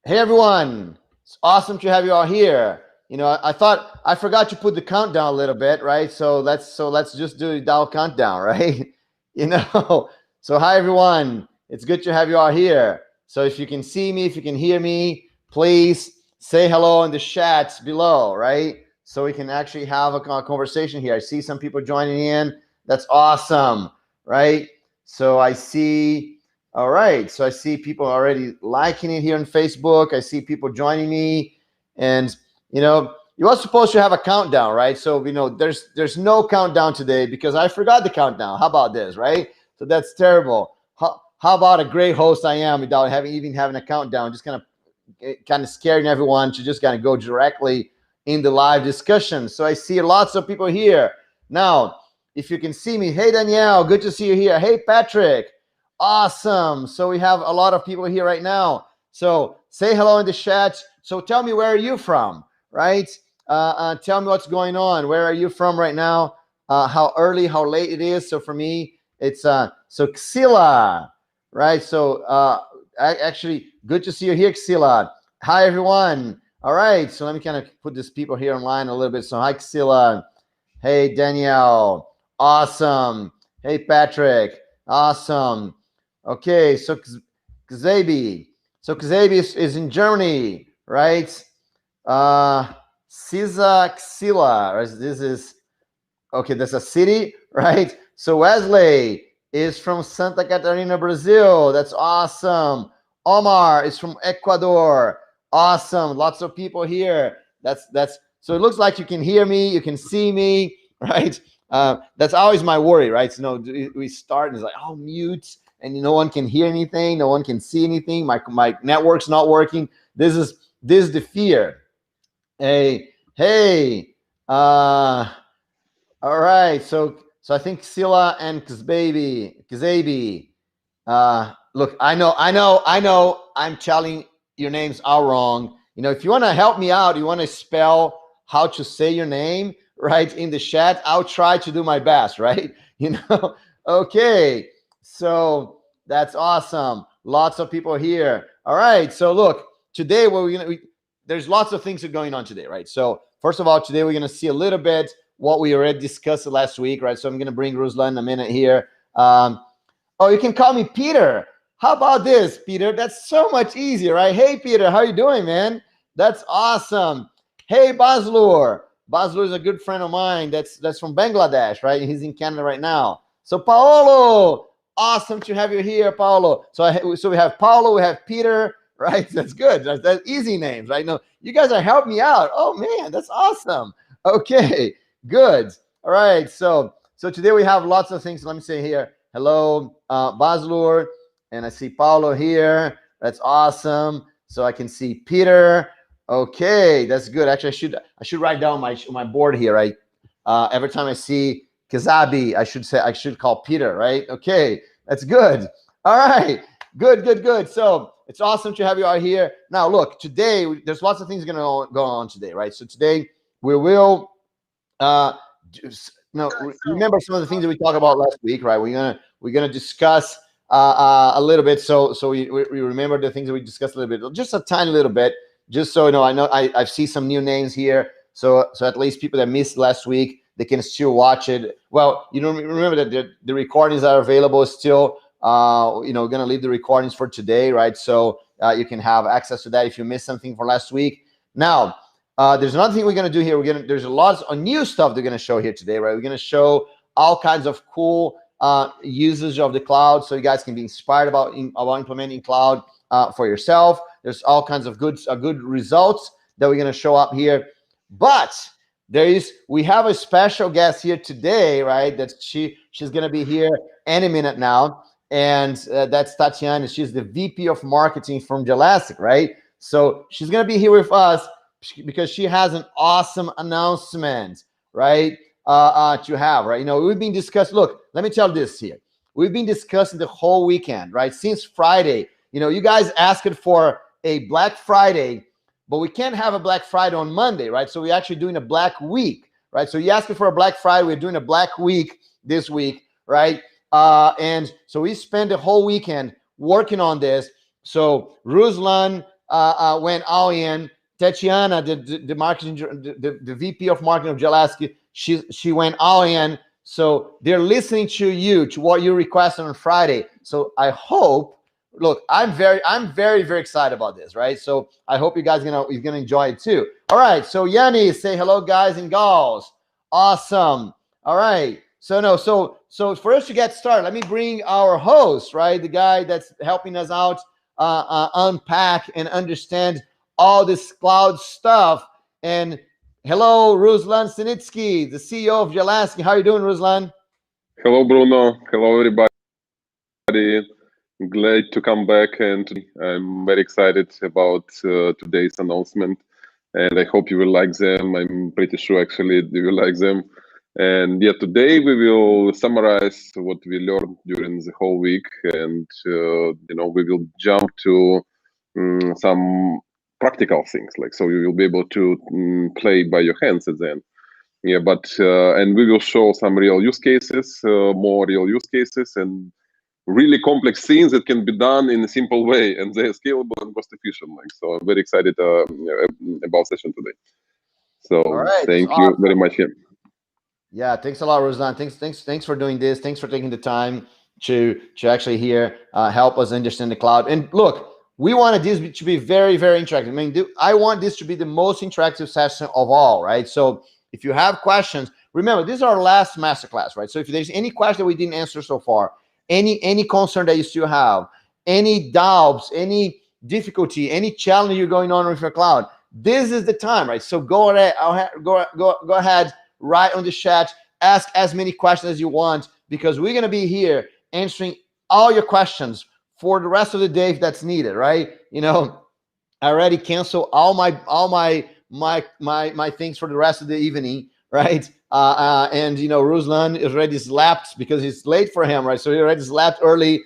Hey everyone, it's awesome to have you all here. I thought I forgot to put the countdown a little bit, right? So let's just do the dial countdown, right? You know. So hi everyone, it's good to have you all here. So if you can see me, if you can hear me, please say hello in the chats below, right? So we can actually have a conversation here. I see some people joining in. That's awesome, right? So I see. All right. So I see people already liking it here on Facebook. I see people joining me. And you are supposed to have a countdown, right? So there's no countdown today because I forgot the countdown. How about this, right? So that's terrible. How about a great host I am without having a countdown, just kind of scaring everyone to just kind of go directly in the live discussion. So I see lots of people here. Now, if you can see me, hey Danielle, good to see you here. Hey Patrick. Awesome. So we have a lot of people here right now. So say hello in the chat. So tell me, where are you from, right? Tell me what's going on. Where are you from right now? How early, how late it is. So for me, it's so Xila, right? So actually, good to see you here, Xila. Hi, everyone. All right. So let me kind of put these people here online a little bit. So hi, Xila. Hey, Danielle. Awesome. Hey, Patrick. Awesome. Okay, so Kzabi. So Kzabi is in Germany, right? Siza Xila. Right? This is okay. That's a city, right? So Wesley is from Santa Catarina, Brazil. That's awesome. Omar is from Ecuador. Awesome. Lots of people here. That's. So it looks like you can hear me, you can see me, right? That's always my worry, right? So we start and it's like, oh, mute, and no one can hear anything, no one can see anything. My network's not working. This is the fear. Hey. All right. So I think Sila and Kzabi. Look, I know. I'm telling your names all wrong. If you want to help me out, you want to spell how to say your name, right, in the chat, I'll try to do my best, right? Okay. So that's awesome. Lots of people here. All right. So look, today there's lots of things going on today, right? So first of all, today we're gonna see a little bit what we already discussed last week, right? So I'm gonna bring Ruslan in a minute here. Oh, you can call me Peter. How about this, Peter? That's so much easier, right? Hey, Peter, how you doing, man? That's awesome. Hey, Baslur. Baslur is a good friend of mine. That's from Bangladesh, right? He's in Canada right now. So Paolo, awesome to have you here, Paolo. So we have Paolo, we have Peter, right? That's good. That's easy names, right? No, you guys are helping me out. Oh man, that's awesome. Okay, good. All right. So today we have lots of things. Let me say here. Hello, Baslur, and I see Paulo here. That's awesome. So I can see Peter. Okay, that's good. Actually, I should write down my board here, right? Every time I see Kazabi, I should call Peter, right? Okay, that's good. All right, good. So it's awesome to have you all here. Now, look, today there's lots of things going to go on today, right? So today we will remember some of the things that we talked about last week, right? We're gonna discuss a little bit. So we remember the things that we discussed a little bit, just a tiny little bit, just so I know I see some new names here. So at least people that missed last week, they can still watch it. Well, remember that the recordings are available still. Gonna leave the recordings for today, right? So you can have access to that if you missed something for last week. Now, there's another thing we're gonna do here. There's a lot of new stuff they're gonna show here today, right? We're gonna show all kinds of cool usage of the cloud, so you guys can be inspired about implementing cloud for yourself. There's all kinds of good results that we're gonna show up here. But we have a special guest here today, right? That she's gonna be here any minute now, and that's Tatiana. She's the VP of Marketing from Jelastic, right? So she's gonna be here with us because she has an awesome announcement, right? To have, right? We've been discussing. Look, let me tell this here. We've been discussing the whole weekend, right? Since Friday. You guys asked for a Black Friday, but we can't have a Black Friday on Monday, right? So we're actually doing a Black Week, right? So you asked for a Black Friday, we're doing a Black Week this week, right? And so we spent the whole weekend working on this. So Ruslan, went all in. Tatiana, the marketing, the VP of marketing of Jelaski, she went all in. So they're listening to you, to what you requested on Friday. So I hope, look, I'm very, very excited about this, right? So I hope you guys you're gonna enjoy it too. All right. So Yanni, say hello, guys and gals. Awesome. All right. So for us to get started, let me bring our host, right? The guy that's helping us out unpack and understand all this cloud stuff. And hello, Ruslan Sinitsky, the CEO of Jelaski. How are you doing, Ruslan? Hello, Bruno. Hello, everybody. Glad to come back, and I'm very excited about today's announcement. And I hope you will like them. I'm pretty sure, actually, you will like them. And yeah, today we will summarize what we learned during the whole week, and we will jump to some practical things, like so you will be able to play by your hands at the end. Yeah, but and we will show some real use cases, more real use cases, and really complex things that can be done in a simple way, and they're scalable and cost efficient. Like so, I'm very excited about session today. So All right, thank you awesome. very much. Yeah, thanks a lot, Ruslan. Thanks for doing this. Thanks for taking the time to actually here help us understand the cloud. And look, we wanted this to be very interactive. I mean, I want this to be the most interactive session of all, right? So if you have questions, remember this is our last masterclass, right? So if there's any question that we didn't answer so far, any concern that you still have, any doubts, any difficulty, any challenge you're going on with your cloud, this is the time, right? So go ahead, go ahead, write on the chat, ask as many questions as you want, because we're going to be here answering all your questions for the rest of the day if that's needed, right? I already canceled all my things for the rest of the evening, right? And Ruslan is already slept because it's late for him, right? So he already slept early,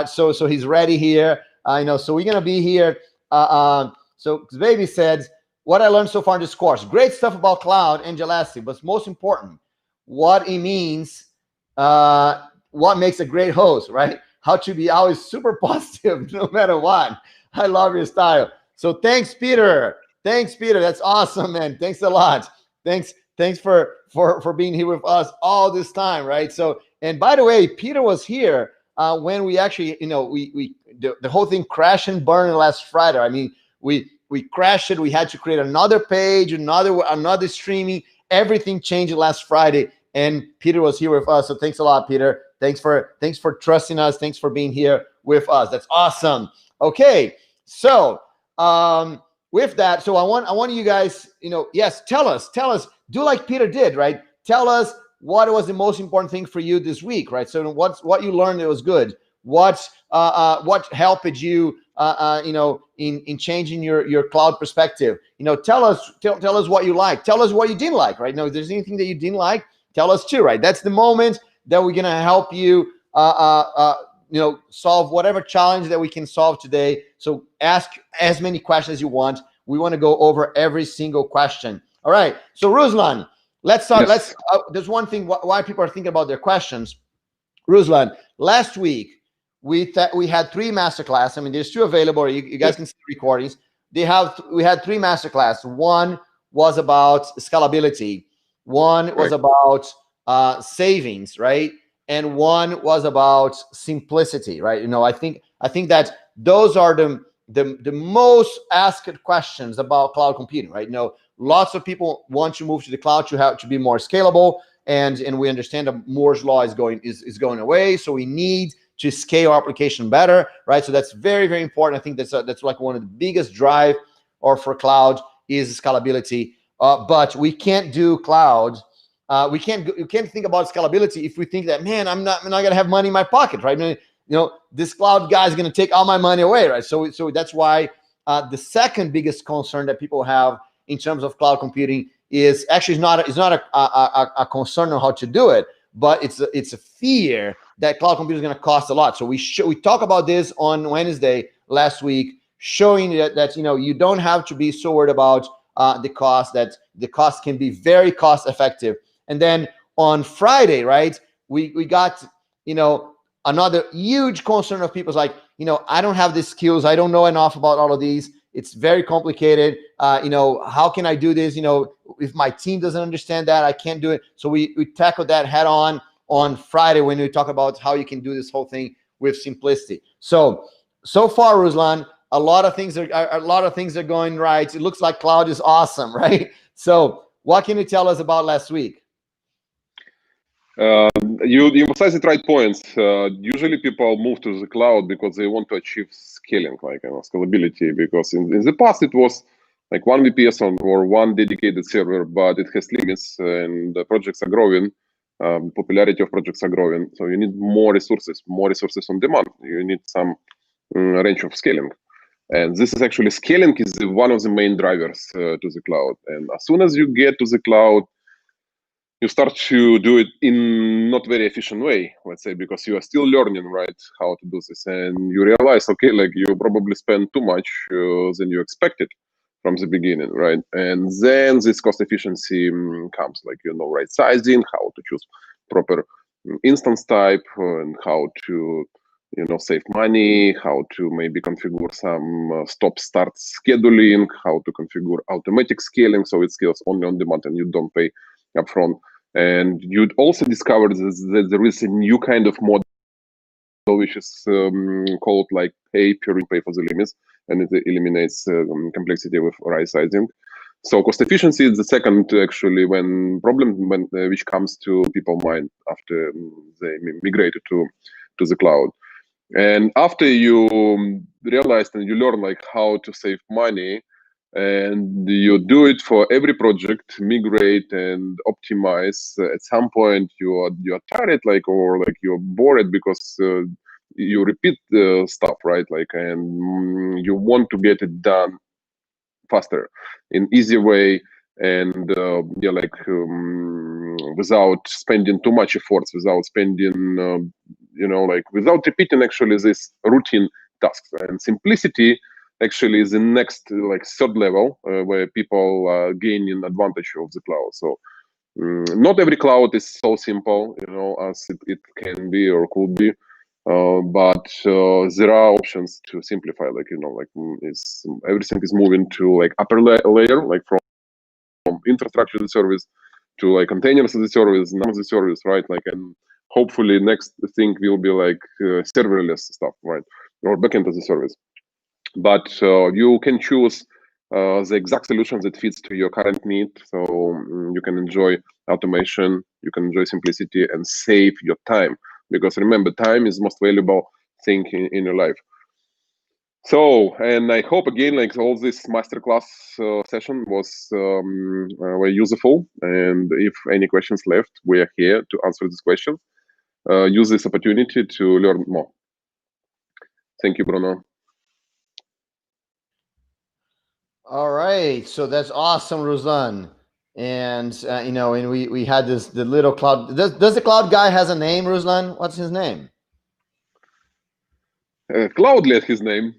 so he's ready here. So we're gonna be here. So baby said, what I learned so far in this course, great stuff about cloud and Jelastic, but most important, what it means, what makes a great host, right? How to be always super positive no matter what. I love your style. So thanks, Peter. Thanks, Peter. That's awesome, man. Thanks a lot. Thanks for being here with us all this time, right? So, and by the way, Peter was here when we actually, the whole thing crashed and burned last Friday. I mean, we crashed it. We had to create another page, another streaming. Everything changed last Friday, and Peter was here with us. So thanks a lot, Peter. Thanks for trusting us. Thanks for being here with us. That's awesome. Okay, so with that, so I want you guys, yes, tell us, do like Peter did, right? Tell us what was the most important thing for you this week, right? So what you learned that was good. What helped you, in changing your cloud perspective. Tell us what you like. Tell us what you didn't like, right? If there's anything that you didn't like, tell us too, right? That's the moment that we're gonna help you, solve whatever challenge that we can solve today. So ask as many questions as you want. We want to go over every single question. All right. So Ruslan, let's start. Yes. There's one thing why people are thinking about their questions. Ruslan, last week we had 3 masterclass. I mean, there's 2 available. You guys can see the recordings. We had 3 masterclass. One was about scalability. One was about savings, right? And one was about simplicity, right? I think that those are the most asked questions about cloud computing, right? Lots of people want to move to the cloud to have to be more scalable, and we understand that Moore's law is going away, so we need to scale our application better, right? So that's very important. I think that's like one of the biggest drive or for cloud is scalability. But we can't do cloud. We can't think about scalability if we think that, man, I'm not gonna have money in my pocket, right? This cloud guy is gonna take all my money away, right? So that's why the second biggest concern that people have in terms of cloud computing is actually not a concern on how to do it, but it's a fear that cloud computing is going to cost a lot. So we talk about this on Wednesday last week, showing that you don't have to be so worried about the cost. That the cost can be very cost effective. And then on Friday, right, we got another huge concern of people's like, I don't have the skills, I don't know enough about all of these, it's very complicated. How can I do this? If my team doesn't understand that, I can't do it. So we tackled that head on Friday when we talk about how you can do this whole thing with simplicity. So far, Ruslan, a lot of things are going right. It looks like cloud is awesome, right? So what can you tell us about last week? You emphasize the right points. Usually people move to the cloud because they want to achieve scaling, like scalability, because in the past it was like one VPS or one dedicated server, but it has limits and the projects are growing. Popularity of projects are growing. So you need more resources on demand. You need some range of scaling. And this is actually scaling is one of the main drivers to the cloud. And as soon as you get to the cloud, you start to do it in not very efficient way, let's say, because you are still learning, right, how to do this. And you realize, okay, like you probably spend too much than you expected from the beginning, right? And then this cost efficiency comes, like, right sizing, how to choose proper instance type, and how to, save money, how to maybe configure some stop-start scheduling, how to configure automatic scaling so it scales only on demand and you don't pay upfront. And you'd also discover that there is a new kind of model which is called like pay for the limits, and it eliminates complexity with right sizing. So cost efficiency is the second actually which comes to people's mind after they migrated to the cloud. And after you realize and you learn like how to save money, and you do it for every project, migrate and optimize, at some point you are tired, like, or like you're bored because you repeat the stuff, right? Like, and you want to get it done faster, in easier way, and without spending too much efforts, without spending without repeating actually this routine tasks. And simplicity actually is the next like third level where people are gaining advantage of the cloud. So not every cloud is so simple, as it can be or could be. But there are options to simplify, everything is moving to like upper layer, like from infrastructure as a service to like containers as a service, numbers as a service, right? Like, and hopefully next thing will be like serverless stuff, right? Or backend as a service. But you can choose the exact solution that fits to your current need. So you can enjoy automation, you can enjoy simplicity and save your time. Because remember, time is the most valuable thing in your life. So, and I hope again, like all this masterclass session was very useful. And if any questions left, we are here to answer these questions. Use this opportunity to learn more. Thank you, Bruno. All right, so that's awesome, Ruslan. And and we had the little cloud. Does the cloud guy has a name, Ruslan? What's his name? Cloudlet, his name.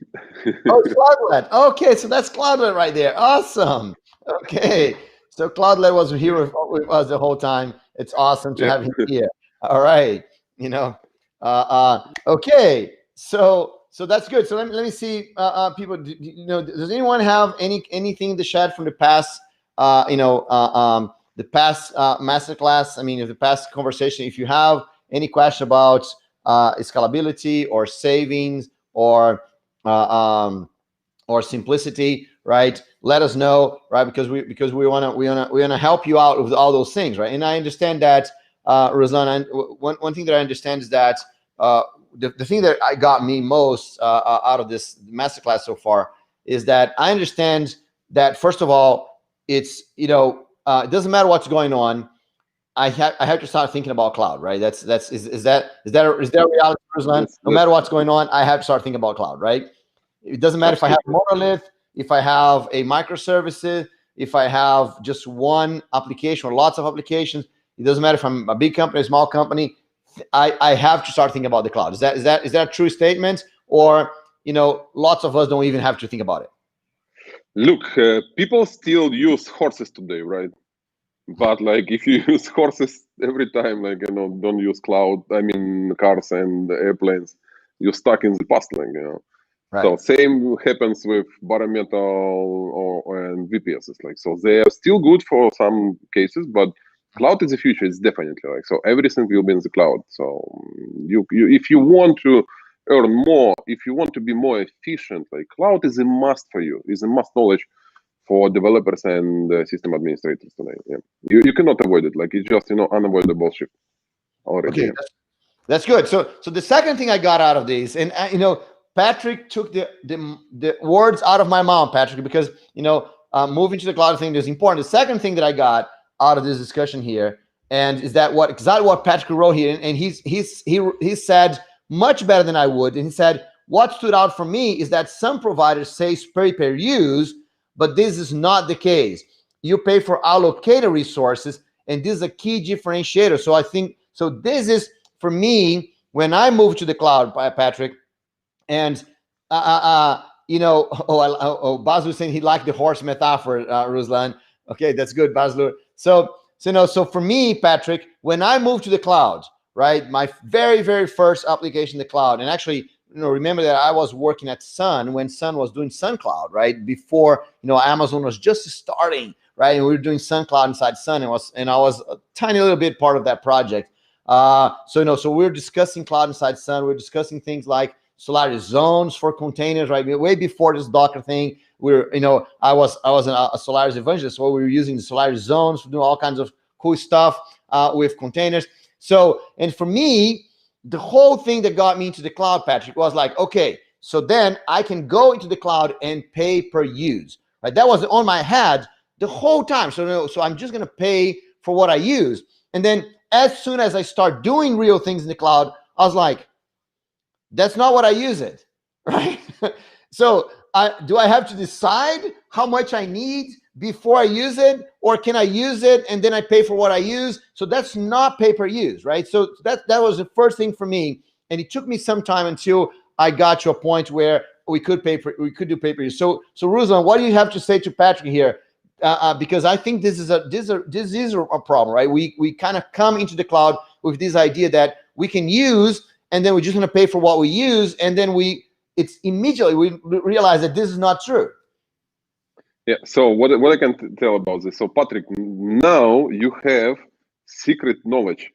Oh, Cloudlet. Okay, so that's Cloudlet right there. Awesome. Okay, so Cloudlet was here with us the whole time. It's awesome to have him here. All right, okay, so that's good. So let me see, people. Does anyone have anything to shed from the past? The past masterclass. I mean, the past conversation. If you have any question about scalability or savings or simplicity, right? Let us know, right? Because we want to help you out with all those things, right? And I understand that, Ruslan. One thing that I understand is that the thing that I got me most out of this masterclass so far is that I understand that, first of all, it's it doesn't matter what's going on. I have to start thinking about cloud, right? Is that a reality, Ruslan? No matter what's going on, I have to start thinking about cloud, right? It doesn't matter if I have a monolith, if I have a microservices, if I have just one application or lots of applications. It doesn't matter if I'm a big company, a small company. I have to start thinking about the cloud. Is that a true statement, or lots of us don't even have to think about it? Look, people still use horses today, right? But like, if you use horses every time, like, don't use cloud, I mean cars and airplanes, you're stuck in the past, like, Right. So same happens with bare metal and VPSs. Like, so they are still good for some cases, but cloud is the future. It's definitely like, so everything will be in the cloud. So you if you want to earn more, if you want to be more efficient, like cloud is a must for you. Is a must knowledge for developers and system administrators today. Yeah, you cannot avoid it. Like, it's just unavoidable shift already. Okay, Yeah. that's good. So the second thing I got out of this, and Patrick took the words out of my mouth, Patrick, because moving to the cloud thing is important. The second thing that I got out of this discussion here, and is that exactly what Patrick wrote here, and he said much better than I would, and he said what stood out for me is that some providers say pay per use, but this is not the case. You pay for allocated resources, and this is a key differentiator. So I think this is, for me, when I moved to the cloud, Patrick, and Baslu saying he liked the horse metaphor, Ruslan. Okay, that's good, Baslu. So for me, Patrick, when I moved to the cloud, right, my very, very first application in the cloud, and actually, remember that I was working at Sun when Sun was doing Sun Cloud, right? Before, Amazon was just starting, right? And we were doing Sun Cloud inside Sun, and I was a tiny little bit part of that project. So we're discussing cloud inside Sun. We're discussing things like Solaris zones for containers, right? Way before this Docker thing, I was a Solaris evangelist, so we were using the Solaris zones to do all kinds of cool stuff with containers. So, and for me, the whole thing that got me into the cloud, Patrick, was like, okay, so then I can go into the cloud and pay per use, right? That was on my head the whole time. So I'm just going to pay for what I use. And then as soon as I start doing real things in the cloud, I was like, that's not what I use it, right? So do I have to decide how much I need before I use it, or can I use it and then I pay for what I use? So that's not pay per use, right? So that was the first thing for me, and it took me some time until I got to a point where we could do pay per use. So Ruslan, what do you have to say to Patrick here? Because I think this is a problem, right? We kind of come into the cloud with this idea that we can use, and then we're just going to pay for what we use, and then it's immediately we realize that this is not true. Yeah. So what I can tell about this? So Patrick, now you have secret knowledge,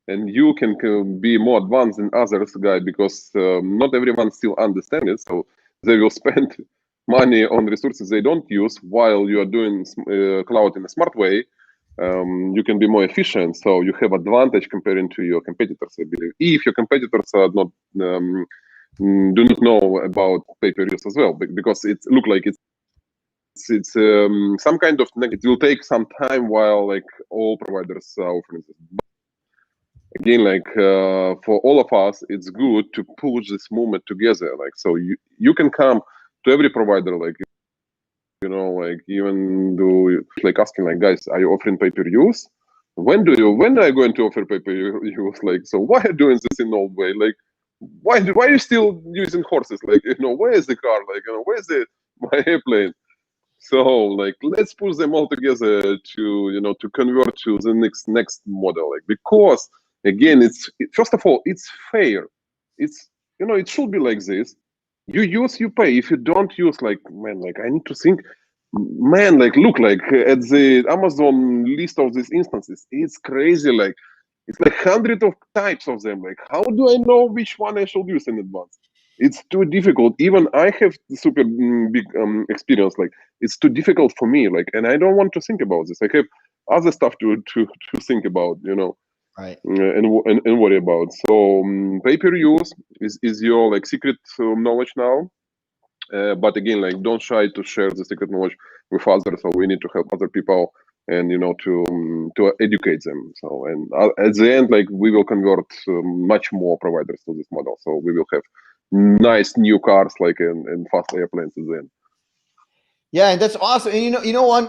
and you can be more advanced than others, guy, because not everyone still understands it. So they will spend money on resources they don't use while you are doing cloud in a smart way. You can be more efficient, so you have advantage comparing to your competitors, I believe. If your competitors are not do not know about pay-per-use as well, because it look like it's some kind of negative. It will take some time while like all providers are offering this. But again, like for all of us, it's good to push this movement together. Like, so you can come to every provider, like, like even do like asking like, guys, are you offering pay-per-use? When are you going to offer pay-per-use? Like, so why are you doing this in old way? Like, why are you still using horses? Like, where is the car? Like, where's my airplane? So like, let's push them all together to to convert to the next model. Like, because again, first of all, it's fair. It's it should be like this. You use, you pay. If you don't use, like, man, like, I need to think, man, like, look, like at the Amazon list of these instances, it's crazy. Like, it's like hundreds of types of them. Like, how do I know which one I should use in advance? It's too difficult. Even I have super big experience. Like, it's too difficult for me. Like, and I don't want to think about this. I have other stuff to think about. Right. And worry about. So pay-per-use is your like secret knowledge now. But again, like, don't shy to share the secret knowledge with others. So we need to help other people, and to educate them. So, and at the end, like, we will convert much more providers to this model. So we will have nice new cars, like, and fast airplanes at the end. Yeah, and that's awesome. And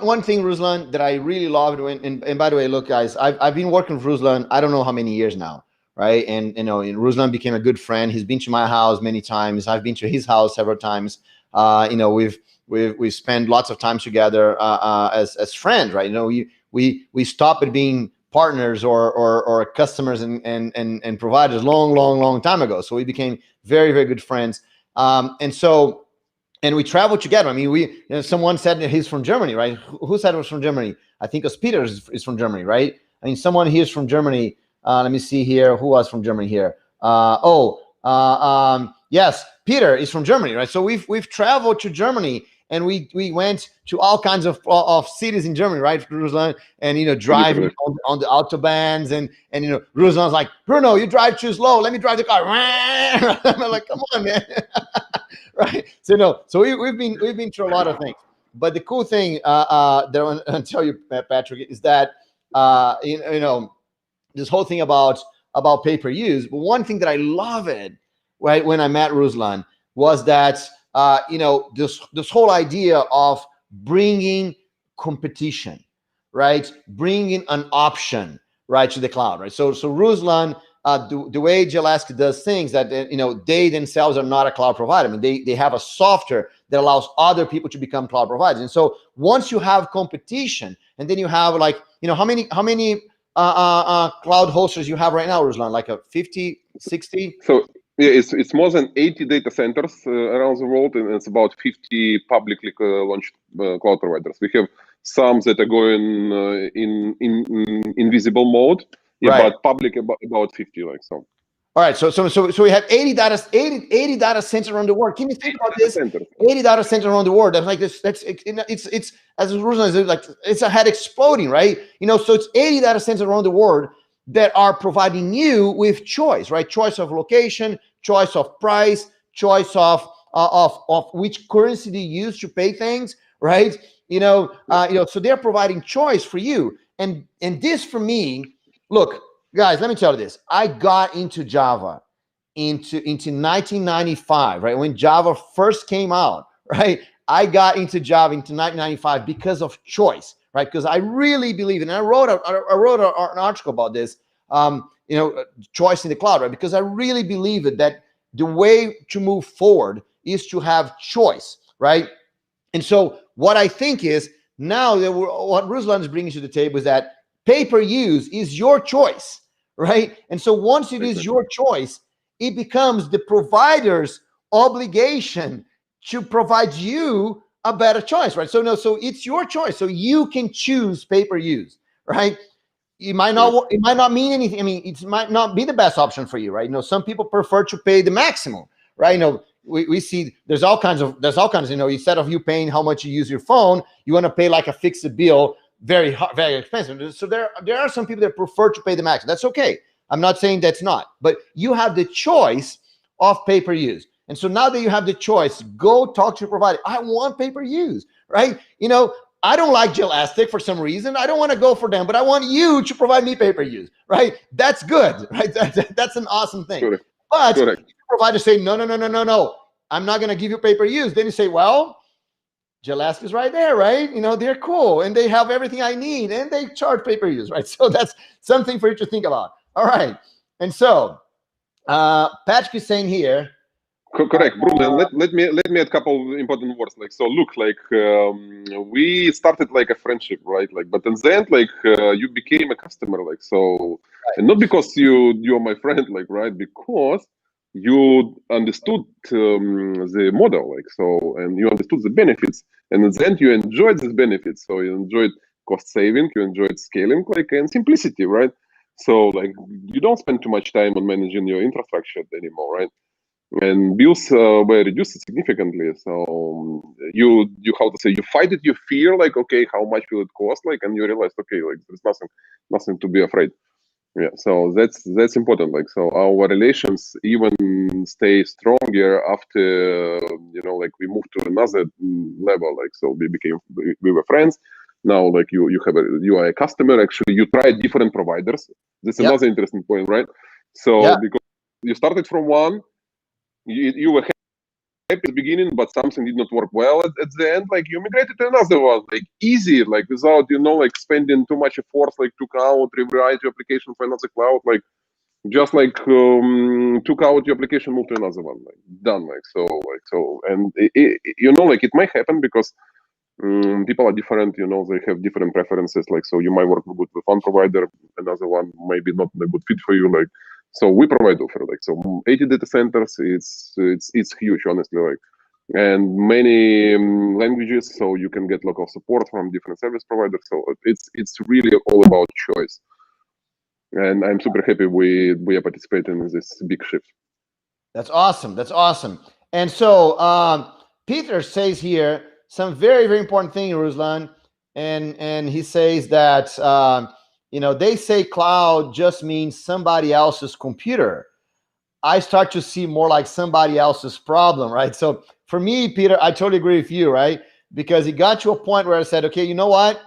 one thing, Ruslan, that I really loved and by the way, look, guys, I've been working with Ruslan, I don't know how many years now, right? And and Ruslan became a good friend. He's been to my house many times. I've been to his house several times. We've spent lots of time together as friends, right? We stopped at being partners or customers and providers long time ago. So we became very, very good friends. And we traveled together. I mean, someone said that he's from Germany, right? Who said it was from Germany? I think it was Peter is from Germany, right? I mean, someone here is from Germany. Let me see here. Who was from Germany here? Yes, Peter is from Germany, right? So we've traveled to Germany, and we went to all kinds of cities in Germany, right? Ruslan, and driving on the autobahns, and Ruslan's like, Bruno, you drive too slow. Let me drive the car. I'm like, come on, man. Right? So we've been through a lot of things. But the cool thing that I want to tell you, Patrick, is that this whole thing about pay-per-use. But one thing that I love it, right, when I met Ruslan, was that this whole idea of bringing competition, right, bringing an option, right, to the cloud, right. So Ruslan, the way Gelask does things, that they themselves are not a cloud provider. I mean, they have a software that allows other people to become cloud providers. And so once you have competition, and then you have how many cloud hosters you have right now, Ruslan? Like a 50, 60? So yeah, it's more than 80 data centers around the world, and it's about 50 publicly launched cloud providers. We have some that are going in invisible mode, Right. but public about 50, like so. All right, so we have 80 data centers around the world. Can you think about this? 80 data centers around the world. That's like this. It's as Ruslan is like, it's a head exploding, right? So it's 80 data centers around the world that are providing you with choice, right? Choice of location, choice of price, choice of which currency do you use to pay things, right? So they're providing choice for you, and this for me, look. Guys, let me tell you this. I got into Java into 1995, right? When Java first came out, right? I got into Java into 1995 because of choice, right? Because I really believe in it. And I wrote an article about this, choice in the cloud, right? Because I really believe it, that the way to move forward is to have choice, right? And so what I think is, now that what Ruslan is bringing to the table is that pay-per-use is your choice, right? And so once it is your choice, it becomes the provider's obligation to provide you a better choice, right? So it's your choice. So you can choose pay-per-use, right? It might not mean anything. I mean, it might not be the best option for you, right? Some people prefer to pay the maximum, right? We see there's all kinds of, instead of you paying how much you use your phone, you want to pay like a fixed bill, very expensive. So there are some people that prefer to pay the max. That's okay. I'm not saying that's not, but you have the choice of pay-per-use. And so now that you have the choice, go talk to your provider. I want pay-per-use, right? I don't like Elastic for some reason. I don't want to go for them, but I want you to provide me pay-per-use, right? That's good, right? That's an awesome thing. Correct. But if the provider say, no, I'm not going to give you pay-per-use. Then you say, well, Elastic is right there, right? They're cool, and they have everything I need, and they charge pay-per-use, right? So that's something for you to think about. All right. And so Patrick is saying here. Correct, Bruno. Let me add a couple important words. Look, we started like a friendship, right? But in the end, you became a customer, and not because you're my friend, right? Because you understood the model, and you understood the benefits, and in the end, you enjoyed these benefits. So you enjoyed cost saving, you enjoyed scaling, and simplicity, right? So you don't spend too much time on managing your infrastructure anymore, right? And bills were reduced significantly. So you fight it, you fear okay, how much will it cost, and you realize okay, there's nothing to be afraid. Yeah, so that's important. So our relations even stay stronger after we moved to another level. So we were friends. Now you are a customer. Actually, you tried different providers. That's another interesting point, right? So because you started from one, you were happy at the beginning, but something did not work well at the end. You migrated to another one, easy, without spending too much effort, took out, rewrite your application for another cloud, just took out your application, moved to another one, done, and it might happen because people are different, they have different preferences, so you might work good with one provider, another one maybe not a good fit for you, So we provide offer, like, so 80 data centers. It's huge, honestly, like, and many languages, so you can get local support from different service providers. So it's really all about choice. And I'm super happy we are participating in this big shift. That's awesome. That's awesome. And so Peter says here some very, very important thing, Ruslan, and he says that you know, they say cloud just means somebody else's computer. I start to see more like somebody else's problem, right? So for me, Peter, I totally agree with you, right? Because it got to a point where I said, okay, you know what?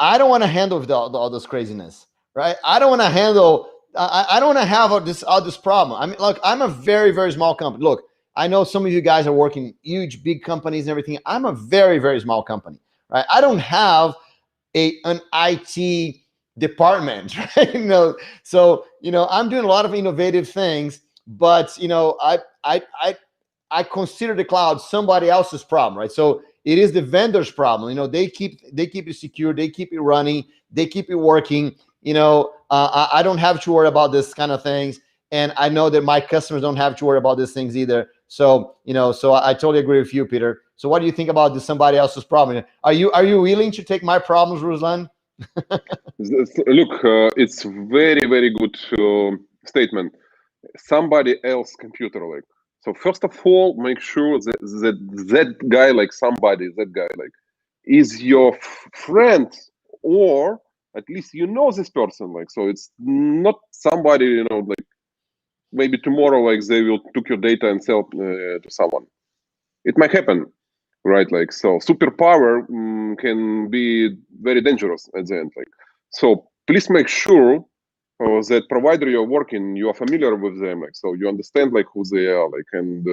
I don't want to handle all this craziness, right? I don't want to handle. I don't want to have all this problem. I mean, look, I'm a very, very small company. Look, I know some of you guys are working huge, big companies and everything. I'm a very, very small company, right? I don't have an IT department, right? You know, so you know, I'm doing a lot of innovative things, but you know, I consider the cloud somebody else's problem, right? So it is the vendor's problem. You know, they keep it secure, they keep it running, they keep it working. You know, I don't have to worry about this kind of things, and I know that my customers don't have to worry about these things either. So you know, so I totally agree with you, Peter. So what do you think about this somebody else's problem? Are you willing to take my problems, Ruslan? Look, it's very, very good statement. Somebody else computer, like, so first of all, make sure that guy, like somebody, that guy, like, is your friend, or at least you know this person, like, so it's not somebody, you know, like maybe tomorrow, like, they will took your data and sell to someone. It might happen, right? Like, so superpower can be very dangerous at the end, like, so please make sure that provider you're working, you are familiar with them, like, so you understand like who they are, like, and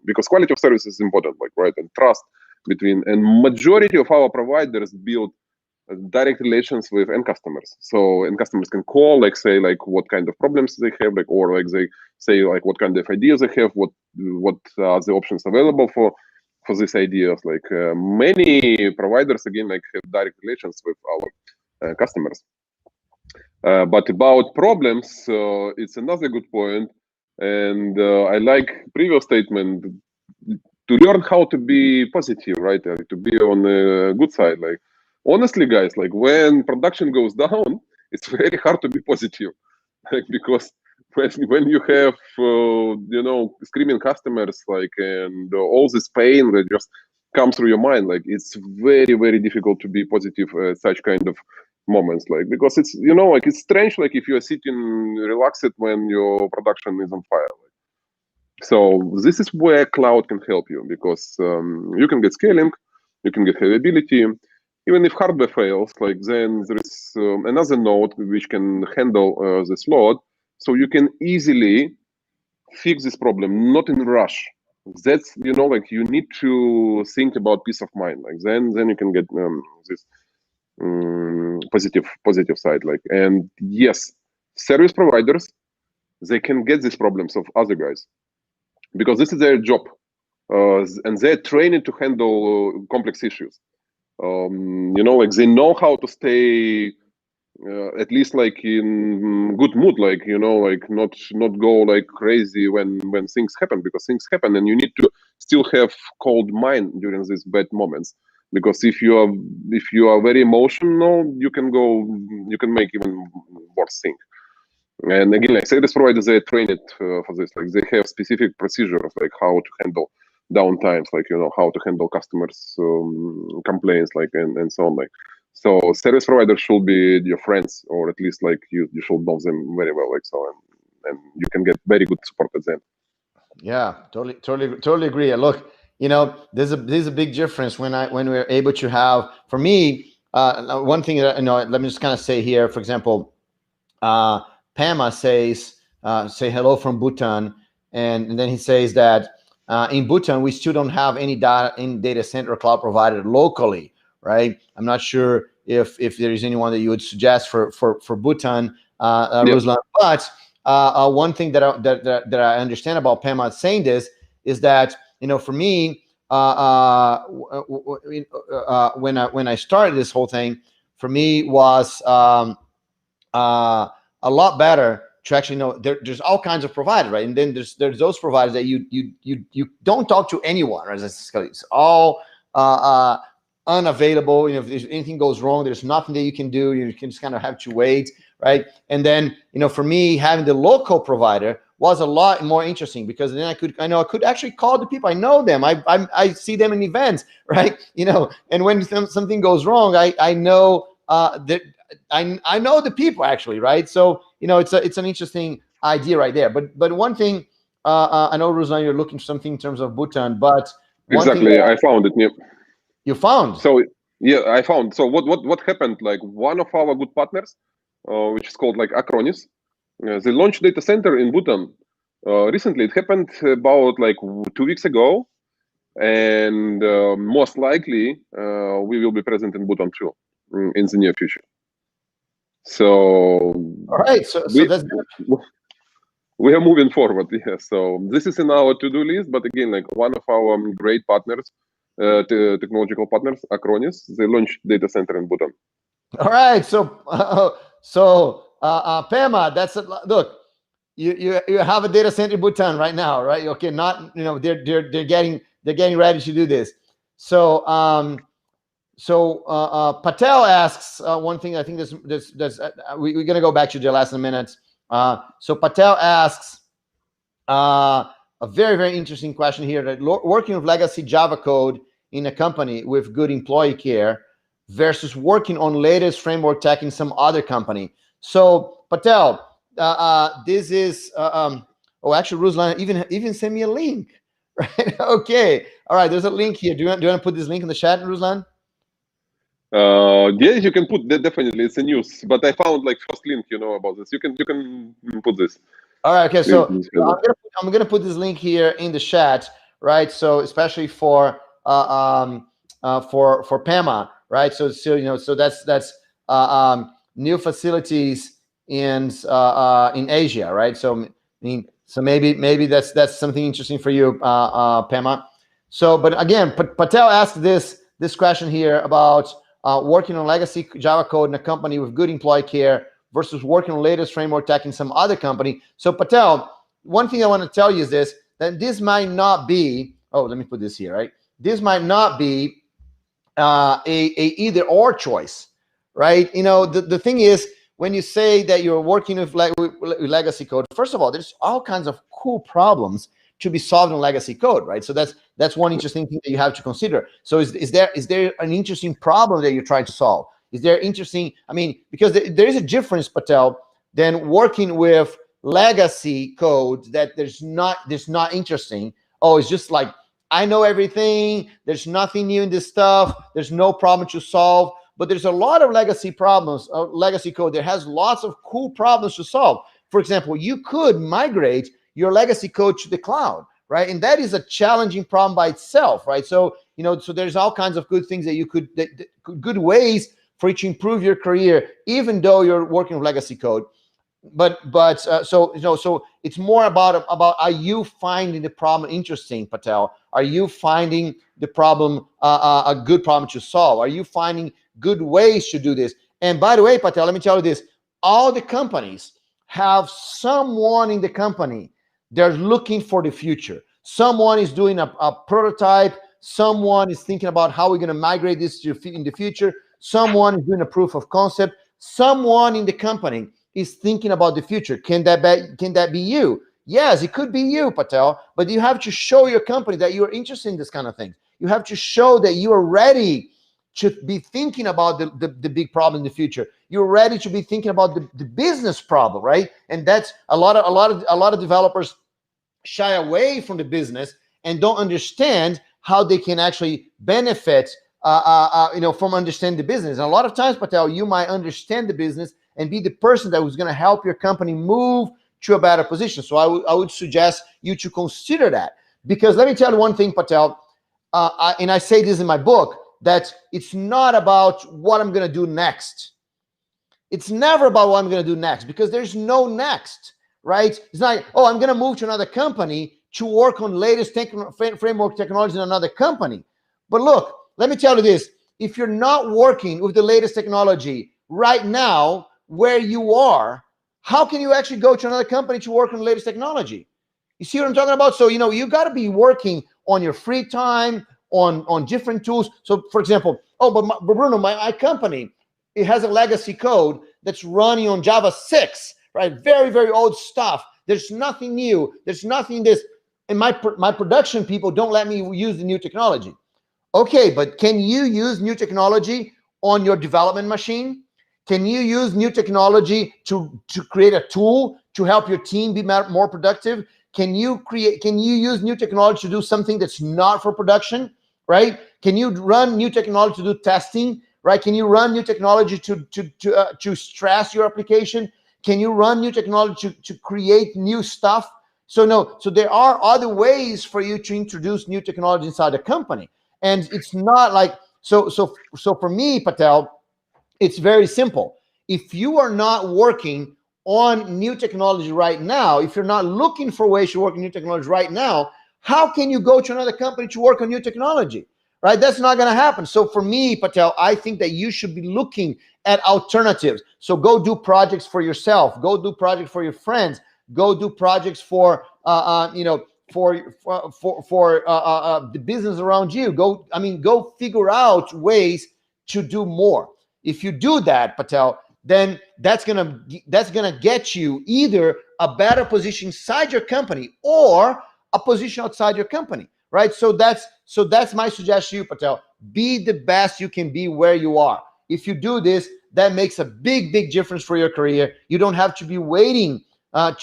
because quality of service is important, like, right, and trust between, and majority of our providers build direct relations with end customers. So end customers can call, like, say like what kind of problems they have, like, or like they say like what kind of ideas they have, what are the options available for these ideas. Like many providers again like have direct relations with our customers. But about problems, it's another good point. And I like previous statement, to learn how to be positive, right? To be on the good side. Like, honestly, guys, like when production goes down, it's very hard to be positive, like, because when you have you know, screaming customers, like, and all this pain that just comes through your mind, like, it's very, very difficult to be positive at such kind of moments, like, because it's, you know, like, it's strange, like if you are sitting relaxed when your production is on fire. So this is where cloud can help you, because you can get scaling, you can get availability. Even if hardware fails, like, then there is another node which can handle this load, so you can easily fix this problem, not in rush. That's, you know, like, you need to think about peace of mind. Like, then you can get this positive side. Like, and yes, service providers, they can get these problems of other guys, because this is their job, and they're trained to handle complex issues. You know, like, they know how to stay at least like in good mood, like, you know, like, not go like crazy when things happen, because things happen, and you need to still have cold mind during these bad moments. Because if you are very emotional, you can make even worse thing. And again, like, service providers, they are trained for this. Like, they have specific procedures, like how to handle downtimes, like, you know, how to handle customers complaints, like, and so on. Like, so service providers should be your friends, or at least like you should know them very well. Like, so, and you can get very good support at them. Yeah, totally agree. And look, you know, there's a big difference when we're able to have. For me, one thing that, you know, let me just kind of say here. For example, Pama says, say hello from Bhutan, and then he says that in Bhutan we still don't have any data center cloud provider locally, right? I'm not sure if there is anyone that you would suggest for Bhutan, Ruslan, but one thing that I understand about Pema saying this is that, you know, for me, when I started this whole thing, for me was a lot better to actually know there's all kinds of providers, right? And then there's those providers that you don't talk to anyone, right? It's all unavailable. You know, if there's anything goes wrong, there's nothing that you can do. You can just kind of have to wait, right? And then, you know, for me, having the local provider was a lot more interesting, because then I could actually call the people. I know them. I see them in events, right? You know, and when something goes wrong, I know that I know the people actually, right? So, you know, it's an interesting idea right there. But one thing, I know, Ruslan, you're looking for something in terms of Bhutan, but one thing Exactly, I found it. Yeah. you found. So yeah, I found. So what happened? Like one of our good partners, which is called like Acronis, they launched data center in Bhutan. Recently, it happened about like 2 weeks ago, and most likely we will be present in Bhutan too in the near future. So All right, so we that's we are moving forward. Yeah. So this is in our to-do list, but again, like one of our great partners, technological partners, Acronis, they launched data center in Bhutan. all right. So Pema, that's it. Look, you have a data center in Bhutan right now, right? Okay, not, you know, they're getting ready to do this. So Patel asks one thing. I think we're gonna go back to the last minute. So Patel asks a very, very interesting question here, that working with legacy Java code in a company with good employee care versus working on latest framework tech in some other company. So Patel, this is oh, actually, Ruslan even sent me a link, right? Okay, all right, there's a link here. Do you want to put this link in the chat, Ruslan? Yeah, you can put that, definitely. It's a news, but I found like first link, you know, about this. You can put this. All right, okay. So I'm gonna put this link here in the chat, right? So especially for Pema, right? So you know, so that's new facilities in Asia, right? So I mean, so maybe that's something interesting for you, Pema. So, but again, Patel asked this question here about working on legacy Java code in a company with good employee care versus working on latest framework tech in some other company. So Patel, one thing I want to tell you is this, that this might not be, oh, let me put this here, right? This might not be a either or choice, right? You know, the thing is, when you say that you're working with legacy code, first of all, there's all kinds of cool problems to be solved in legacy code, right? So that's one interesting thing that you have to consider. So is there an interesting problem that you're trying to solve? Is there interesting, I mean, because there is a difference, Patel, than working with legacy code that there's not interesting. Oh, it's just like, I know everything. There's nothing new in this stuff. There's no problem to solve. But there's a lot of legacy problems, legacy code that has lots of cool problems to solve. For example, you could migrate your legacy code to the cloud, right? And that is a challenging problem by itself, right? So, you know, so there's all kinds of good things that you could, good ways for you to improve your career, even though you're working with legacy code. But so, you know, so it's more about are you finding the problem interesting, Patel? Are you finding the problem a good problem to solve? Are you finding good ways to do this? And by the way, Patel, let me tell you this: all the companies have someone in the company. They're looking for the future. Someone is doing a prototype. Someone is thinking about how we're going to migrate this in the future. Someone is doing a proof of concept. Someone in the company is thinking about the future. Can that be you? Yes, it could be you, Patel, but you have to show your company that you're interested in this kind of thing. You have to show that you are ready to be thinking about the big problem in the future. You're ready to be thinking about the business problem, right? And that's a lot of developers shy away from the business and don't understand how they can actually benefit you know, from understanding the business. And a lot of times, Patel, you might understand the business and be the person that was going to help your company move to a better position. So I would suggest you to consider that, because let me tell you one thing, Patel, and I say this in my book, that it's not about what I'm going to do next. It's never about what I'm going to do next, because there's no next, right? It's not, oh, I'm going to move to another company to work on latest framework technology in another company. But look, let me tell you this. If you're not working with the latest technology right now where you are, how can you actually go to another company to work on the latest technology? You see what I'm talking about? So, you got to be working on your free time, on different tools. So, for example, but Bruno, my company, it has a legacy code that's running on Java 6, right? Very, very old stuff. There's nothing new. There's nothing this. And my production people don't let me use the new technology. Okay, but can you use new technology on your development machine? Can you use new technology to create a tool to help your team be more productive? Can you use new technology to do something that's not for production, right? Can you run new technology to do testing, right? Can you run new technology to stress your application? Can you run new technology to create new stuff? So there are other ways for you to introduce new technology inside the company. And it's not like, so for me, Patel, it's very simple. If you are not working on new technology right now, if you're not looking for ways to work on new technology right now, how can you go to another company to work on new technology, right? That's not going to happen. So for me, Patel, I think that you should be looking at alternatives. So go do projects for yourself, go do projects for your friends, go do projects for, for the business around you. Go figure out ways to do more. If you do that, Patel, then that's gonna get you either a better position inside your company or a position outside your company, right? So that's my suggestion to you, Patel. Be the best you can be where you are. If you do this, that makes a big difference for your career. You don't have to be waiting, or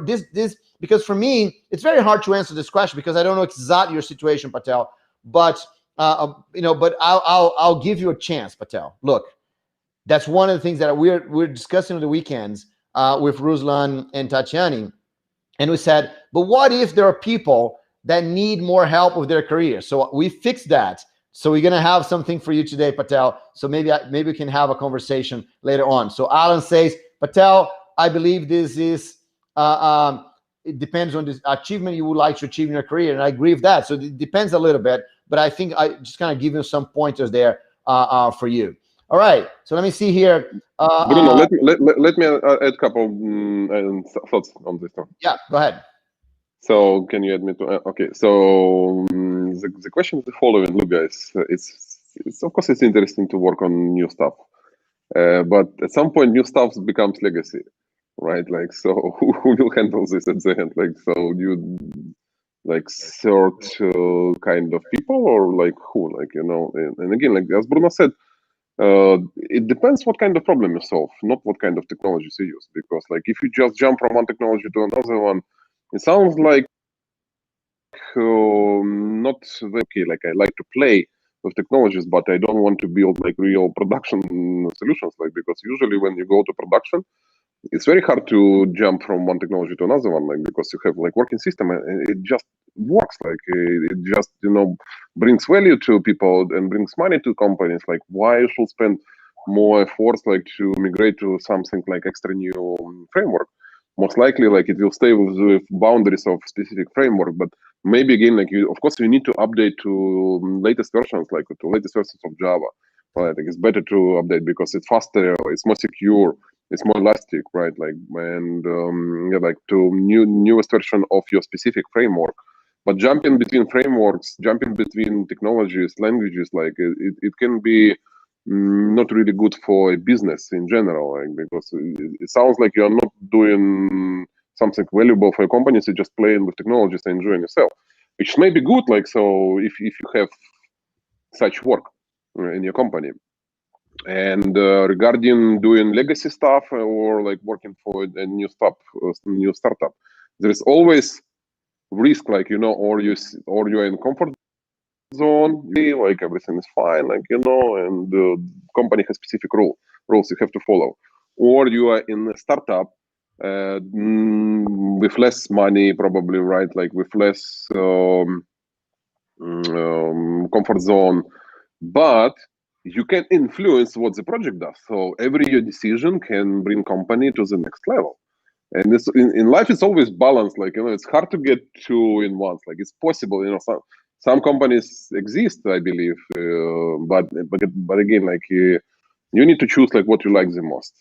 this, because for me, it's very hard to answer this question because I don't know exactly your situation, Patel. But but I'll give you a chance, Patel. Look, that's one of the things that we're discussing on the weekends with Ruslan and Tatiani, and we said, but what if there are people that need more help with their career? So we fixed that. So we're gonna have something for you today, Patel. So maybe we can have a conversation later on. So Alan says, Patel, I believe this is it depends on the achievement you would like to achieve in your career, and I agree with that. So it depends a little bit, but I think I just kind of give you some pointers there for you. All right, so let me see here. Bruno, let me add a couple thoughts on this one. Yeah, go ahead. So can you add me to? Okay, so the question is the following. Look, guys, it's of course it's interesting to work on new stuff, but at some point new stuff becomes legacy, right? Like, so who will handle this at the end? Like, so you like sort kind of people, or like who? Like, and again, like as Bruno said, it depends what kind of problem you solve, not what kind of technologies you use. Because like if you just jump from one technology to another one, it sounds like not very okay. Like I like to play with technologies, but I don't want to build like real production solutions. Like, because usually when you go to production, it's very hard to jump from one technology to another one, like, because you have like working system and it just works. Like it just brings value to people and brings money to companies. Like, why you should spend more efforts like to migrate to something like extra new framework? Most likely, like it will stay with the boundaries of specific framework, but maybe again, like of course, you need to update to latest versions, like to latest versions of Java. Well, I think it's better to update because it's faster, it's more secure, it's more elastic, right? Like, and like to newest version of your specific framework. But jumping between frameworks, jumping between technologies, languages, like it can be not really good for a business in general, like, because it sounds like you're not doing something valuable for your company, so just playing with technologies and enjoying yourself, which may be good. Like, so if you have such work in your company. And regarding doing legacy stuff or like working for a new startup, there is always risk, like or you're in comfort zone, like everything is fine, like and the company has specific rules you have to follow, or you are in a startup with less money, probably, right? Like with less comfort zone, but you can influence what the project does. So every your decision can bring company to the next level. And this in life, it's always balanced. Like it's hard to get two in once. Like it's possible. Some companies exist, I believe, but again, like you need to choose like what you like the most.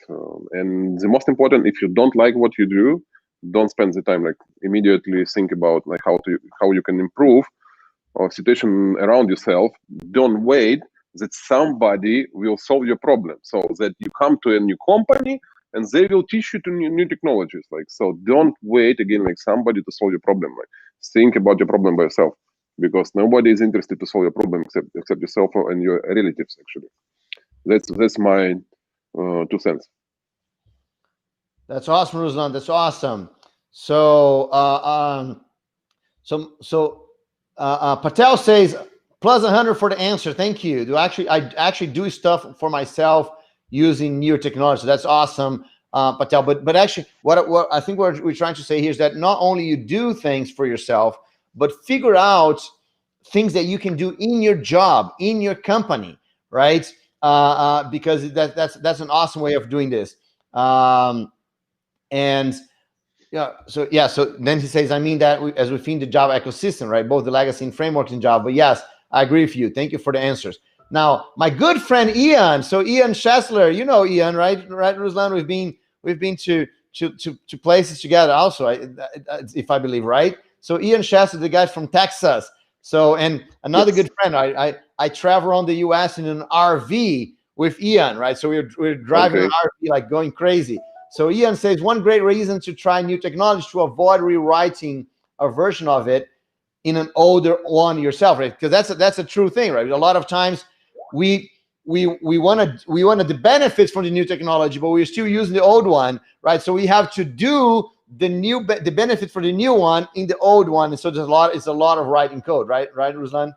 And the most important, if you don't like what you do, don't spend the time like immediately think about like how you can improve or situation around yourself. Don't wait that somebody will solve your problem. So that you come to a new company and they will teach you to new technologies. Like, so don't wait again like somebody to solve your problem. Like, think about your problem by yourself, because nobody is interested to solve your problem except yourself and your relatives. Actually, that's my 2 cents. That's awesome, Ruslan. That's awesome. So, Patel says plus 100 for the answer. Thank you. I actually do stuff for myself using newer technology. So that's awesome, Patel. But actually, what I think we're trying to say here is that not only you do things for yourself, but figure out things that you can do in your job, in your company, right? Because that's an awesome way of doing this. And so then he says, I mean that as within the Java ecosystem, right? Both the legacy and frameworks in Java. But yes, I agree with you. Thank you for the answers. Now, my good friend Ian. So Ian Schessler, you know Ian, right? Right, Ruslan. We've been to places together also, if I believe, right? So Ian Schessler, the guy from Texas. So and another Yes. good friend. I travel around the U.S. in an RV with Ian, right? So we're driving Okay. an RV like going crazy. So Ian says one great reason to try new technology to avoid rewriting a version of it in an older one yourself, right? Because that's a true thing, right? A lot of times we wanted the benefits from the new technology, but we're still using the old one, right? So we have to do the benefit for the new one in the old one, and so it's a lot of writing code, right, Ruslan?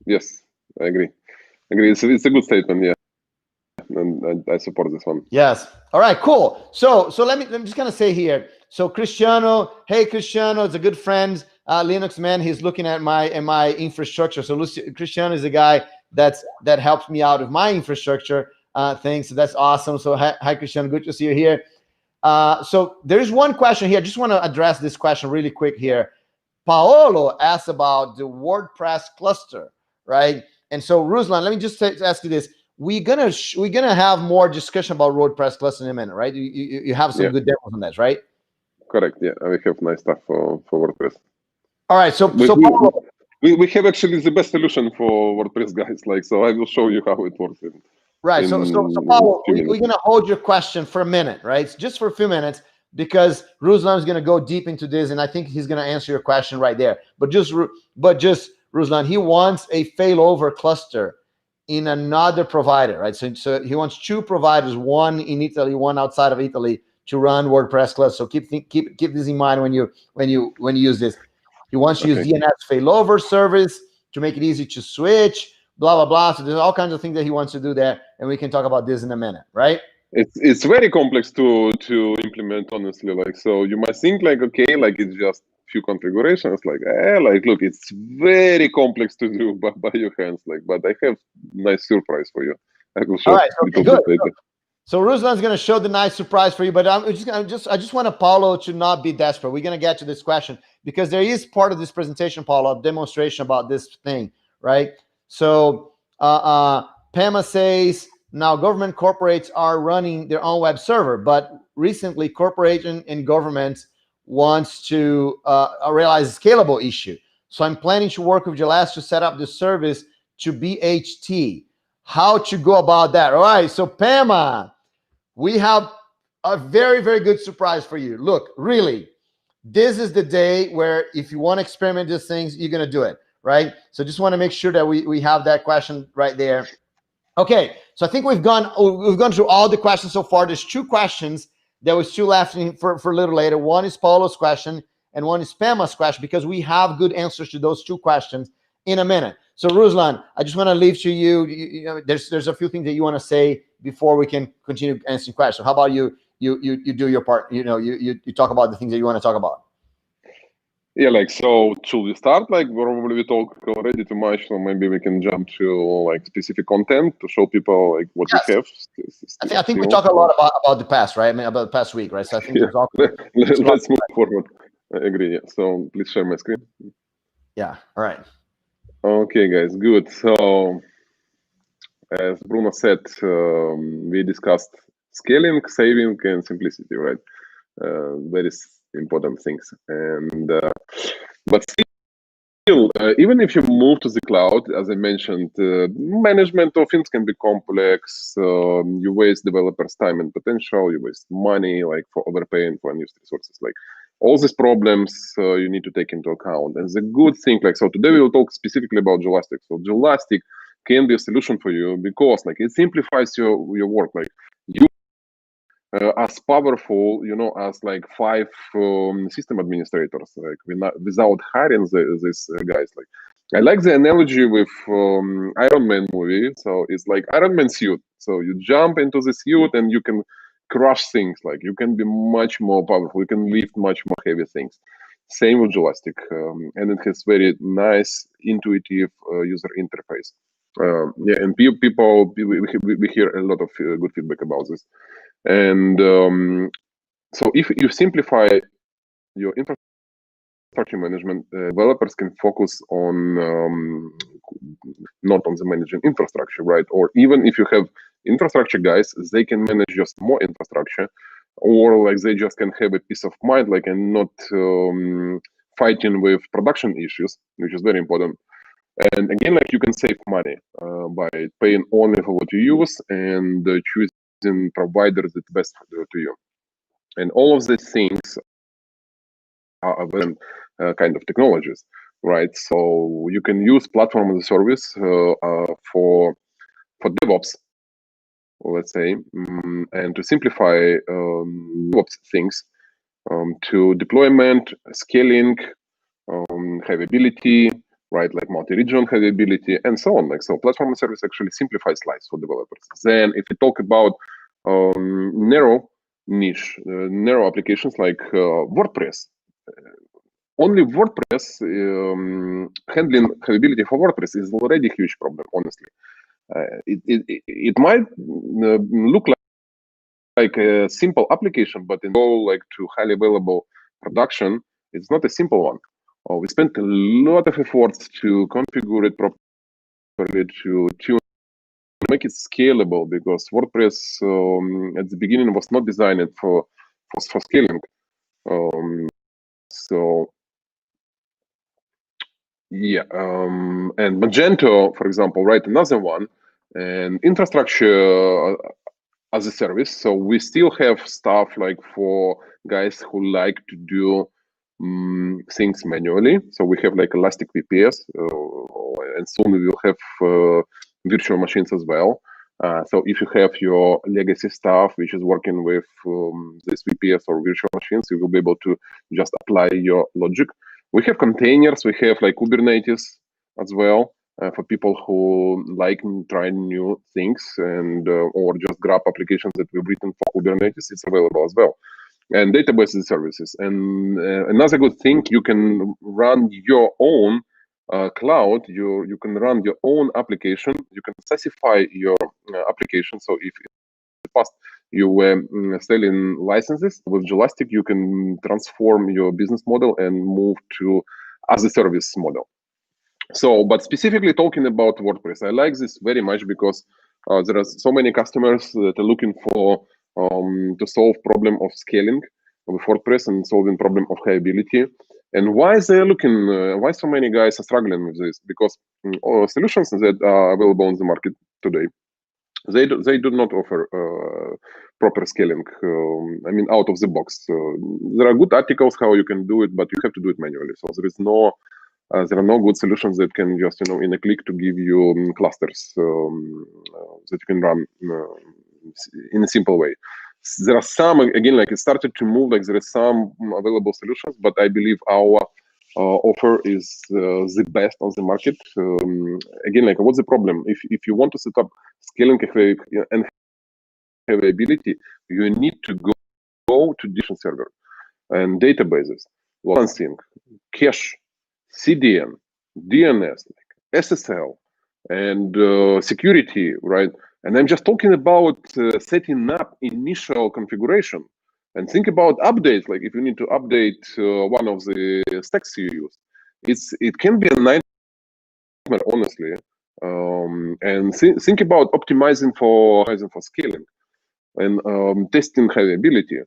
Yes, I agree. It's a good statement. Yeah, and I support this one. Yes. All right, cool. So let me just kind of say here. So Cristiano, hey Cristiano, it's a good friend, Linux man. He's looking at my infrastructure. So Cristiano is a guy that helps me out with my infrastructure things. So that's awesome. So hi Cristiano, good to see you here. So there's one question here. I just want to address this question really quick here. Paolo asked about the WordPress cluster, right? And so Ruslan, let me just ask you this: we're gonna have more discussion about WordPress cluster in a minute, right? You have some Yeah, good demos on that, right? correct. Yeah, we have nice stuff for WordPress. All right, so We, Paolo, we have actually the best solution for WordPress, guys. Like, so I will show you how it works right? So in Paolo, few we're minutes. gonna hold your question for a minute, right? Just for a few minutes, because Ruslan is gonna go deep into this, and I think he's gonna answer your question right there. But just Ruslan, he wants a failover cluster in another provider, right? So he wants two providers, one in Italy, one outside of Italy, to run WordPress cluster. So keep this in mind when you use this. He wants to use Okay. DNS failover service to make it easy to switch, blah blah blah. So there's all kinds of things that he wants to do there, and we can talk about this in a minute, right? It's very complex to implement, honestly. Like, so you might think like, okay, like it's just few configurations. Like look, it's very complex to do by your hands. Like, but I have nice surprise for you. I will All show right, a okay, little good. bit later. So Ruslan's going to show the nice surprise for you, but I just want Paulo to not be desperate. We're going to get to this question because there is part of this presentation, Paulo, a demonstration about this thing, right? So Pema says now government corporates are running their own web server, but recently corporation and government wants to realize a scalable issue. So I'm planning to work with Gelas to set up the service to BHT. How to go about that? All right, so Pema, we have a very, very good surprise for you. Look, really, this is the day where if you want to experiment these things, you're going to do it, right? So just want to make sure that we have that question right there. Okay, so I think we've gone through all the questions so far. There's two questions that was still left for a little later. One is Paulo's question and one is Pema's question, because we have good answers to those two questions in a minute. So Ruslan, I just want to leave to you. There's a few things that you want to say before we can continue answering questions. How about you do your part? You talk about the things that you want to talk about. Yeah, like, so should we start? Like, probably we talk already too much, so maybe we can jump to like specific content to show people like what Yes. we have. I think we talk a lot about the past, right? I mean, about the past week, right? So I think Yeah. there's all. Let's move forward. I agree. Yeah. So please share my screen. Yeah. All right. Okay, guys. Good. So as Bruno said, we discussed scaling, saving, and simplicity, right? Very important things. And but still, even if you move to the cloud, as I mentioned, management of things can be complex. You waste developers' time and potential. You waste money, like for overpaying for unused resources. Like all these problems, you need to take into account. And the good thing, like so, today we will talk specifically about Gelastic. So Gelastic can be a solution for you because, like, it simplifies your work. Like you as powerful, as like 5 system administrators, like without hiring these guys. Like, I like the analogy with Iron Man movie. So it's like Iron Man suit. So you jump into the suit and you can crush things. Like you can be much more powerful. You can lift much more heavy things. Same with Gelastic, and it has very nice, intuitive user interface. Yeah, and people we hear a lot of good feedback about this. And so if you simplify your infrastructure management, developers can focus on not on the managing infrastructure, right? Or even if you have infrastructure guys, they can manage just more infrastructure, or like they just can have a peace of mind, like, and not fighting with production issues, which is very important. And again, like, you can save money by paying only for what you use and choosing providers that's best to you. And all of these things are available kind of technologies, right? So you can use platform as a service for DevOps, let's say, and to simplify DevOps things, to deployment, scaling, havability, right? Like multi-region havability, and so on. Like, so platform as a service actually simplifies lives for developers. Then if we talk about narrow niche, narrow applications like WordPress, only WordPress, handling havability for WordPress is already a huge problem, honestly. It might look like a simple application, but in all, like, to highly available production, it's not a simple one. We spent a lot of efforts to configure it properly, to make it scalable, because WordPress at the beginning was not designed for scaling. So yeah, and Magento, for example, right? Another one, and infrastructure as a service. So we still have stuff like for guys who like to do things manually. So we have like Elastic VPS, and soon we will have virtual machines as well. So if you have your legacy stuff, which is working with this VPS or virtual machines, you will be able to just apply your logic. We have containers, we have like Kubernetes as well, for people who like trying new things, and or just grab applications that we've written for Kubernetes. It's available as well. And database services. And another good thing, you can run your own cloud. You can run your own application. You can specify your application. So if in the past you were selling licenses, with Gelastic you can transform your business model and move to as a service model. So, but specifically talking about WordPress, I like this very much because there are so many customers that are looking for to solve problem of scaling with WordPress and solving problem of havability. And why they're looking? Why so many guys are struggling with this? Because solutions that are available on the market today, they do not offer proper scaling. I mean, out of the box. There are good articles how you can do it, but you have to do it manually. So there is no there are no good solutions that can just, in a click to give you clusters that you can run in a simple way. There are some, again, like, it started to move, like there are some available solutions, but I believe our offer is the best on the market. Again, like, what's the problem? If you want to set up scaling and availability, you need to go to different server and databases, balancing, cache, CDN, DNS, like SSL, and security, right? And I'm just talking about setting up initial configuration. And think about updates. Like, if you need to update one of the stacks you use, it can be a nightmare, honestly. And think about optimizing for scaling and testing availability.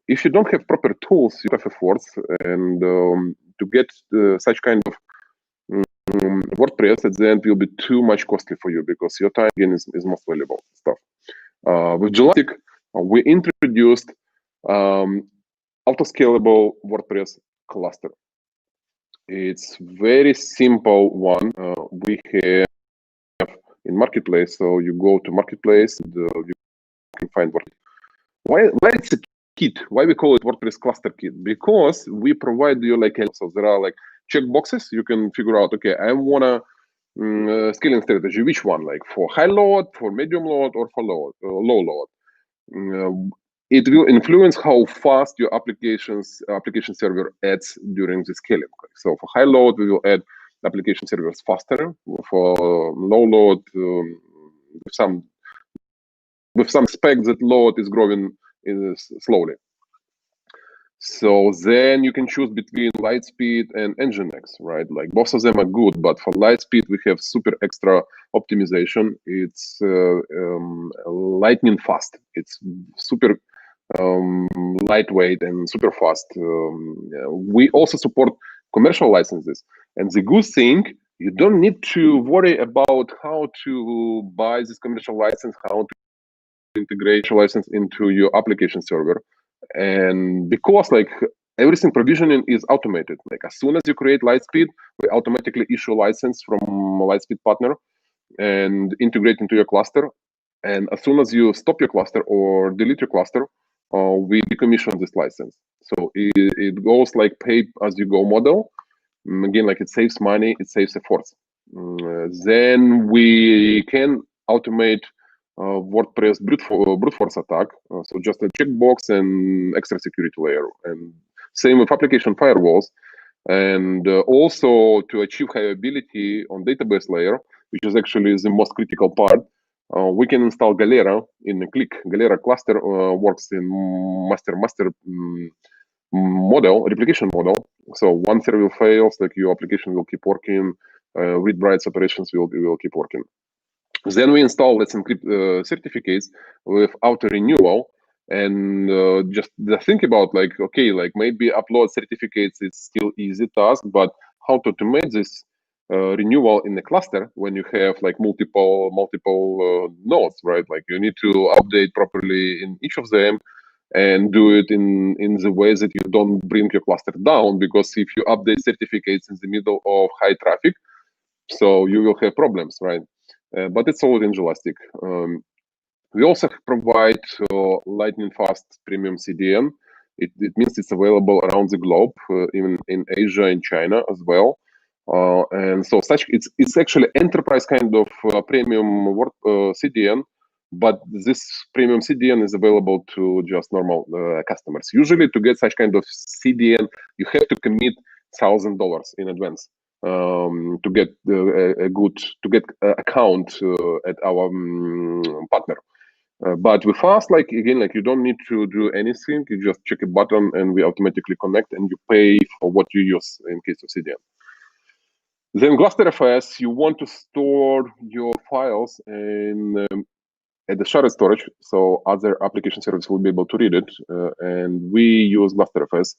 If you don't have proper tools, you have efforts, and to get such kind of WordPress at the end will be too much costly for you, because your time again is most valuable stuff. With Gelastic, we introduced auto-scalable WordPress cluster. It's very simple one. We have in Marketplace, so you go to Marketplace, and, you can find WordPress. Why it's a kit? Why we call it WordPress cluster kit? Because we provide you like so there are like check boxes. You can figure out, okay, I wanna scaling strategy, which one, like for high load, for medium load, or for low load. It will influence how fast your application server adds during the scaling. So for high load, we will add application servers faster. For low load, with some spec that load is growing slowly. So then you can choose between Lightspeed and Nginx, right? Like both of them are good, but for Lightspeed we have super extra optimization. It's lightning fast. It's super lightweight and super fast. We also support commercial licenses, and the good thing, you don't need to worry about how to buy this commercial license, how to integrate license into your application server. And because like everything provisioning is automated, like as soon as you create Lightspeed, we automatically issue a license from a Lightspeed partner and integrate into your cluster. And as soon as you stop your cluster or delete your cluster, we decommission this license. So it goes like pay as you go model. Again, like it saves money, it saves efforts. Then we can automate WordPress brute force attack. So just a checkbox and extra security layer. And same with application firewalls. And also to achieve high availability on database layer, which is actually the most critical part, we can install Galera in a click. Galera cluster works in master model, replication model. So one server fails, like your application will keep working, read writes operations will keep working. Then we install Let's Encrypt certificates with auto renewal. And just think about like, okay, like maybe upload certificates, it's still easy task, but how to automate this renewal in the cluster when you have like multiple nodes, right? Like you need to update properly in each of them and do it in the way that you don't bring your cluster down, because if you update certificates in the middle of high traffic, so you will have problems, right? But it's all in Gelastic. We also provide lightning fast premium CDN. It means it's available around the globe, even in Asia and China as well. And so it's actually enterprise kind of premium CDN, but this premium CDN is available to just normal customers. Usually to get such kind of CDN, you have to commit $1,000 in advance to get account at our partner. But with us, like again, like you don't need to do anything. You just check a button and we automatically connect, and you pay for what you use in case of CDN. Then Clusterfs, you want to store your files in at the shared storage, so other application servers will be able to read it. And we use Clusterfs.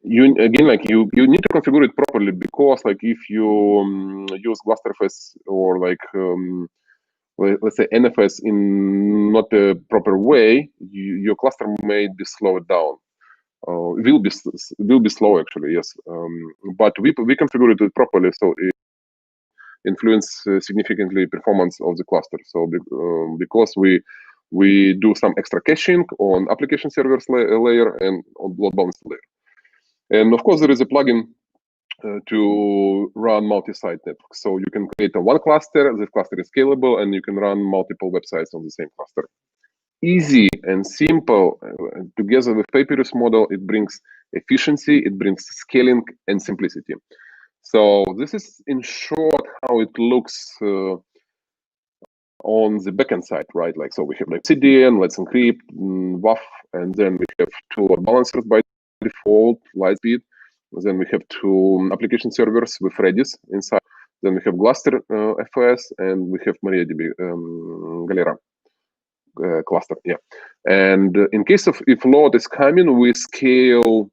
You again, like you need to configure it properly, because like if you use Clusterfs or like let's say NFS in not a proper way, your cluster may be slowed down. Will be slow actually, yes. But we configured it properly, so it influence significantly performance of the cluster. So because we do some extra caching on application servers layer and on load balancer layer. And of course, there is a plugin to run multi-site network. So you can create one cluster, this cluster is scalable, and you can run multiple websites on the same cluster. Easy and simple, together with paperless model, it brings efficiency, it brings scaling and simplicity. So this is in short how it looks on the backend side, right? Like, so we have like CDN, Let's Encrypt, WAF, and then we have two load balancers by default, Lightspeed. Then we have two application servers with Redis inside. Then we have Clusterfs, and we have MariaDB Galera cluster. Yeah, and in case of if load is coming, we scale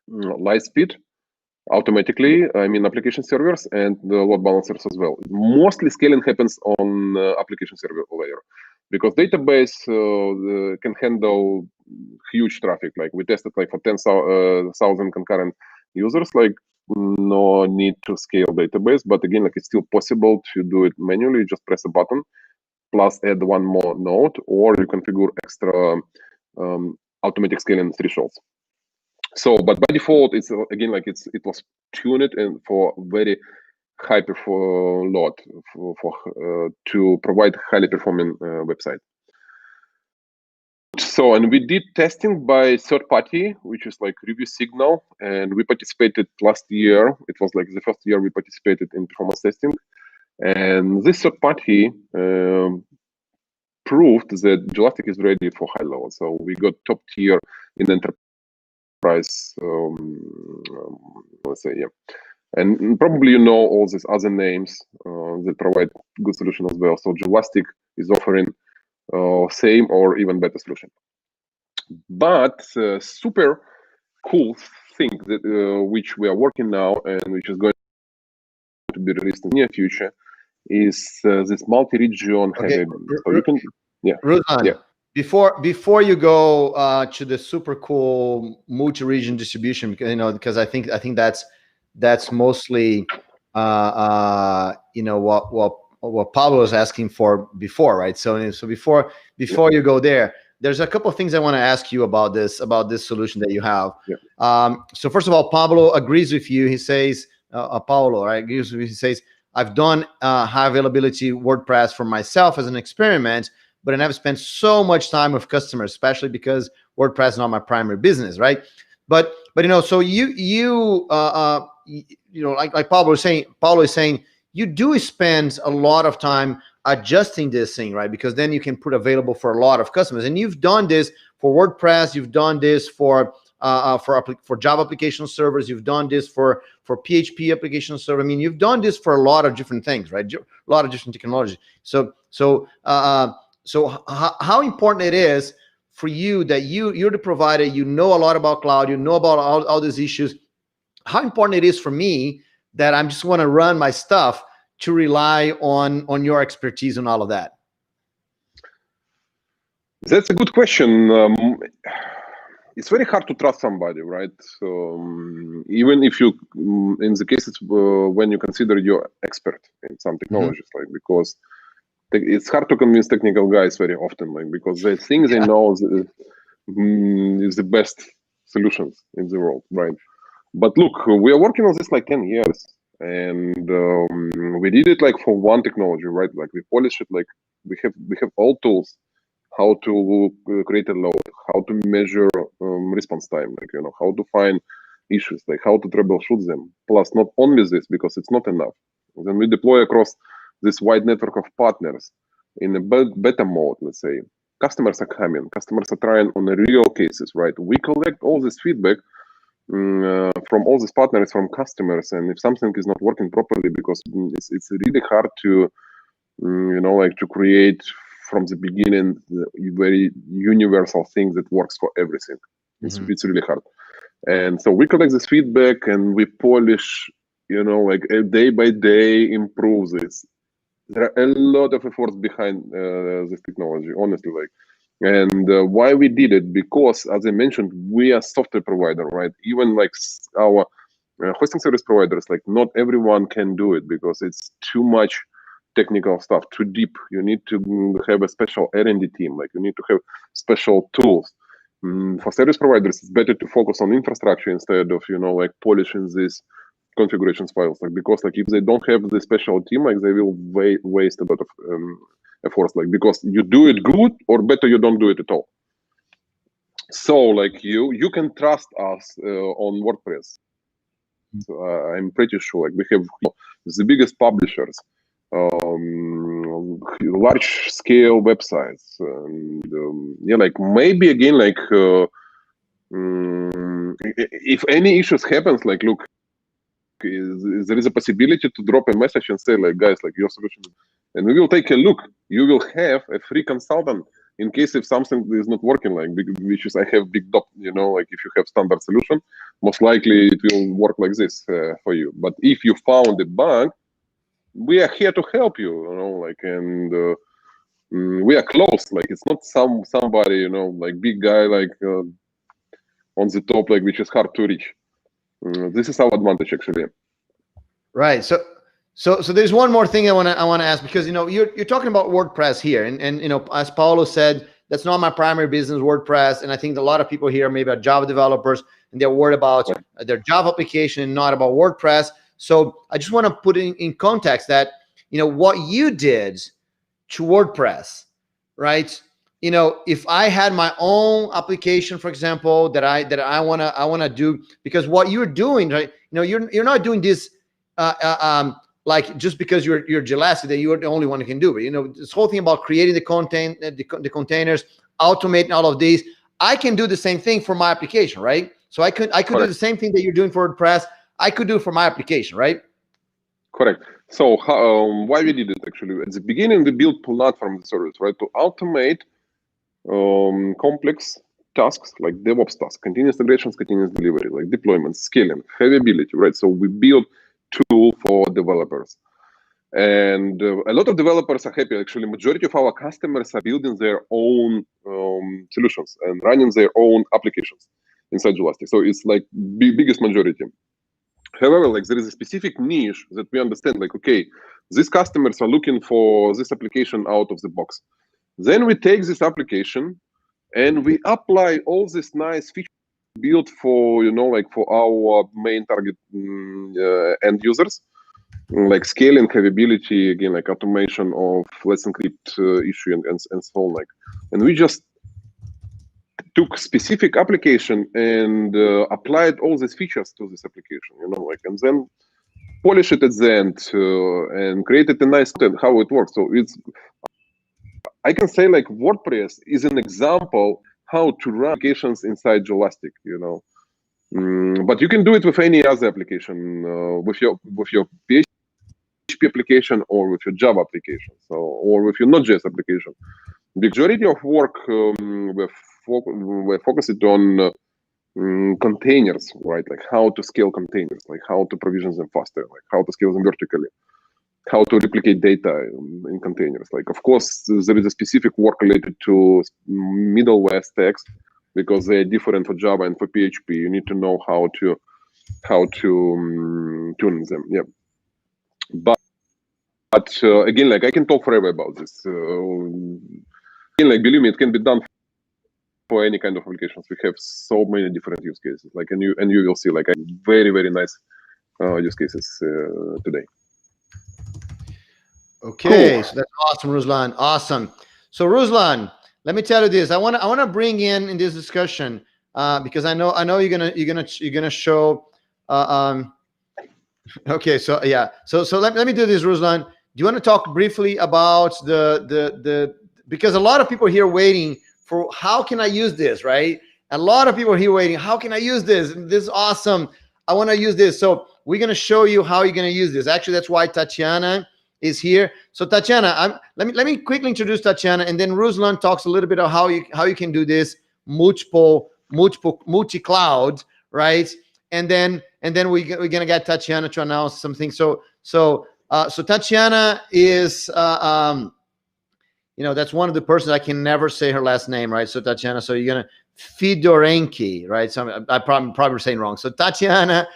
light speed automatically. I mean, application servers and the load balancers as well. Mostly scaling happens on application server layer because database can handle huge traffic. Like we tested like for 10,000 concurrent users, like no need to scale database. But again, like it's still possible to do it manually. You just press a button, plus add one more node, or you configure extra automatic scaling thresholds. So, but by default, it's again like it was tuned and for very high load to provide highly performing website. So, and we did testing by third party, which is like Review Signal, and we participated last year. It was like the first year we participated in performance testing, and this third party proved that Gelastic is ready for high load. So we got top tier in enterprise, let's say, yeah. And probably you know all these other names that provide good solution as well. So Gelastic is offering same or even better solution. But super cool thing that which we are working now and which is going to be released in the near future is this multi-region heavy. So you can, yeah. Ruslan, yeah. Before you go to the super cool multi-region distribution, because I think that's mostly what Pablo was asking for before, right? So before you go there, there's a couple of things I want to ask you about this solution that you have. Yeah. So first of all, Pablo agrees with you. He says, Paulo, right? He says, I've done high availability WordPress for myself as an experiment, but I never spent so much time with customers, especially because WordPress is not my primary business, right? But so you like Paulo is saying, you do spend a lot of time adjusting this thing, right? Because then you can put available for a lot of customers, and you've done this for WordPress, you've done this for Java application servers, you've done this for PHP application server. I mean, you've done this for a lot of different things, right? A lot of different technology. So how important it is for you that you're the provider, you know a lot about cloud, you know about all these issues. How important it is for me that I just want to run my stuff to rely on your expertise and all of that? That's a good question. It's very hard to trust somebody, right? Even if you, in the cases when you consider you're expert in some technologies, like because it's hard to convince technical guys very often, like because the things they know is the best solutions in the world, right? But look, we are working on this like 10 years, and we did it like for one technology, right? Like we polish it, like we have all tools, how to create a load, how to measure response time, like how to find issues, like how to troubleshoot them. Plus, not only this, because it's not enough. Then we deploy across this wide network of partners in a beta mode, let's say. Customers are coming, customers are trying on the real cases, right? We collect all this feedback from all these partners, from customers, and if something is not working properly, because it's really hard to, like to create from the beginning very universal thing that works for everything. It's really hard. And so we collect this feedback and we polish, like day by day improve this. There are a lot of efforts behind this technology, honestly, like. And why we did it? Because, as I mentioned, we are software provider, right? Even like our hosting service providers, like not everyone can do it because it's too much technical stuff, too deep. You need to have a special R&D team, like you need to have special tools. For service providers, it's better to focus on infrastructure instead of, like polishing these configurations files, like because like if they don't have the special team, like they will waste a lot of efforts, like because you do it good or better you don't do it at all. So like you can trust us on WordPress. So, I'm pretty sure like we have the biggest publishers, large scale websites, and yeah, like maybe again like if any issues happens, like look, there is a possibility to drop a message and say, like, guys, like, your solution, and we will take a look. You will have a free consultant in case if something is not working, like, which is I have big doubt, like if you have standard solution, most likely it will work like this for you. But if you found a bug, we are here to help you, like, and we are close. Like, it's not somebody, like big guy, like on the top, like, which is hard to reach. This is our advantage, actually. Right. So there's one more thing I want to ask, because you're talking about WordPress here, and as Paulo said, that's not my primary business, WordPress, and I think a lot of people here maybe are Java developers and they're worried about their Java application and not about WordPress. So I just want to put in context that what you did to WordPress, right? If I had my own application, for example, that I wanna do, because what you're doing, right? You're not doing this like just because you're Jelastic that you're the only one who can do it. This whole thing about creating the content, the containers, automating all of these. I can do the same thing for my application, right? So I could do the same thing that you're doing for WordPress. I could do it for my application, right? Correct. So why we did it, actually? At the beginning, we built platform service, right, to automate complex tasks like DevOps tasks, continuous integrations, continuous delivery, like deployment, scaling, availability, right? So we built tool for developers. And a lot of developers are happy. Actually, majority of our customers are building their own solutions and running their own applications inside Jelastic. So it's like biggest majority. However, like, there is a specific niche that we understand, like, okay, these customers are looking for this application out of the box. Then we take this application and we apply all this nice features built for, like, for our main target end users, like scaling, capability, again, like automation of Let's Encrypt issue and so on, like, and we just took specific application and applied all these features to this application, like, and then polish it at the end and created a nice how it works. So I can say, like, WordPress is an example how to run applications inside Jelastic, but you can do it with any other application, with your PHP application or with your Java application, or with your Node.js application. The majority of work we're focused on containers, right? Like how to scale containers, like how to provision them faster, like how to scale them vertically, how to replicate data in containers. Like, of course, there is a specific work related to middleware stacks because they're different for Java and for PHP. You need to know how to tune them. Yeah, but again, like, I can talk forever about this. Again, like, believe me, it can be done for any kind of applications. We have so many different use cases. Like, and you will see, like, very, very nice use cases today. Okay, cool. So that's awesome, Ruslan. Awesome. So Ruslan, let me tell you this. I want to bring in this discussion because I know you're gonna show. Okay, so yeah. So let me do this, Ruslan. Do you want to talk briefly about the because a lot of people here waiting for how can I use this, right? A lot of people here waiting. How can I use this? This is awesome. I want to use this. So we're gonna show you how you're gonna use this. Actually, that's why Tatiana is here. So Tatiana, let me quickly introduce Tatiana, and then Ruslan talks a little bit of how you can do this multi-cloud, right? And then we're gonna get Tatiana to announce something. So Tatiana is that's one of the persons I can never say her last name, right? So Tatiana, so you're gonna Fidorenki, right? So I probably saying wrong. So Tatiana,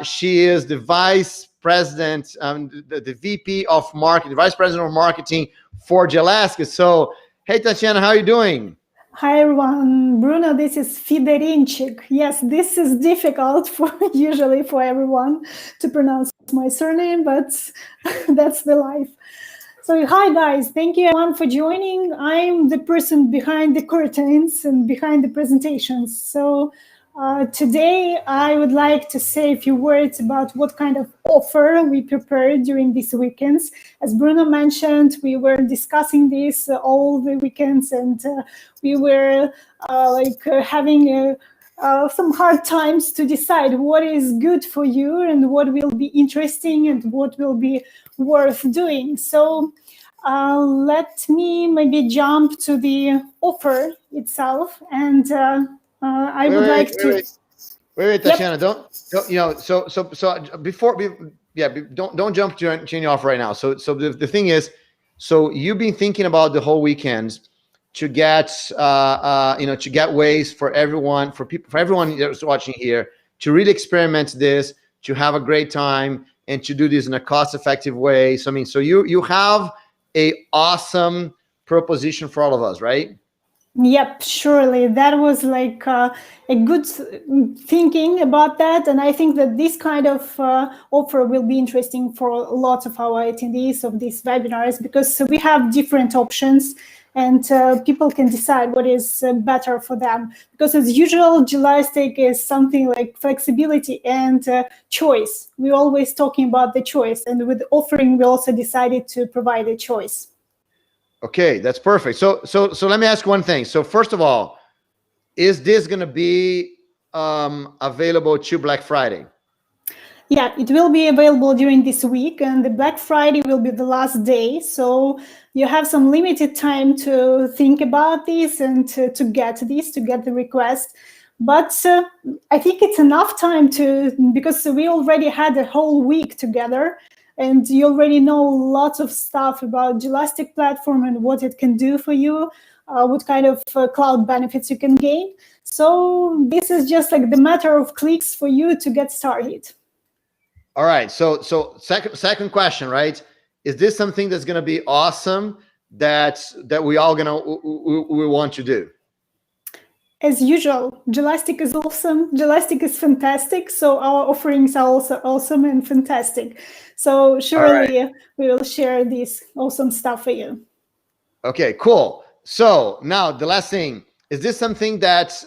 she is the vice president, the VP of marketing, the vice president of marketing for Jelastic. So, hey, Tatiana, how are you doing? Hi, everyone. Bruno, this is Fidorinchik. Yes, this is difficult usually for everyone to pronounce my surname, but that's the life. So, hi, guys. Thank you, everyone, for joining. I'm the person behind the curtains and behind the presentations. So, today, I would like to say a few words about what kind of offer we prepared during these weekends. As Bruno mentioned, we were discussing this all the weekends, and we were having some hard times to decide what is good for you and what will be interesting and what will be worth doing. So let me maybe jump to the offer itself, and I would like to. Wait, Tatiana, don't you know? So before, don't jump to your offer right now. So the thing is, so you've been thinking about the whole weekend to get to get ways for everyone, for everyone that's watching here to really experiment this, to have a great time, and to do this in a cost-effective way. So I mean, so you have a awesome proposition for all of us, right? Yep, surely. That was like a good thinking about that. And I think that this kind of offer will be interesting for lots of our attendees of these webinars, because we have different options and people can decide what is better for them. Because as usual, Gelastic is something like flexibility and choice. We're always talking about the choice. And with offering, we also decided to provide a choice. Okay, that's perfect. So let me ask one thing. So first of all, is this going to be available to Black Friday? Yeah, it will be available during this week, and the Black Friday will be the last day. So you have some limited time to think about this and to get the request. But I think it's enough time because we already had a whole week together, and you already know lots of stuff about Gelastic platform and what it can do for you, what kind of cloud benefits you can gain. So this is just like the matter of clicks for you to get started. All right. So second question, right? Is this something that's going to be awesome that we all we want to do? As usual, Gelastic is awesome. Gelastic is fantastic. So our offerings are also awesome and fantastic. So surely we will share this awesome stuff for you. Okay, cool. So now the last thing, is this something that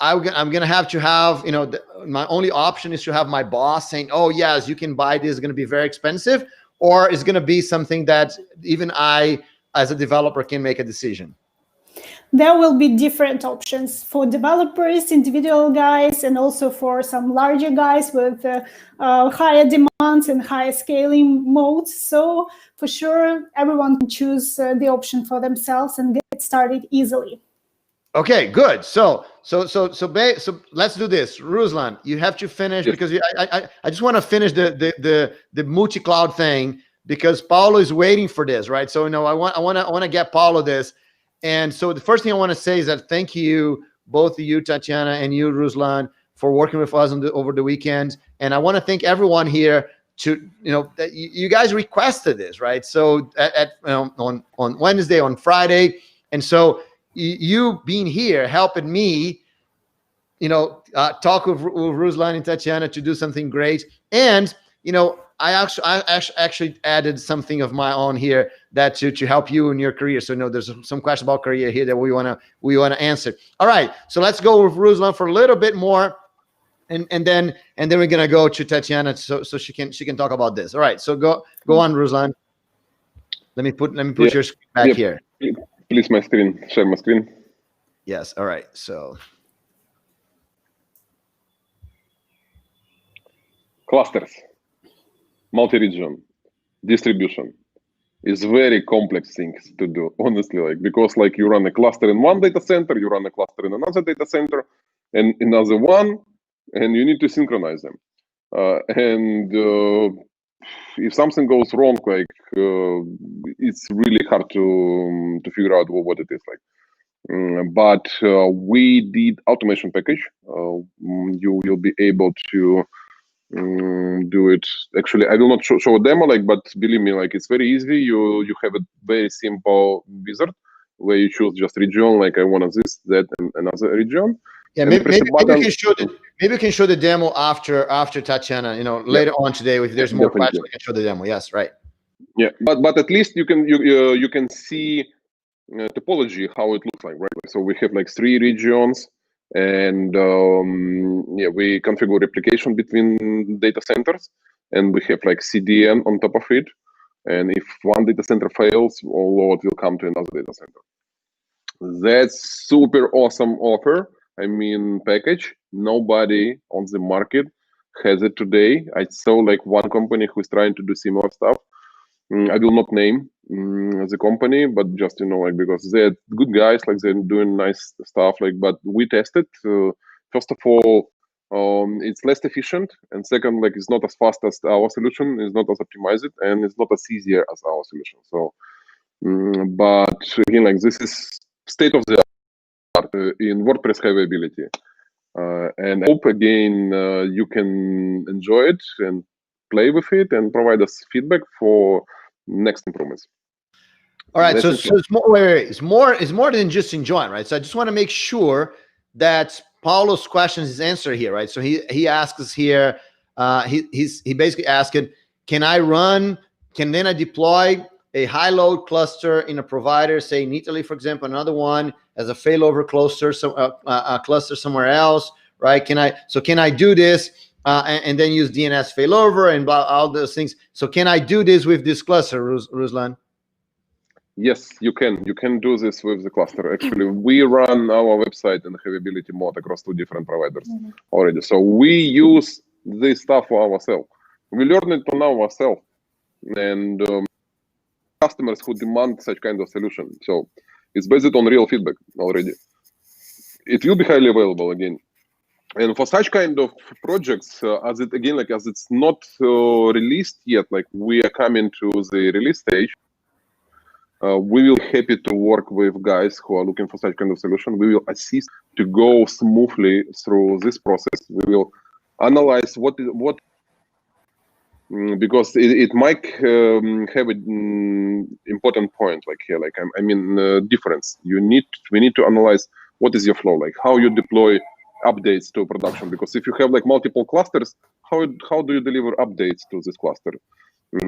I'm going to have, you know, my only option is to have my boss saying, oh, yes, you can buy this, it's going to be very expensive, or is going to be something that even I, as a developer, can make a decision? There will be different options for developers, individual guys, and also for some larger guys with higher demands and higher scaling modes. So for sure, everyone can choose the option for themselves and get started easily. Okay, good. So let's do this. Ruslan, you have to finish, yes, because I just want to finish the multi-cloud thing, because Paulo is waiting for this, right? So no, I want to get Paulo this. And so the first thing I want to say is that thank you, both you, Tatiana, and you, Ruslan, for working with us over the weekend. And I want to thank everyone here to, you know, that you guys requested this, right? So on Wednesday, on Friday. And so you being here, helping me, you know, talk with Ruslan and Tatiana to do something great. And, you know, I actually added something of my own here that to help you in your career. So no, there's some question about career here that we want to answer. All right, so let's go with Ruslan for a little bit more, and then we're gonna go to Tatiana so she can talk about this. All right, so go on, Ruslan. Let me put your screen back here. Please, share my screen. Yes. All right. So clusters, multi-region, distribution is very complex things to do, honestly, like, because like you run a cluster in one data center, you run a cluster in another data center and another one, and you need to synchronize them. If something goes wrong, like it's really hard to figure out what it is like. But we did automation package. You will be able to do it. Actually, I will not show a demo, like, but believe me, like, it's very easy. You have a very simple wizard where you choose just region, like I want this, that, and another region. Yeah, maybe we can show the demo after Tatiana. You know, later on today, if there's more questions, we can show the demo. Yes, right. Yeah, but at least you can see topology, how it looks like, right? So we have like 3 regions, and yeah, we configure replication between data centers, and we have like CDN on top of it. And if one data center fails, all load will come to another data center. That's super awesome offer. package. Nobody on the market has it today. I saw like one company who is trying to do similar stuff. I will not name the company, but just like because they're good guys, like they're doing nice stuff. Like, but we tested. First of all, it's less efficient, and second, like it's not as fast as our solution, it's not as optimized, and it's not as easier as our solution. So, but again, like this is state of the art in WordPress availability, and I hope again you can enjoy it and play with it and provide us feedback for next improvements. All right, so it's more. Wait, it's more than just enjoying, right? So I just want to make sure that Paulo's question is answered here, right? So he asks here. He basically asking, can then I deploy a high load cluster in a provider, say in Italy, for example, another one as a failover cluster, so a cluster somewhere else, right? Can I do this and then use DNS failover and all those things? So can I do this with this cluster, Ruslan? Yes, you can. You can do this with the cluster. Actually, we run our website in availability mode across 2 different providers already. So we use this stuff for ourselves. We learn it on ourselves, and customers who demand such kind of solution. So it's based on real feedback already. It will be highly available again. And for such kind of projects, as it's not released yet, like we are coming to the release stage, we will be happy to work with guys who are looking for such kind of solution. We will assist to go smoothly through this process. We will analyze what because it might have an important point like here, like difference. We need to analyze what is your flow, like how you deploy updates to production. Because if you have like multiple clusters, how do you deliver updates to this cluster?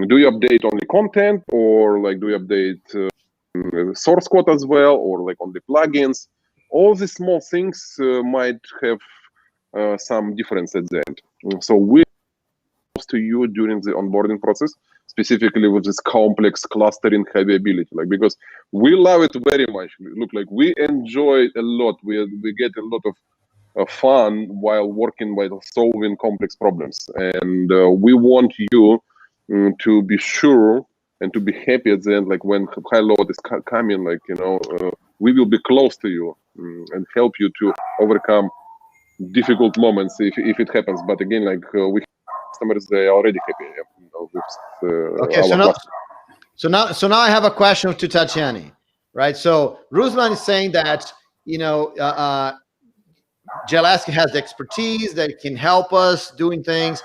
Do you update only content, or like do you update source code as well, or like on the plugins? All these small things might have some difference at the end. So we to you during the onboarding process, specifically with this complex clustering availability, like because we love it very much. Look, like we enjoy it a lot. We get a lot of fun while solving complex problems, and we want you to be sure and to be happy at the end, like when high load is coming, like we will be close to you and help you to overcome difficult moments if it happens. But again, like we customers, they are already happy with okay, so now I have a question to Tatiana, right? So Ruslan is saying that Jelaski has the expertise that can help us doing things.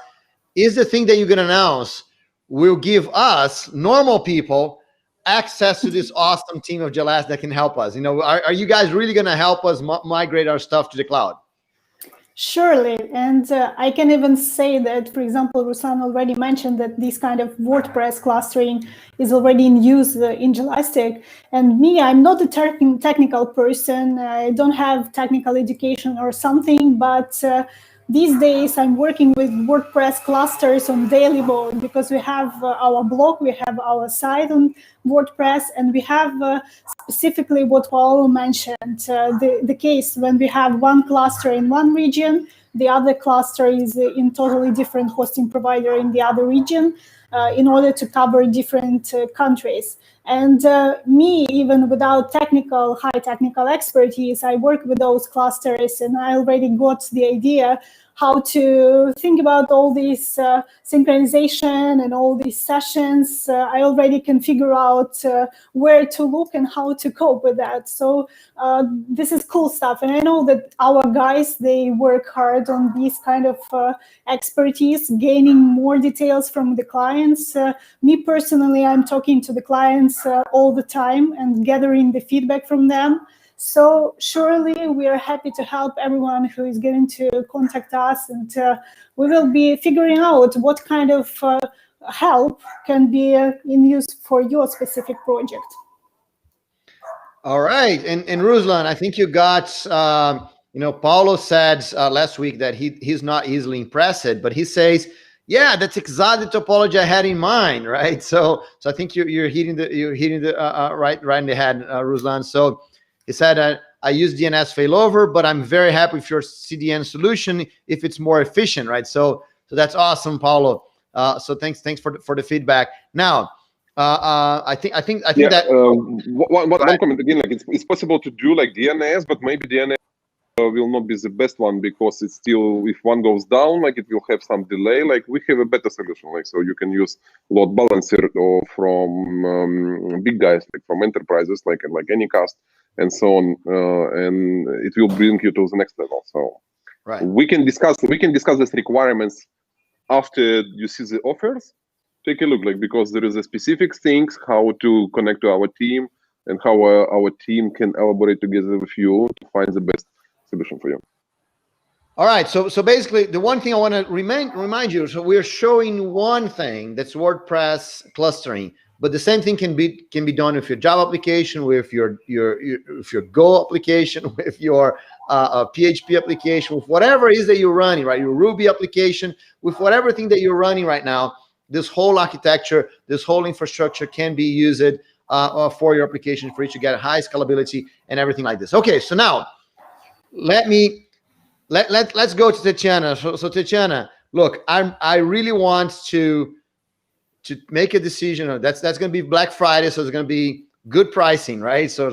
Is the thing that you're going to announce will give us normal people access to this awesome team of Jelaski that can help us? Are you guys really going to help us migrate our stuff to the cloud? Surely, and I can even say that, for example, Ruslan already mentioned that this kind of WordPress clustering is already in use in Jelastic. And me, I'm not a technical person. I don't have technical education or something, but these days I'm working with WordPress clusters on daily mode because we have our blog, we have our site on WordPress, and we have specifically what Paul mentioned, the case when we have one cluster in one region, the other cluster is in totally different hosting provider in the other region, in order to cover different countries. And me, even without high technical expertise, I work with those clusters, and I already got the idea how to think about all this synchronization and all these sessions. I already can figure out where to look and how to cope with that. So this is cool stuff. And I know that our guys, they work hard on this kind of expertise, gaining more details from the clients. Me personally, I'm talking to the clients all the time and gathering the feedback from them. So surely we are happy to help everyone who is getting to contact us, and we will be figuring out what kind of help can be in use for your specific project. All right, and Ruslan, I think you got, Paulo said last week that he's not easily impressed, but he says, yeah, that's exactly the topology I had in mind, right? So I think you're hitting the right in the head, Ruslan. So he said that I use DNS failover, but I'm very happy with your CDN solution if it's more efficient, right? So that's awesome, Paulo. So thanks for the feedback. Now, I think that one comment again, like it's possible to do like DNS, but maybe DNS will not be the best one, because it's still, if one goes down, like it will have some delay. Like we have a better solution, like so you can use load balancer or from big guys, like from enterprises, like Anycast and so on, and it will bring you to the next level. So right, we can discuss these requirements after you see the offers. Take a look, like, because there is a specific things how to connect to our team and how our team can elaborate together with you to find the best solution for you. All right. So basically, the one thing I want to remind you. So we're showing one thing, that's WordPress clustering, but the same thing can be done with your Java application, with your Go application, with your PHP application, with whatever it is that you're running, right? Your Ruby application, with whatever thing that you're running right now. This whole architecture, this whole infrastructure can be used for your application for you to get high scalability and everything like this. Okay. So now, let's go to Tatiana. So Tatiana, look, I really want to make a decision. That's going to be Black Friday, so it's going to be good pricing, right? So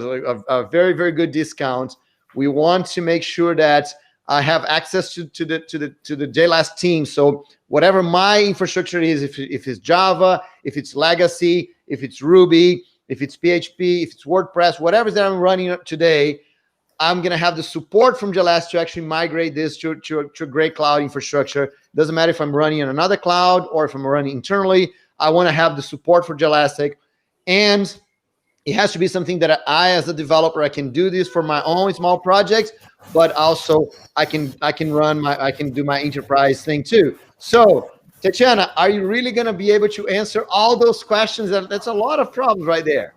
a very, very good discount. We want to make sure that I have access to the JLast team. So whatever my infrastructure is, if it's Java, if it's legacy, if it's Ruby, if it's PHP, if it's WordPress, whatever that I'm running today, I'm going to have the support from JLast to actually migrate this to a great cloud infrastructure. Doesn't matter if I'm running in another cloud or if I'm running internally. I want to have the support for JLastic, and it has to be something that I, as a developer, I can do this for my own small projects, but also I can do my enterprise thing too. So, Tatiana, are you really going to be able to answer all those questions? That's a lot of problems right there.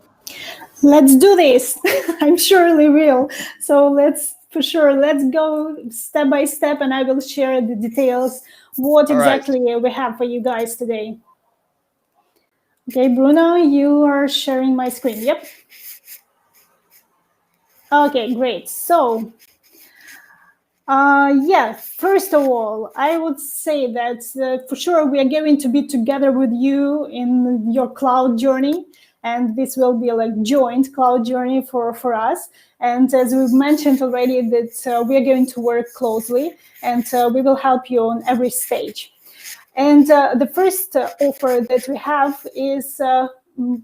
Let's do this. I'm surely will. So let's go step by step, and I will share the details, what exactly we have for you guys today. Okay, Bruno, you are sharing my screen. Yep. Okay, great. So, first of all, I would say that for sure we are going to be together with you in your cloud journey. And this will be like joint cloud journey for us. And as we've mentioned already, that we are going to work closely, and we will help you on every stage. And the first offer that we have is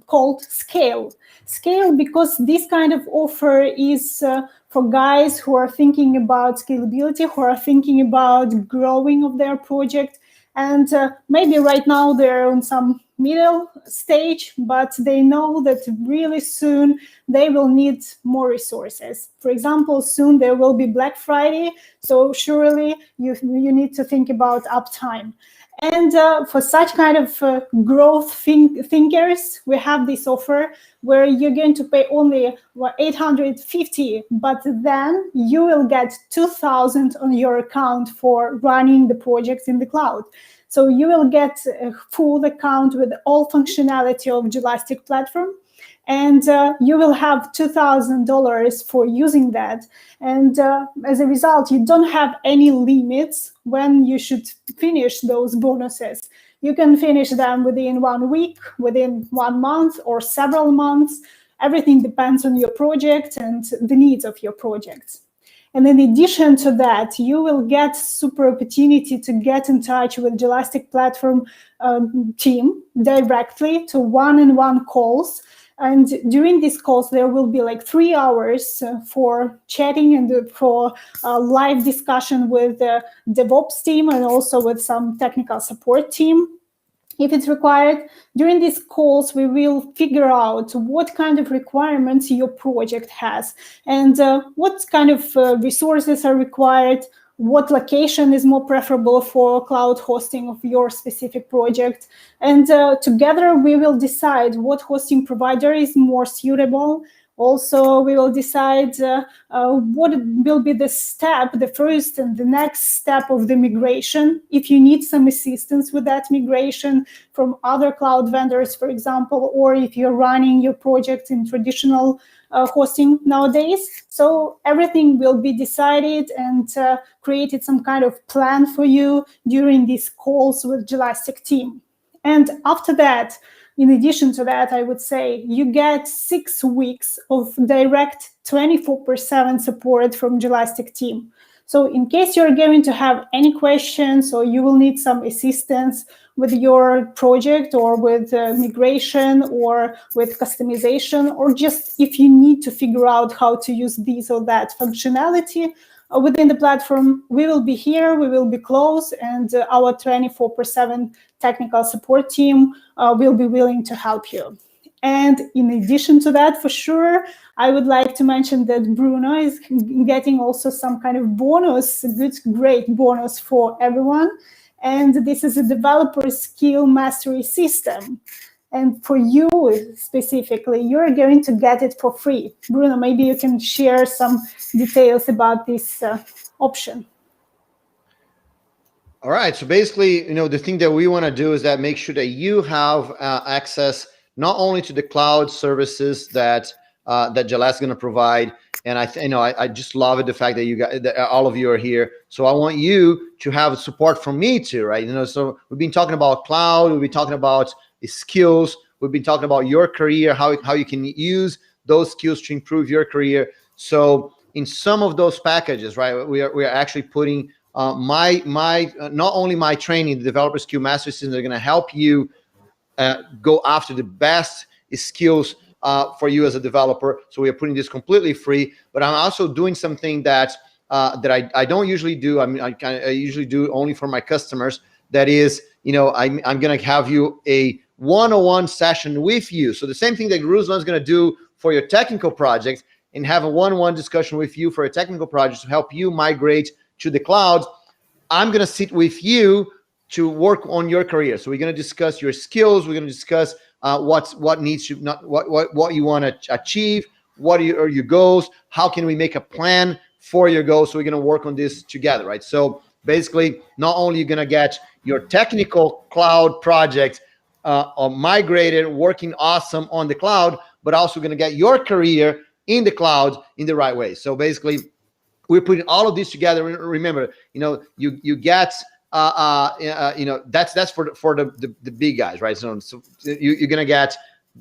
called Scale. Scale, because this kind of offer is for guys who are thinking about scalability, who are thinking about growing of their project. And maybe right now they're on some middle stage, but they know that really soon they will need more resources. For example, soon there will be Black Friday, so surely you need to think about uptime. And for such kind of growth thinkers, we have this offer where you're going to pay only $850, but then you will get $2,000 on your account for running the projects in the cloud. So you will get a full account with all functionality of JLastic platform, and you will have $2,000 for using that. And as a result, you don't have any limits when you should finish those bonuses. You can finish them within 1 week, within 1 month, or several months. Everything depends on your project and the needs of your project. And in addition to that, you will get super opportunity to get in touch with JLastic platform team directly to one-on-one calls. And during these calls, there will be like 3 hours for chatting and for live discussion with the DevOps team and also with some technical support team. If it's required, during these calls, we will figure out what kind of requirements your project has and what kind of resources are required, what location is more preferable for cloud hosting of your specific project. And together we will decide what hosting provider is more suitable, Also, we will decide what will be the step, the first and the next step of the migration. If you need some assistance with that migration from other cloud vendors, for example, or if you're running your project in traditional hosting nowadays. So everything will be decided and created some kind of plan for you during these calls with Jelastic team. And after that, in addition to that, I would say you get 6 weeks of direct 24/7 support from Jelastic team. So in case you're going to have any questions or you will need some assistance with your project or with migration or with customization, or just if you need to figure out how to use this or that functionality within the platform, we will be here, we will be close, and our 24/7 technical support team will be willing to help you. And in addition to that, for sure, I would like to mention that Bruno is getting also some kind of bonus, great bonus for everyone. And this is a developer skill mastery system. And for you specifically, you're going to get it for free. Bruno, maybe you can share some details about this option. All right. So basically, the thing that we want to do is that make sure that you have access not only to the cloud services that Jelastic is going to provide, and I just love it, the fact that that all of you are here. So I want you to have support from me too, right? So we've been talking about cloud, we've been talking about skills, we've been talking about your career, how you can use those skills to improve your career. So in some of those packages, right, we are actually putting my not only my training, the developer skill mastery system, they're going to help you go after the best skills for you as a developer. So we are putting this completely free, but I'm also doing something that I don't usually do. I usually do only for my customers. That is, I'm going to have you a one-on-one session with you. So the same thing that Ruslan is going to do for your technical project, and have a one-on-one discussion with you for a technical project to help you migrate to the cloud. I'm going to sit with you to work on your career. So we're going to discuss your skills. We're going to discuss what needs to not what you want to achieve. What are your goals? How can we make a plan for your goals? So we're going to work on this together, right? So basically, not only you're going to get your technical cloud project migrated, working awesome on the cloud, but also going to get your career in the cloud in the right way. So basically, we're putting all of this together. Remember, you get, that's for the big guys, right? So you're gonna get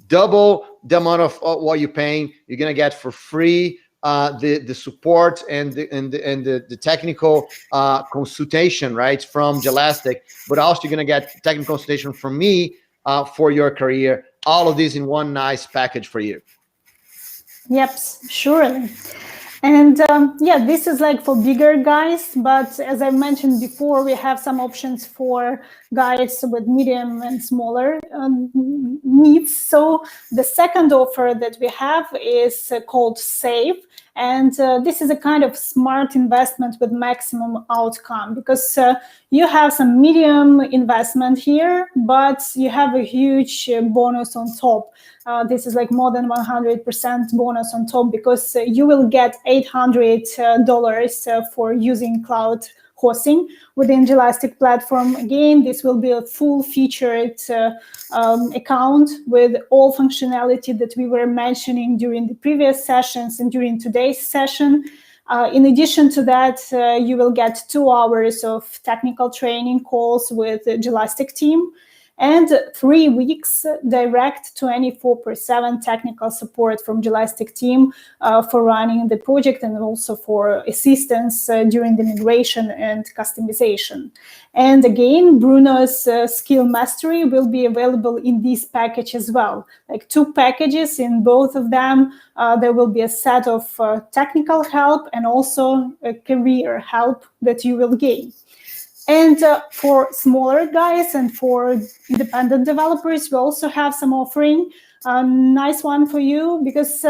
double the amount of what you're paying. You're gonna get for free the support and the technical consultation, right, from Jelastic. But also you're gonna get technical consultation from me for your career. All of this in one nice package for you. Yep, surely. And this is like for bigger guys, but as I mentioned before, we have some options for guys with medium and smaller needs. So the second offer that we have is called Save. And this is a kind of smart investment with maximum outcome, because you have some medium investment here, but you have a huge bonus on top. This is like more than 100% bonus on top, because you will get $800 for using cloud hosting within Jelastic platform. Again, this will be a full-featured account with all functionality that we were mentioning during the previous sessions and during today's session. In addition to that, you will get 2 hours of technical training calls with the Jelastic team, and 3 weeks direct 24/7 technical support from Jelastic team for running the project, and also for assistance during the migration and customization. And again, Bruno's skill mastery will be available in this package as well. Like 2 packages in both of them. There will be a set of technical help and also a career help that you will gain. And for smaller guys and for independent developers, we also have some offering. A nice one for you, because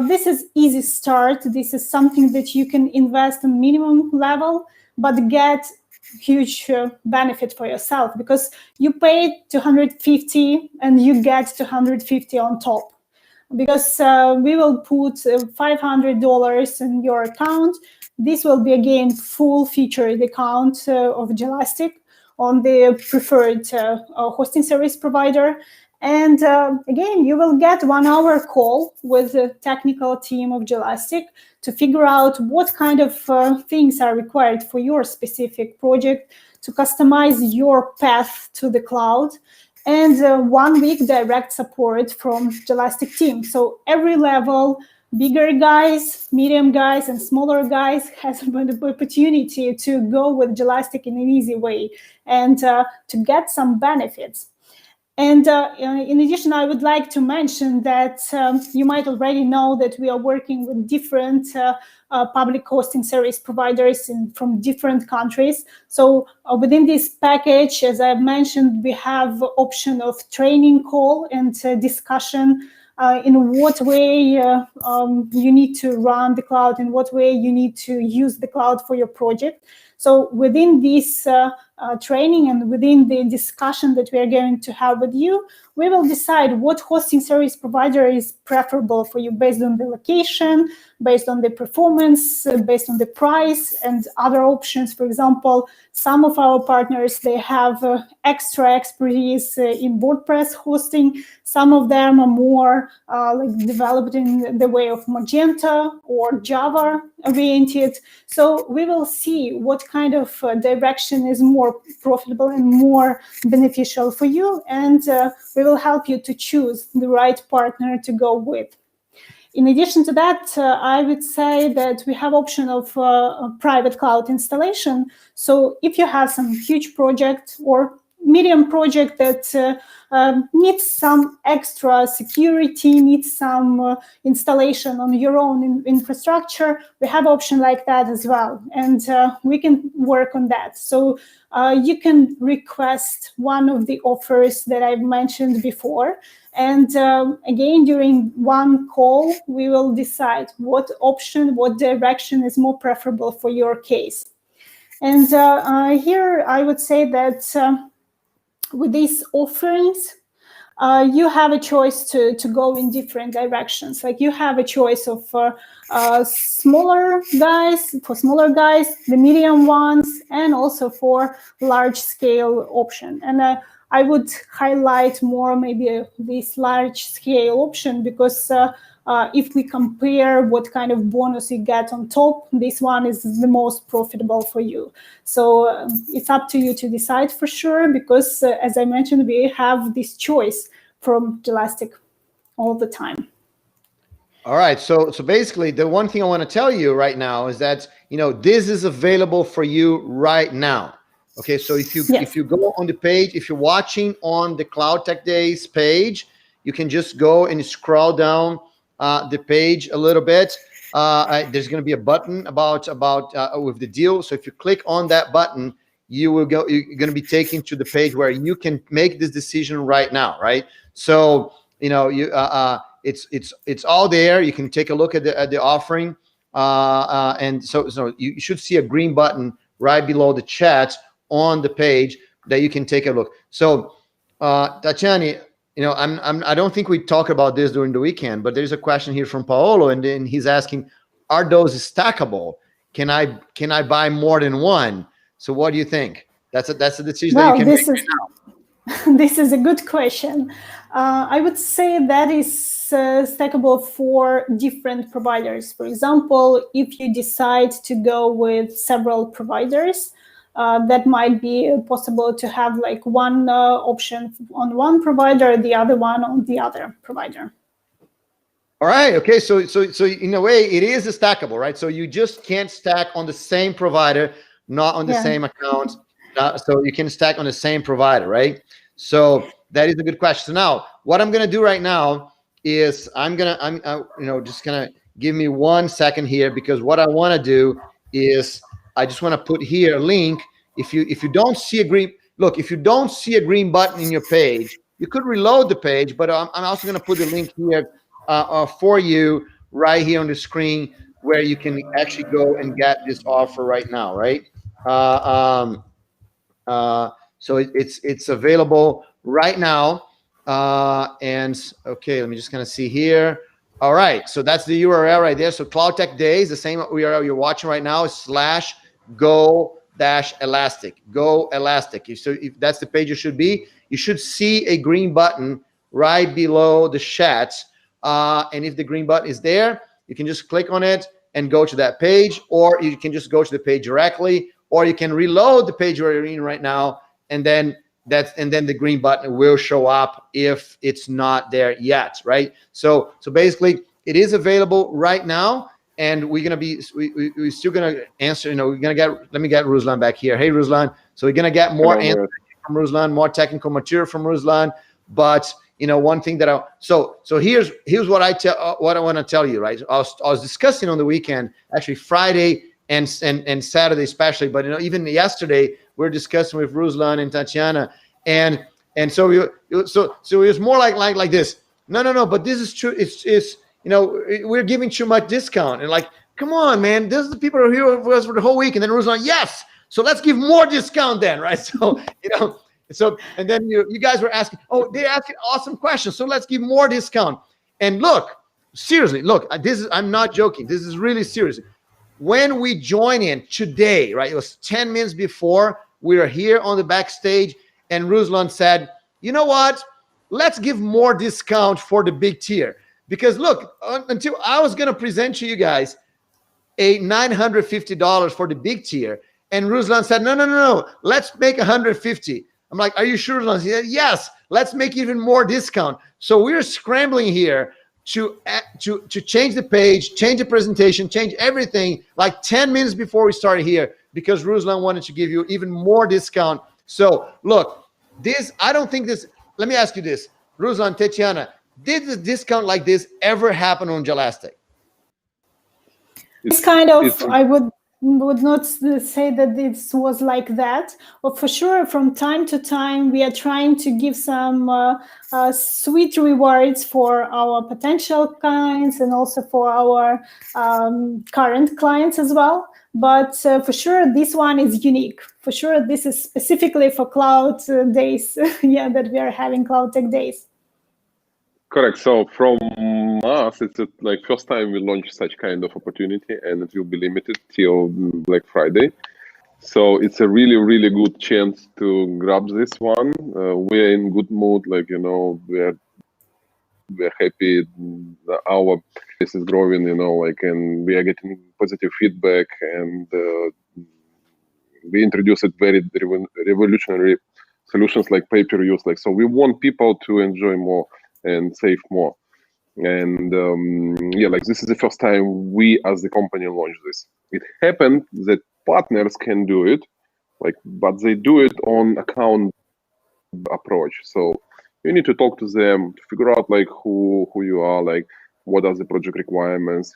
this is easy start. This is something that you can invest in minimum level, but get huge benefit for yourself, because you paid $250 and you get $250 on top. because we will put $500 in your account. This will be again full featured account of Jelastic on the preferred hosting service provider. And again, you will get 1 hour call with the technical team of Jelastic to figure out what kind of things are required for your specific project, to customize your path to the cloud, and 1 week direct support from Jelastic team. So every level, bigger guys, medium guys, and smaller guys has an opportunity to go with Jelastic in an easy way and to get some benefits. And in addition, I would like to mention that you might already know that we are working with different public hosting service providers from different countries. So within this package, as I've mentioned, we have option of training call and discussion in what way you need to run the cloud, in what way you need to use the cloud for your project. So within this training and within the discussion that we are going to have with you, we will decide what hosting service provider is preferable for you based on the location, based on the performance, based on the price, and other options. For example, some of our partners, they have extra expertise in WordPress hosting. Some of them are more like developed in the way of Magenta or Java oriented. So we will see what kind of direction is more profitable and more beneficial for you, and we will help you to choose the right partner to go with. In addition to that, I would say that we have option of private cloud installation. So if you have some huge project or medium project that needs some extra security, needs some installation on your own infrastructure, we have option like that as well. And we can work on that. So you can request one of the offers that I've mentioned before. And again, during one call, we will decide what option, what direction is more preferable for your case. And here I would say that with these offerings, you have a choice to go in different directions. Like you have a choice of smaller guys, the medium ones, and also for large scale option. And I would highlight more maybe this large scale option because if we compare what kind of bonus you get on top, this one is the most profitable for you. So it's up to you to decide for sure, because as I mentioned, we have this choice from Jelastic all the time. All right. So basically, the one thing I want to tell you right now is that, this is available for you right now. Okay. So if you go on the page, if you're watching on the Cloud Tech Days page, you can just go and scroll down the page a little bit. There's going to be a button about with the deal. So if you click on that button, you're going to be taken to the page where you can make this decision right now, right? So it's all there. You can take a look at the offering, and so you should see a green button right below the chat on the page that you can take a look. So Tatiana, I don't think we talked about this during the weekend, but there's a question here from Paolo, and then he's asking, are those stackable? Can I buy more than one? So what do you think? That's a decision that you can make right now. This is a good question. I would say that is stackable for different providers. For example, if you decide to go with several providers, that might be possible to have like one option on one provider, the other one on the other provider. All right. Okay. So in a way, it is stackable, right? So you just can't stack on the same provider, not on the same account. So you can stack on the same provider, right? So that is a good question. So now, what I'm gonna do right now is I'm just gonna give me 1 second here, because what I want to do is I just want to put here a link. If you don't see a green if you don't see a green button in your page, you could reload the page, but I'm also going to put the link here for you right here on the screen, where you can actually go and get this offer right now, right? So it's available right now. And okay, let me just kind of see here. All right, so that's the URL right there. So Cloud Tech Days, the same URL you're watching right now is /go-elastic. Go Elastic. So if that's the page you should be, you should see a green button right below the chat. And if the green button is there, you can just click on it and go to that page, or you can just go to the page directly, or you can reload the page where you're in right now, and then the green button will show up if it's not there yet, right? So basically it is available right now, and we're still gonna answer. Let me get Ruslan back here. Hey, Ruslan. So we're gonna get more answers from Ruslan, more technical material from Ruslan. But one thing that here's what I want to tell you, right? I was discussing on the weekend, actually Friday and Saturday especially, but even yesterday we're discussing with Ruslan and Tatiana, and so it was more like this. No, but this is true. It's we're giving too much discount, and like, come on, man, this is the people who are here with us for the whole week, and then Ruslan, yes, so let's give more discount then, right? So So, and then you guys were asking, they're asking awesome questions, so let's give more discount. And look, seriously, I'm not joking. This is really serious. When we join in today, right, it was 10 minutes before, we were here on the backstage, and Ruslan said, you know what? Let's give more discount for the big tier. Because look, until I was going to present to you guys a $950 for the big tier, and Ruslan said, no, let's make $150. I'm like, are you sure? He said, yes, let's make even more discount. So we're scrambling here to change the page, change the presentation, change everything like 10 minutes before we started here, because Ruslan wanted to give you even more discount. So look, I don't think this, let me ask you this, Ruslan, Tatiana, did the discount like this ever happen on Jelastic? It's kind of, I would not say that this was like that, but for sure from time to time we are trying to give some sweet rewards for our potential clients and also for our current clients as well. But for sure this one is unique. For sure this is specifically for Cloud Days, that we are having Cloud Tech Days. Correct. So from us, it's like first time we launch such kind of opportunity, and it will be limited till Black Friday. So it's a really, really good chance to grab this one. We're in good mood, we're happy. Our business is growing, and we are getting positive feedback, and we introduced very revolutionary solutions like pay-per-use. So we want people to enjoy more and save more. And this is the first time we as the company launched this. It happened that partners can do it, but they do it on account approach. So you need to talk to them to figure out who you are, what are the project requirements,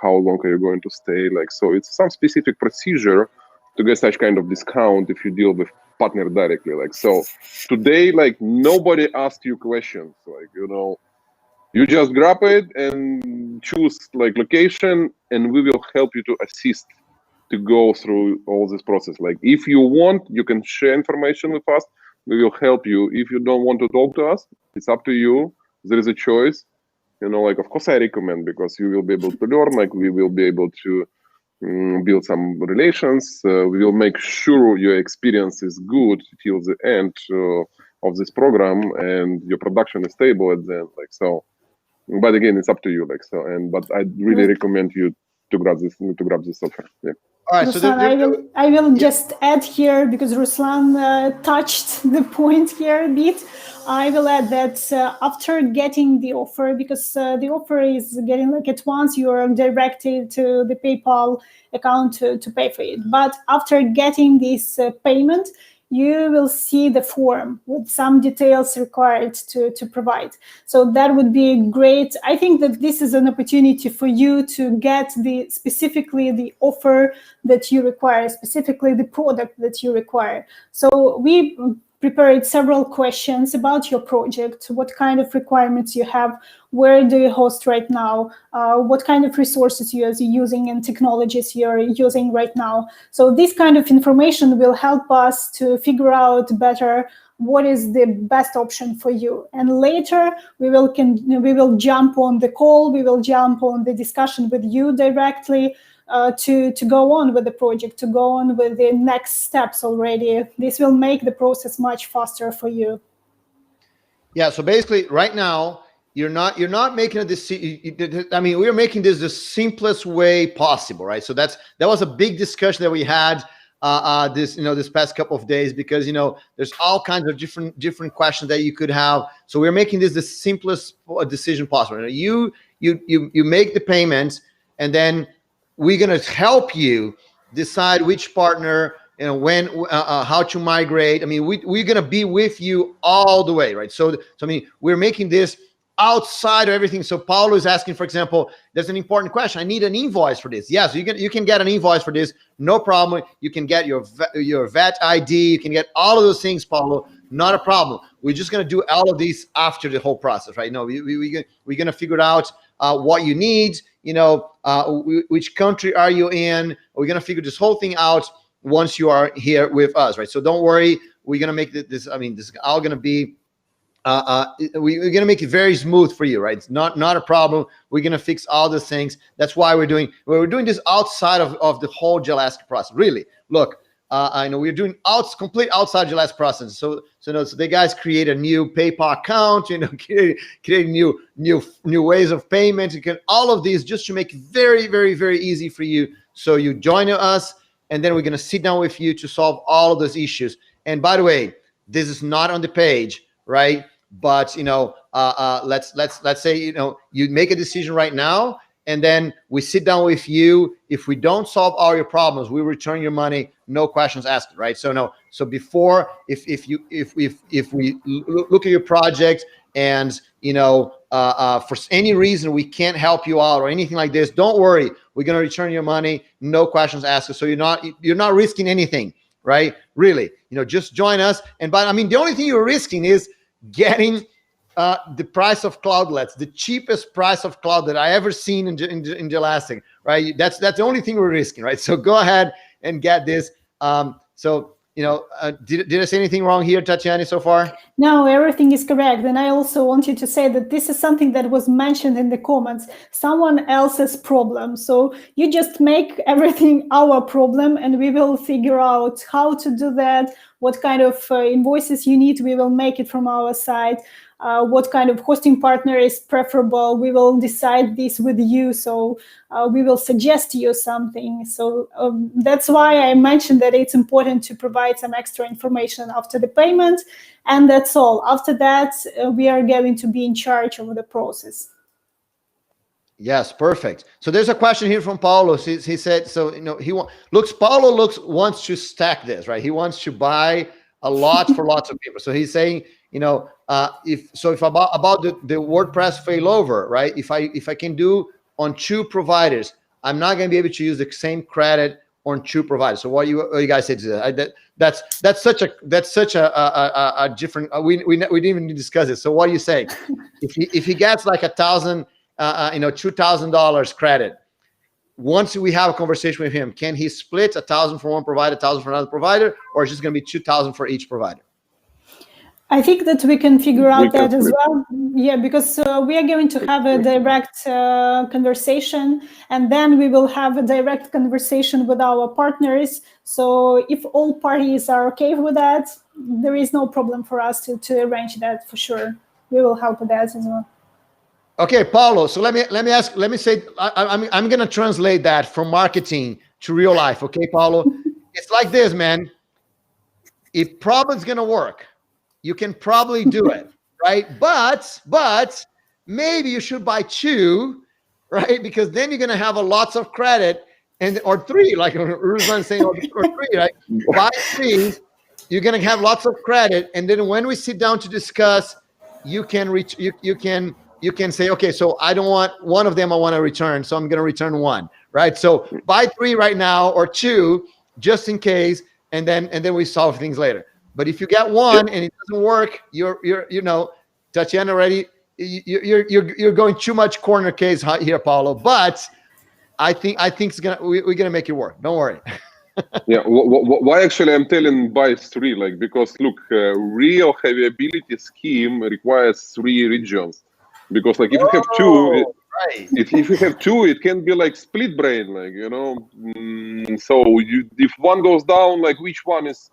how long are you going to stay, so it's some specific procedure to get such kind of discount if you deal with partner directly. So today, nobody asked you questions, you just grab it and choose location, and we will help you to assist to go through all this process. If you want, you can share information with us, we will help you. If you don't want to talk to us, it's up to you. There is a choice, of course I recommend, because you will be able to learn, we will be able to build some relations. We will make sure your experience is good till the end of this program, and your production is stable at the end. But again, it's up to you. But I really recommend you to grab this offer. Yeah. All right, Ruslan, I will just add here, because Ruslan touched the point here a bit. I will add that after getting the offer, because the offer is getting at once you're directed to the PayPal account to pay for it. But after getting this payment, you will see the form with some details required to provide. So that would be great. I think that this is an opportunity for you to get specifically the offer that you require, specifically the product that you require. So we prepared several questions about your project, what kind of requirements you have, where do you host right now, what kind of resources you are using and technologies you're using right now. So this kind of information will help us to figure out better what is the best option for you. And later we will jump on the call, we will jump on the discussion with you directly to go on with the project, to go on with the next steps already. This will make the process much faster for you. Yeah, so basically right now, you're not making a decision. I mean, we're making this the simplest way possible, right? So that was a big discussion that we had this past couple of days, because there's all kinds of different questions that you could have. So we're making this the simplest decision possible. You make the payments, and then we're gonna help you decide which partner, when, how to migrate. I mean, we're gonna be with you all the way, right? So I mean, we're making this outside of everything. So Paulo is asking, for example, there's an important question. I need an invoice for this. Yes, you can get an invoice for this, no problem. You can get your VAT ID. You can get all of those things, Paulo. Not a problem. We're just gonna do all of these after the whole process, right? No, we're gonna figure out what you need. Which country are you in? We're gonna figure this whole thing out once you are here with us, right? So don't worry. We're gonna make this. I mean, this is all gonna be. We're gonna make it very smooth for you, right? It's not a problem. We're gonna fix all the things. That's why we're doing this outside of the whole Gelask process. Really, look, I know we're doing complete outside Gelask process. So the guys create a new PayPal account, create new ways of payment. You can all of these just to make it very, very, very easy for you. So you join us, and then we're gonna sit down with you to solve all of those issues. And by the way, this is not on the page, right? But let's say you make a decision right now, and then we sit down with you. If we don't solve all your problems, we return your money, no questions asked, right? So before, if we look at your project and for any reason we can't help you out or anything like this, don't worry, we're gonna return your money, no questions asked. So you're not risking anything, right? Really, just join us. And the only thing you're risking is getting the price of Cloudlets, the cheapest price of cloud that I ever seen in Elastic, right? That's the only thing we're risking, right? So go ahead and get this. Did I say anything wrong here, Tatiana, so far? No, everything is correct. And I also wanted to say that this is something that was mentioned in the comments, someone else's problem. So you just make everything our problem, and we will figure out how to do that, what kind of invoices you need. We will make it from our side. What kind of hosting partner is preferable, we will decide this with you. So we will suggest you something. So that's why I mentioned that it's important to provide some extra information after the payment, and that's all. After that, we are going to be in charge of the process. Yes, perfect. So there's a question here from Paulo. He said, Paulo wants to stack this, right? He wants to buy a lot for lots of people. So he's saying, if about the WordPress failover, right? If I can do on 2 providers, I'm not going to be able to use the same credit on 2 providers. So what you guys say to that? That's such a different. We didn't even discuss it. So what do you say? if he gets like $1,000, $2,000 credit, once we have a conversation with him, can he split 1,000 for one provider, 1,000 for another provider, or is it just going to be 2,000 for each provider? I think that we can figure out that as well. Yeah, because we are going to have a direct conversation, and then we will have a direct conversation with our partners. So if all parties are okay with that, there is no problem for us to arrange that for sure. We will help with that as well. Okay, Paulo. So let me say, I'm going to translate that from marketing to real life. Okay, Paulo. It's like this, man. If problem's going to work, you can probably do it, right? But maybe you should buy 2, right? Because then you're gonna have lots of credit, or 3, like Ruslan saying, or 3, right? Buy 3, you're gonna have lots of credit, and then when we sit down to discuss, you can say, okay, so I don't want one of them, I want to return, so I'm gonna return 1, right? So buy 3 right now, or 2, just in case, and then we solve things later. But if you get 1 and it doesn't work, you're Tatiana already, you're going too much corner case here, Paulo. But I think we're gonna make it work. Don't worry. Yeah, why actually I'm telling buy 3, like, because look, real heavy ability scheme requires 3 regions, because like if you have 2, Oh, right. if you have 2, it can be like split brain, like, so if one goes down, like which one is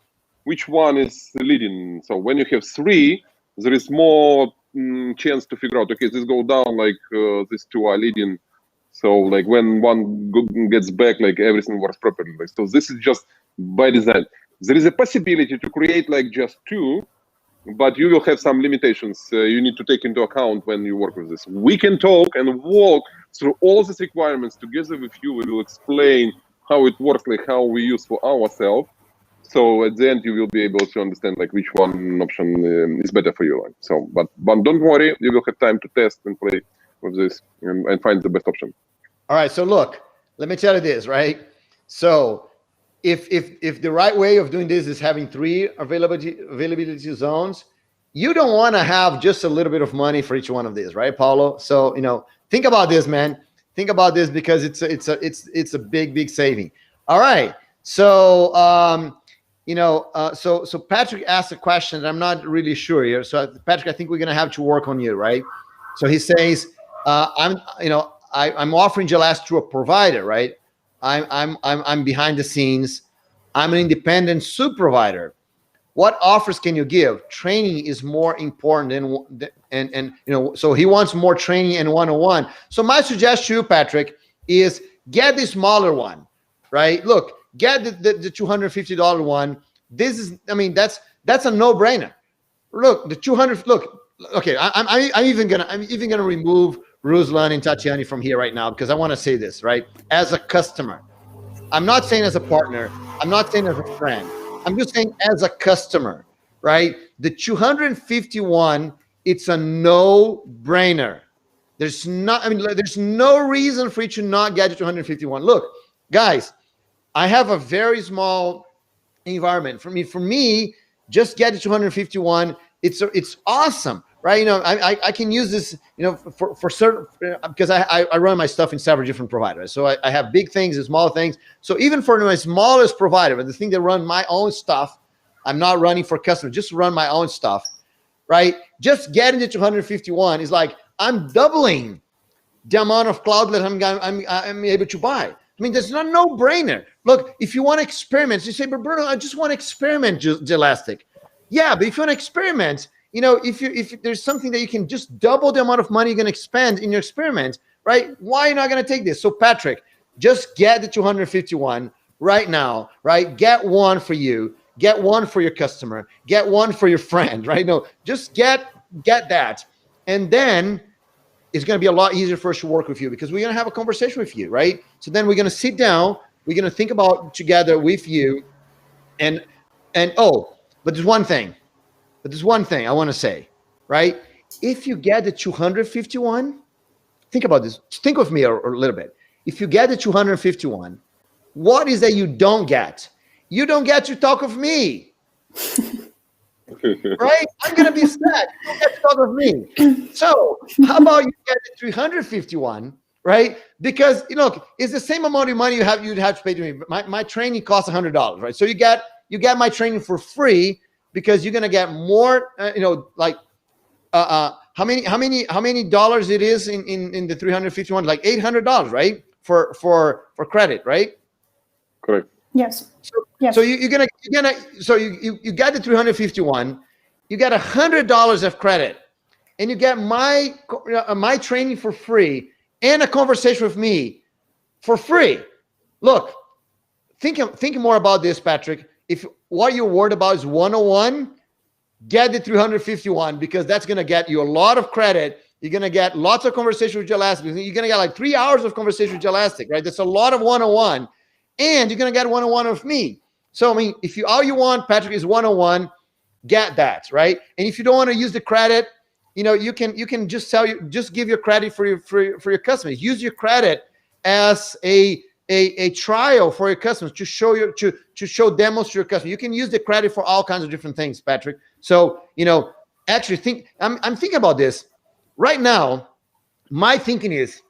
leading. So when you have 3, there is more chance to figure out, okay, this go down, like these 2 are leading. So like when one gets back, like everything works properly. Like, so this is just by design. There is a possibility to create like just 2, but you will have some limitations you need to take into account when you work with this. We can talk and walk through all these requirements together with you. We will explain how it works, like how we use for ourselves. So at the end, you will be able to understand like which one option is better for you. Like, so, but don't worry, you will have time to test and play with this and find the best option. All right. So look, let me tell you this, right? So if the right way of doing this is having 3 availability zones, you don't want to have just a little bit of money for each one of these, right, Paulo? So think about this, man. Think about this, because it's a big saving. All right. So so Patrick asked a question that I'm not really sure here. So Patrick, I think we're gonna have to work on you, right? So he says, I'm offering Gelast to a provider, right? I'm behind the scenes. I'm an independent sub provider. What offers can you give? Training is more important and so he wants more training and one-on-one. So my suggestion to you, Patrick, is get the smaller one, right? Look, get the $250 one. This is, that's a no-brainer. Look, the 200. Look, okay, I'm even gonna remove Ruslan and Tatiani from here right now, because I want to say this, right? As a customer, I'm not saying as a partner, I'm not saying as a friend, I'm just saying as a customer, right? The 251, it's a no-brainer. There's no reason for you to not get to 251. Look, guys, I have a very small environment. For me, just get to 251. It's awesome, right? I can use this, for certain, because I run my stuff in several different providers. So I have big things and small things. So even for my smallest provider, but the thing that run my own stuff, I'm not running for customers, just run my own stuff, right? Just getting to 251 is like I'm doubling the amount of cloudlet I'm able to buy. There's not no-brainer. Look, if you want experiments, you say, but Bruno, I just want to experiment Gelastic. Yeah, but if you want to experiment, if there's something that you can just double the amount of money you're going to expend in your experiment, right? Why are you not going to take this? So Patrick, just get the 251 right now, right? Get one for you, get one for your customer, get one for your friend, right? No, just get that. And then it's going to be a lot easier for us to work with you, because we're going to have a conversation with you, right? So then we're going to sit down, we're going to think about together with you, and but there's one thing I want to say, right? If you get the 251, think about this. Think with me a little bit. If you get the 251, what is that you don't get? You don't get to talk with me. Right? I'm going to be sad. You don't get to talk with me. So how about you get the 351, right? Because, it's the same amount of money you'd have to pay to me. My training costs $100, right? So you get my training for free, because you're going to get more, how many dollars it is in the 351, like $800, right? For credit, right? Correct. Yes. Yes. So you get the 351, you get $100 of credit, and you get my training for free and a conversation with me for free. Look, think more about this, Patrick. If what you're worried about is 101, get the 351, because that's going to get you a lot of credit. You're going to get lots of conversation with Gelastic. You're going to get like 3 hours of conversation with Gelastic, right? That's a lot of 101, and you're going to get 101 with me. So, if all you want, Patrick, is 101, get that, right? And if you don't want to use the credit, you can just give your credit for your customers. Use your credit as a trial for your customers, to show demos to your customers. You can use the credit for all kinds of different things, Patrick. So, actually I'm thinking about this right now. My thinking is,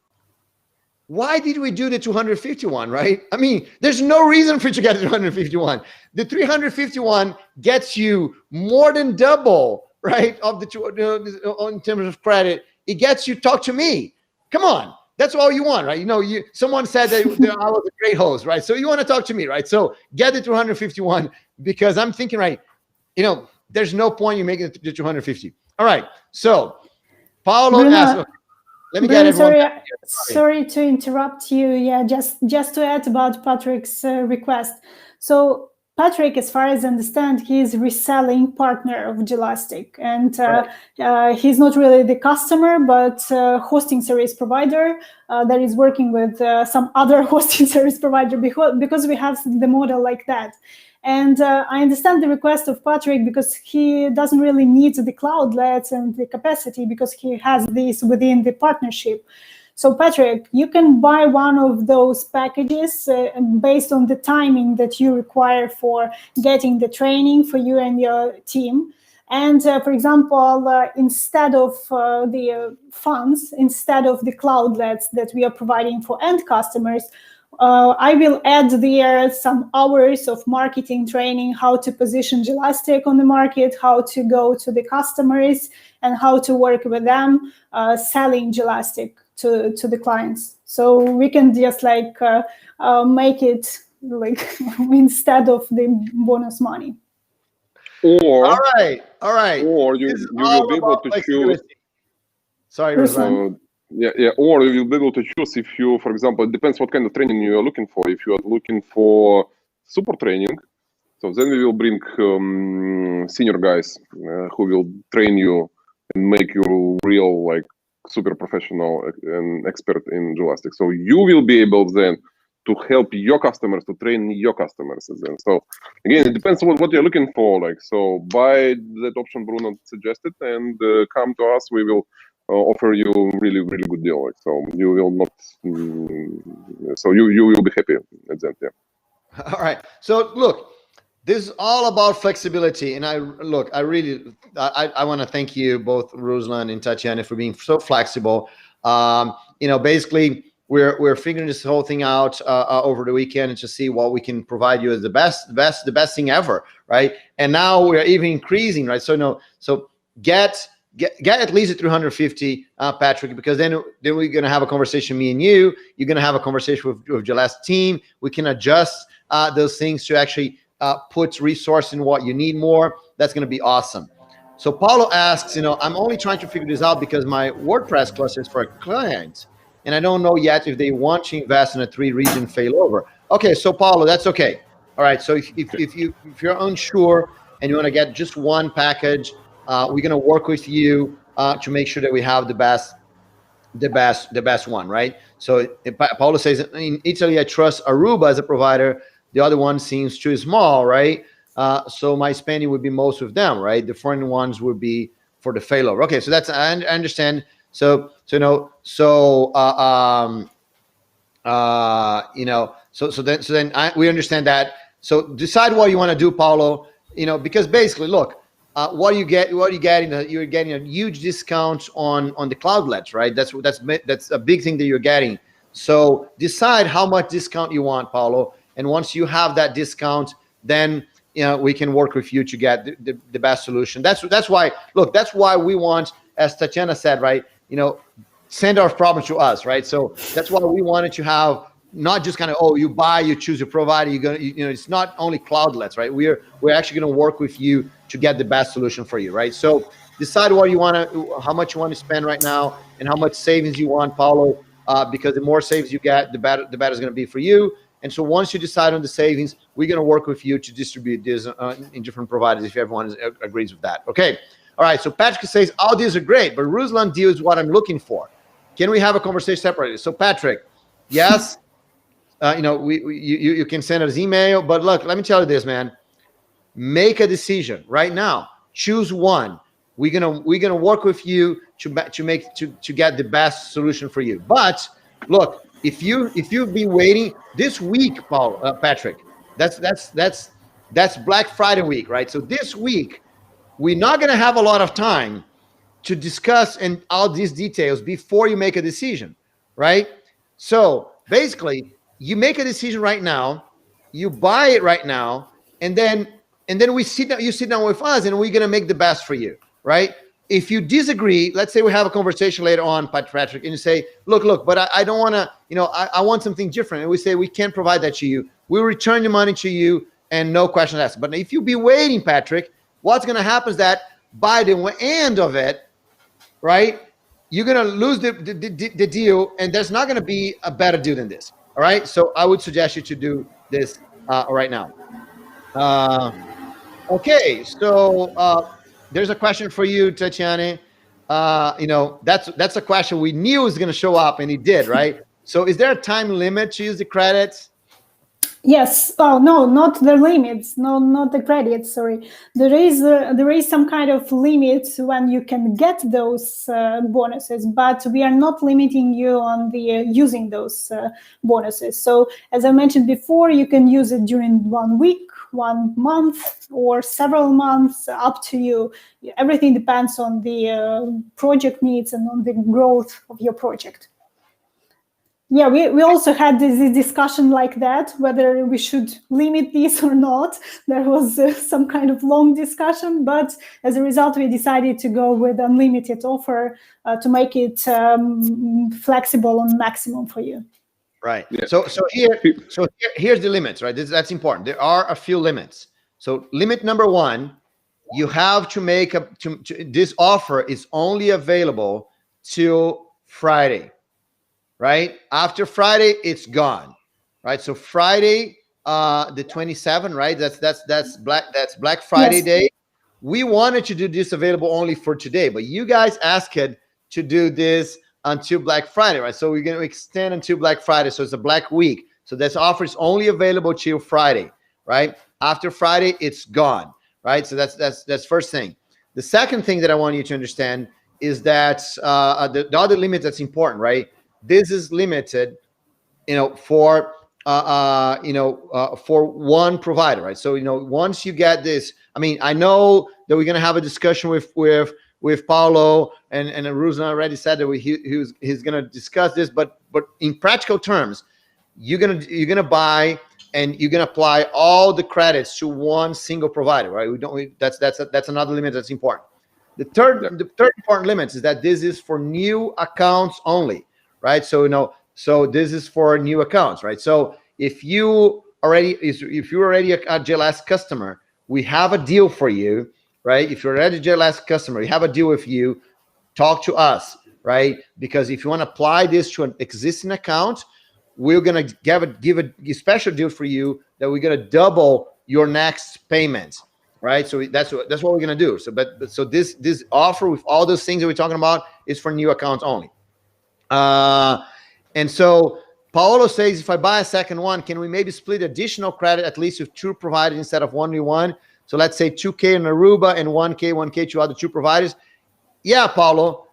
why did we do the 251, right? I mean, there's no reason for you to get the 251. The 351 gets you more than double, right? Of the two, in terms of credit, it gets you talk to me. Come on. That's all you want, right? You know, someone said that I was a great host, right? So you want to talk to me, right? So get the 251 because I'm thinking, right, you know, there's no point you making the 250. All right. So Paulo asked, let me get everyone. Sorry to interrupt you. Yeah, just to add about Patrick's request. So Patrick, as far as I understand, he's reselling partner of Gelastic, and he's not really the customer, but hosting service provider that is working with some other hosting service provider because we have the model like that. And I understand the request of Patrick because he doesn't really need the cloudlets and the capacity because he has this within the partnership. So Patrick, you can buy one of those packages based on the timing that you require for getting the training for you and your team. And for example, instead of the funds, instead of the cloudlets that we are providing for end customers, I will add there some hours of marketing training, how to position Gelastic on the market, how to go to the customers, and how to work with them selling Gelastic to the clients. So we can just like make it like instead of the bonus money. Or all right. Or you will be able to choose. Sorry, Ruslan. Yeah. Or you will be able to choose if you, for example, it depends what kind of training you are looking for. If you are looking for super training, so then we will bring senior guys who will train you and make you real like super professional and expert in Gelastic. So you will be able then to help your customers to train your customers. Then. So again, it depends on what you're looking for. Like so, buy that option Bruno suggested and come to us. We will offer you really good deal. Like, so you will not. So you will be happy at that. Yeah. All right. So look. This is all about flexibility, and I want to thank you both, Ruslan and Tatiana, for being so flexible. You know, basically, we're figuring this whole thing out over the weekend and to see what we can provide you as the best thing ever, right? And now we're even increasing, right? So get at least a 350, Patrick, because then we're gonna have a conversation, me and you. You're gonna have a conversation with Gelastic team. We can adjust those things to actually. Put resource in what you need more. That's going to be awesome. So Paulo asks, you know, I'm only trying to figure this out because my WordPress cluster is for a client, and I don't know yet if they want to invest in a 3-region failover. Okay, so Paulo, that's okay. All right. So if you're unsure and you want to get just one package, we're going to work with you to make sure that we have the best one, right? So Paulo says, in Italy, I trust Aruba as a provider. The other one seems too small, right? So my spending would be most of them, right? The foreign ones would be for the failover. Okay, so that's I understand. So then we understand that. So decide what you want to do, Paulo. You know, because basically, look, what you get, you're getting a huge discount on the cloudlets, right? That's a big thing that you're getting. So decide how much discount you want, Paulo. And once you have that discount, then we can work with you to get the best solution. That's why. Look, that's why we want, as Tatiana said, right? You know, send our problems to us, right? So that's why we wanted to have not just kind of you choose your provider. It's not only cloudlets, right? We're actually going to work with you to get the best solution for you, right? So decide what you want to, how much you want to spend right now, and how much savings you want, Paulo. Because the more savings you get, the better it's going to be for you. And so once you decide on the savings, we're going to work with you to distribute this in different providers if everyone agrees with that. Okay. All right. So Patrick says, all these are great, but Ruslan deal is what I'm looking for. Can we have a conversation separately? So Patrick, yes, you can send us email, but look, let me tell you this, man. Make a decision right now. Choose one. We're gonna work with you to get the best solution for you. But look, if you've been waiting this week, Patrick, that's Black Friday week, right? So this week we're not gonna have a lot of time to discuss and all these details before you make a decision, right? So basically, you make a decision right now, you buy it right now, and then we sit down. You sit down with us, and we're gonna make the best for you, right? If you disagree, let's say we have a conversation later on, Patrick, and you say, look, but I don't want to, I want something different. And we say, we can't provide that to you. We'll return the money to you and no questions asked. But if you be waiting, Patrick, what's going to happen is that by the end of it, right, you're going to lose the deal, and there's not going to be a better deal than this. All right. So I would suggest you to do this right now. Okay. So, there's a question for you, Tatiana. That's a question we knew was going to show up, and it did, right? So is there a time limit to use the credits? Yes. Oh no, not the limits. No, not the credits. Sorry. There is some kind of limit when you can get those bonuses, but we are not limiting you on the using those bonuses. So as I mentioned before, you can use it during 1 week, 1 month, or several months. Up to you. Everything depends on the project needs and on the growth of your project. Yeah, we also had this discussion like that, whether we should limit this or not. There was some kind of long discussion, but as a result, we decided to go with unlimited offer to make it flexible on maximum for you. Right. Yeah. So here's the limits, right? That's important. There are a few limits. So limit number 1, you have to make this offer is only available till Friday. Right after Friday, it's gone. Right, so Friday, the 27th, right? That's Black Friday day. We wanted to do this available only for today, but you guys asked to do this until Black Friday, right? So we're going to extend until Black Friday, so it's a Black Week. So this offer is only available till Friday, right? After Friday, it's gone, right? So that's first thing. The second thing that I want you to understand is that the other limit that's important, right? This is limited, for one provider, right? So once you get this, I mean, I know that we're gonna have a discussion with Paulo, and Ruslan already said that he's gonna discuss this, but in practical terms, you're gonna buy and you're gonna apply all the credits to one single provider, right? That's another limit that's important. The third important limit is that this is for new accounts only. Right, so this is for new accounts, right? So if you're already a JLS customer, we have a deal for you, right? If you're already a JLS customer, we have a deal with you. Talk to us, right? Because if you want to apply this to an existing account, we're gonna give a special deal for you that we're gonna double your next payment, right? So that's what we're gonna do. So this offer with all those things that we're talking about is for new accounts only. And so Paolo says, if I buy a second one, can we maybe split additional credit at least with 2 providers instead of 1v1? So let's say 2K in Aruba and 1K to other 2 providers. Yeah, Paolo,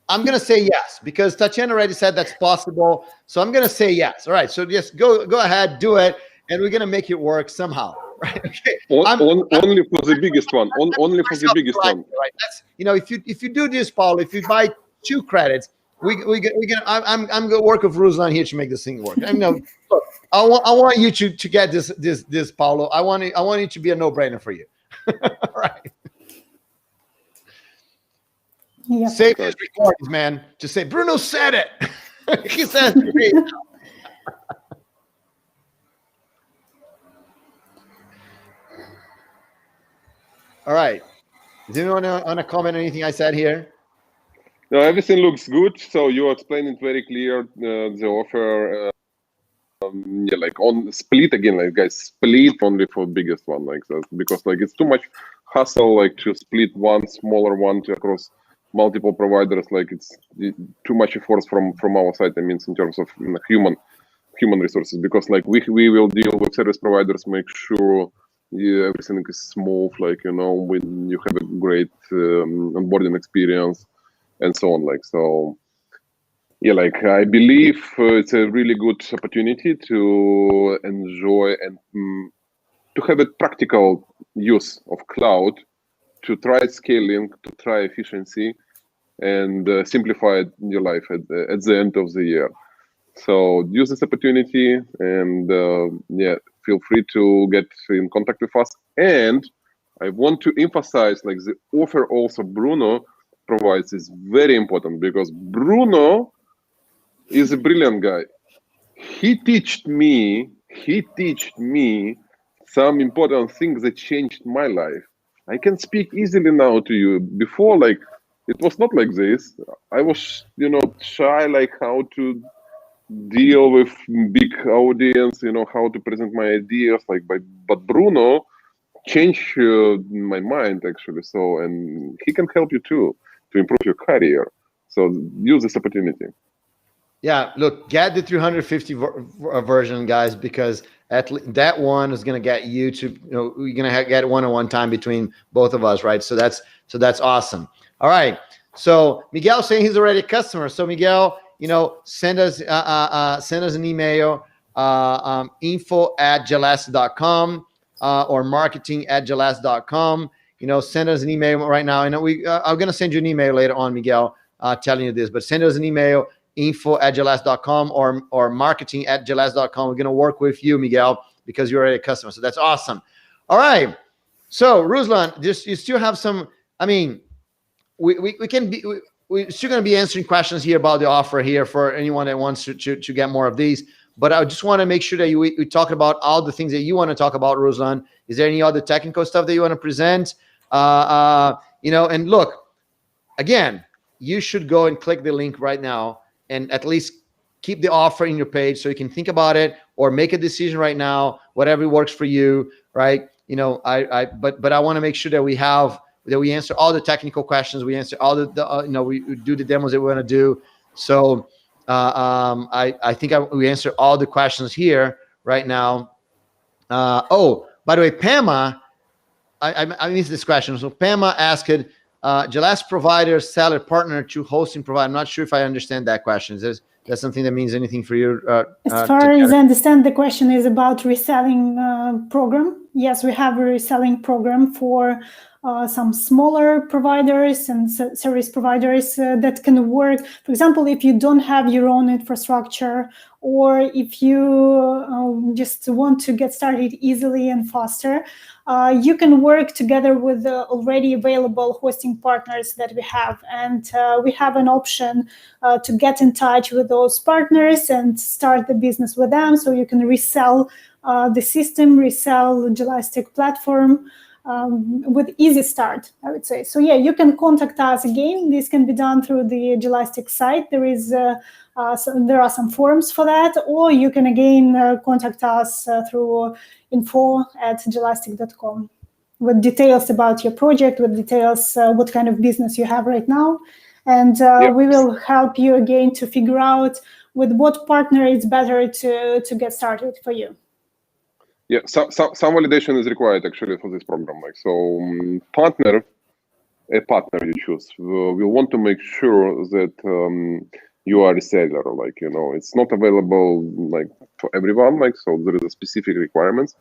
I'm going to say yes, because Tatiana already said that's possible. So I'm going to say yes. All right. So just go ahead, do it. And we're going to make it work somehow. Right. Okay. Only for the biggest one. Only for the biggest one. Right. That's, if you do this, Paolo, if you buy 2 credits, I'm gonna work with Ruslan here to make this thing work. Look, I want you to get this, Paulo. I want it to be a no-brainer for you. Right. Yeah. Save his recordings, man. Just say Bruno said it. He said it. All right. Does anyone want to comment on anything I said here? No, everything looks good. So you explained it very clear. The offer, like on split again, like guys, split only for biggest one, like that, because like it's too much hassle, like to split one smaller one across multiple providers. Like it's too much effort from our side. I mean, in terms of human resources, because like we will deal with service providers, make sure everything is smooth. Like when you have a great onboarding experience. And so on, like, so yeah, like I believe it's a really good opportunity to enjoy and to have a practical use of cloud, to try scaling, to try efficiency, and simplify your life at the end of the year. So use this opportunity, and yeah, feel free to get in contact with us. And I want to emphasize, like, the offer also Bruno provides is very important, because Bruno is a brilliant guy. He taught me some important things that changed my life. I can speak easily now to you. Before, like, it was not like this. I was, shy, like how to deal with big audience, how to present my ideas, like, but Bruno changed my mind, actually. So, and he can help you too to improve your career. So use this opportunity. Yeah, look, get the 350 version, guys, because that one is going to get you to, you're going to get one-on-one time between both of us, right? So that's awesome. All right. So Miguel saying he's already a customer. So Miguel, send us an email, info@gelast.com or marketing@gelast.com. Send us an email right now. And I'm going to send you an email later on, Miguel, telling you this, but send us an email, info@gelast.com or marketing@gelast.com. We're going to work with you, Miguel, because you're already a customer. So that's awesome. All right. So Ruslan, you still have some, we're still going to be answering questions here about the offer here for anyone that wants to get more of these. But I just want to make sure that we talk about all the things that you want to talk about, Ruslan. Is there any other technical stuff that you want to present? And look, again, you should go and click the link right now and at least keep the offer in your page so you can think about it or make a decision right now, whatever works for you, right? But I want to make sure that we answer all the technical questions. We answer all we do the demos that we want to do. So I think we answer all the questions here right now. Oh, by the way, Pema, I missed this question. So Pema asked, Gelast provider, seller, partner to hosting provider. I'm not sure if I understand that question. Is that something that means anything for you? As far as I understand, the question is about reselling program. Yes, we have a reselling program for some smaller providers and service providers that can work. For example, if you don't have your own infrastructure, or if you just want to get started easily and faster, you can work together with the already available hosting partners that we have. And we have an option to get in touch with those partners and start the business with them. So you can resell the system, resell the Gelastic platform with easy start, I would say. So yeah, you can contact us again. This can be done through the Gelastic site. There are some forms for that, or you can again contact us through info@gelastic.com with details about your project, with details what kind of business you have right now. And we will help you again to figure out with what partner it's better to get started for you. Yeah, some validation is required actually for this program. Like, so a partner you choose will want to make sure that you are a seller. Like, it's not available like for everyone. Like, so there is a specific requirements.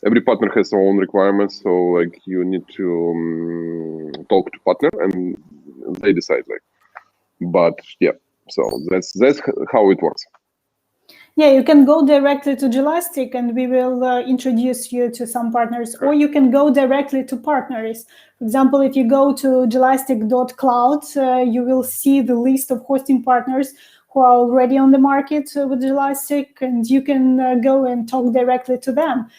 Every partner has their own requirements. So like you need to talk to partner and they decide. Like, but yeah, so that's how it works. Yeah, you can go directly to Gelastic and we will introduce you to some partners, or you can go directly to partners. For example, if you go to gelastic.cloud, you will see the list of hosting partners who are already on the market with Gelastic, and you can go and talk directly to them.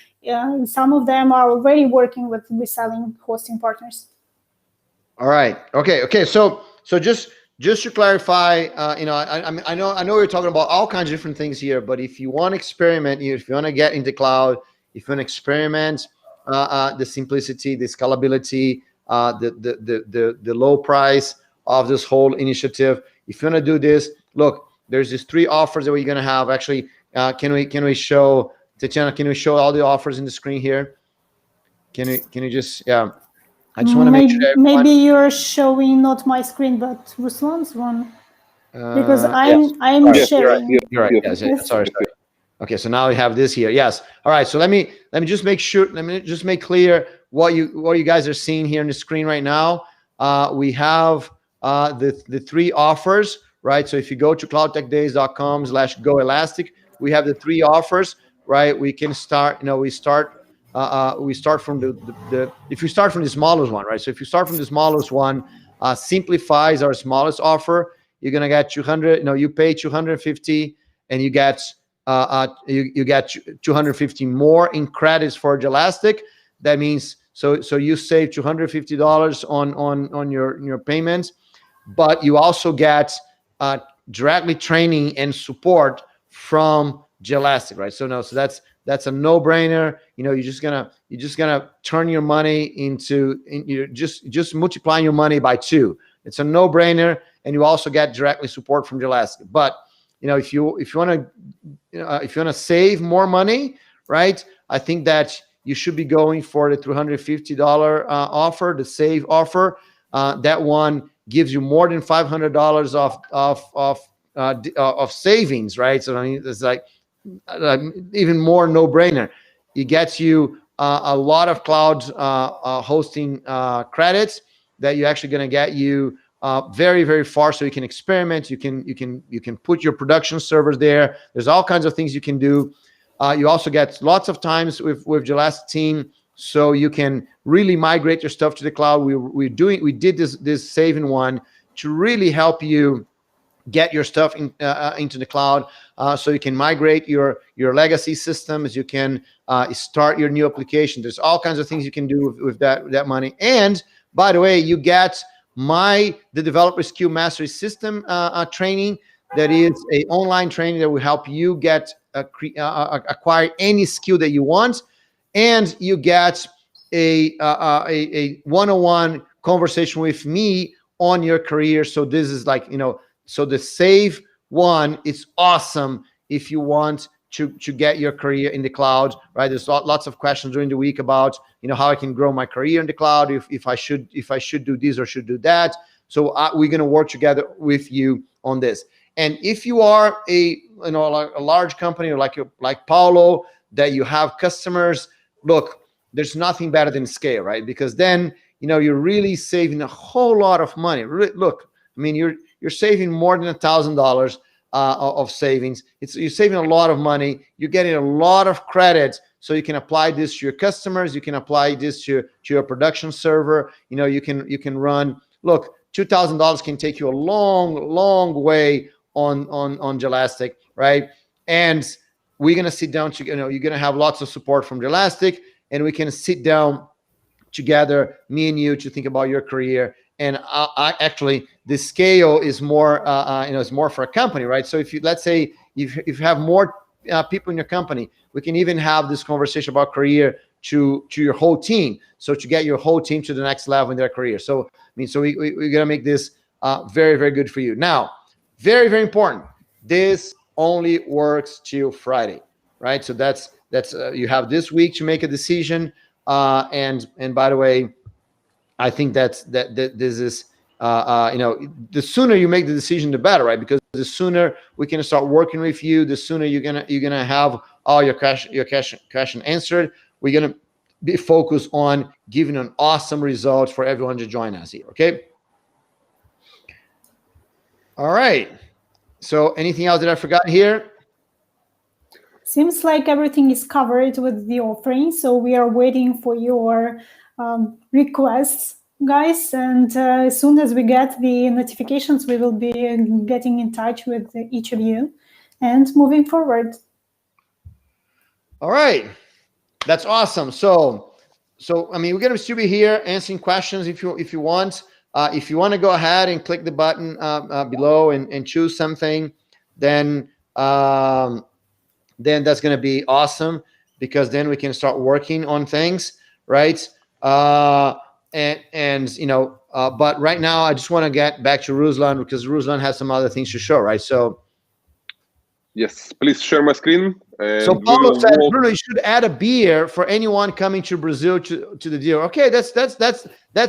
Some of them are already working with reselling hosting partners. All right. Okay. So just to clarify, I know we're talking about all kinds of different things here, but if you want to experiment, if you want to get into cloud, if you want to experiment the simplicity, the scalability, the low price of this whole initiative, if you want to do this, look, there's these 3 offers that we're going to have. Actually, can we show, Tatiana, can we show all the offers in the screen here? Can you just, yeah. I just want to make sure maybe you're showing not my screen, but Ruslan's one, because I'm sharing. You're right. Yes. Sorry. Okay, so now we have this here. Yes. All right. So let me just make sure. Let me just make clear what you guys are seeing here on the screen right now. We have the 3 offers, right? So if you go to cloudtechdays.com/goelastic, we have the 3 offers, right? We can start, we start from the if you start from the smallest one, right? So if you start from the smallest one, simplifies our smallest offer. You're gonna get 200. You pay 250, and you get you get 250 more in credits for Elastic. That means so you save $250 on your payments, but you also get directly training and support from Elastic, right? So that's a no-brainer. You're just gonna turn your money into you're just multiplying your money by 2. It's a no-brainer, and you also get directly support from Elastic. But if you want to save more money, right? I think that you should be going for the $350 offer, the save offer. That one gives you more than $500 of savings, right? So it's like even more no-brainer. It gets you a lot of cloud hosting credits that you're actually going to get you very, very far, so you can experiment. You can put your production servers there. There's all kinds of things you can do. You also get lots of times with Elastic team, so you can really migrate your stuff to the cloud. We did this saving one to really help you get your stuff into the cloud, so you can migrate your legacy systems. You can start your new application. There's all kinds of things you can do with that money. And by the way, you get the Developer Skill Mastery System training. That is a online training that will help you get acquire any skill that you want, and you get a one-on-one conversation with me on your career. So this is like, so the save one is awesome if you want to get your career in the cloud, right? There's lots of questions during the week about how I can grow my career in the cloud, if I should do this or should do that. So we're going to work together with you on this. And if you are a large company, or like Paulo, that you have customers, look, there's nothing better than scale, right? Because then you're really saving a whole lot of money. Look, I mean, you're saving more than $1,000 of savings. You're saving a lot of money. You're getting a lot of credit, so you can apply this to your customers. You can apply this to your production server. You can run. Look, $2,000 can take you a long way on Elastic, right? And we're gonna sit down to, you're gonna have lots of support from Elastic, and we can sit down together, me and you, to think about your career. And I actually, the scale is more, it's more for a company, right? So let's say if you have more people in your company, we can even have this conversation about career to your whole team. So to get your whole team to the next level in their career. So we're gonna make this very, very good for you. Now, very, very important. This only works till Friday, right? So that's you have this week to make a decision. And by the way, I think that this is the sooner you make the decision, the better, right? Because the sooner we can start working with you, the sooner you're gonna have all your question answered. We're gonna be focused on giving an awesome result for everyone to join us here. Okay. All right. So anything else that I forgot here? Seems like everything is covered with the offering. So we are waiting for your requests, guys. And as soon as we get the notifications, we will be getting in touch with each of you and moving forward. All right. That's awesome. So I mean, we're going to still be here answering questions if you want. If you want to go ahead and click the button below and choose something, then that's going to be awesome, because then we can start working on things, right? But right now I just want to get back to Ruslan, because Ruslan has some other things to show, right? So yes, please share my screen. So Paulo said, Bruno, you should add a beer for anyone coming to Brazil to the deal. Okay, that's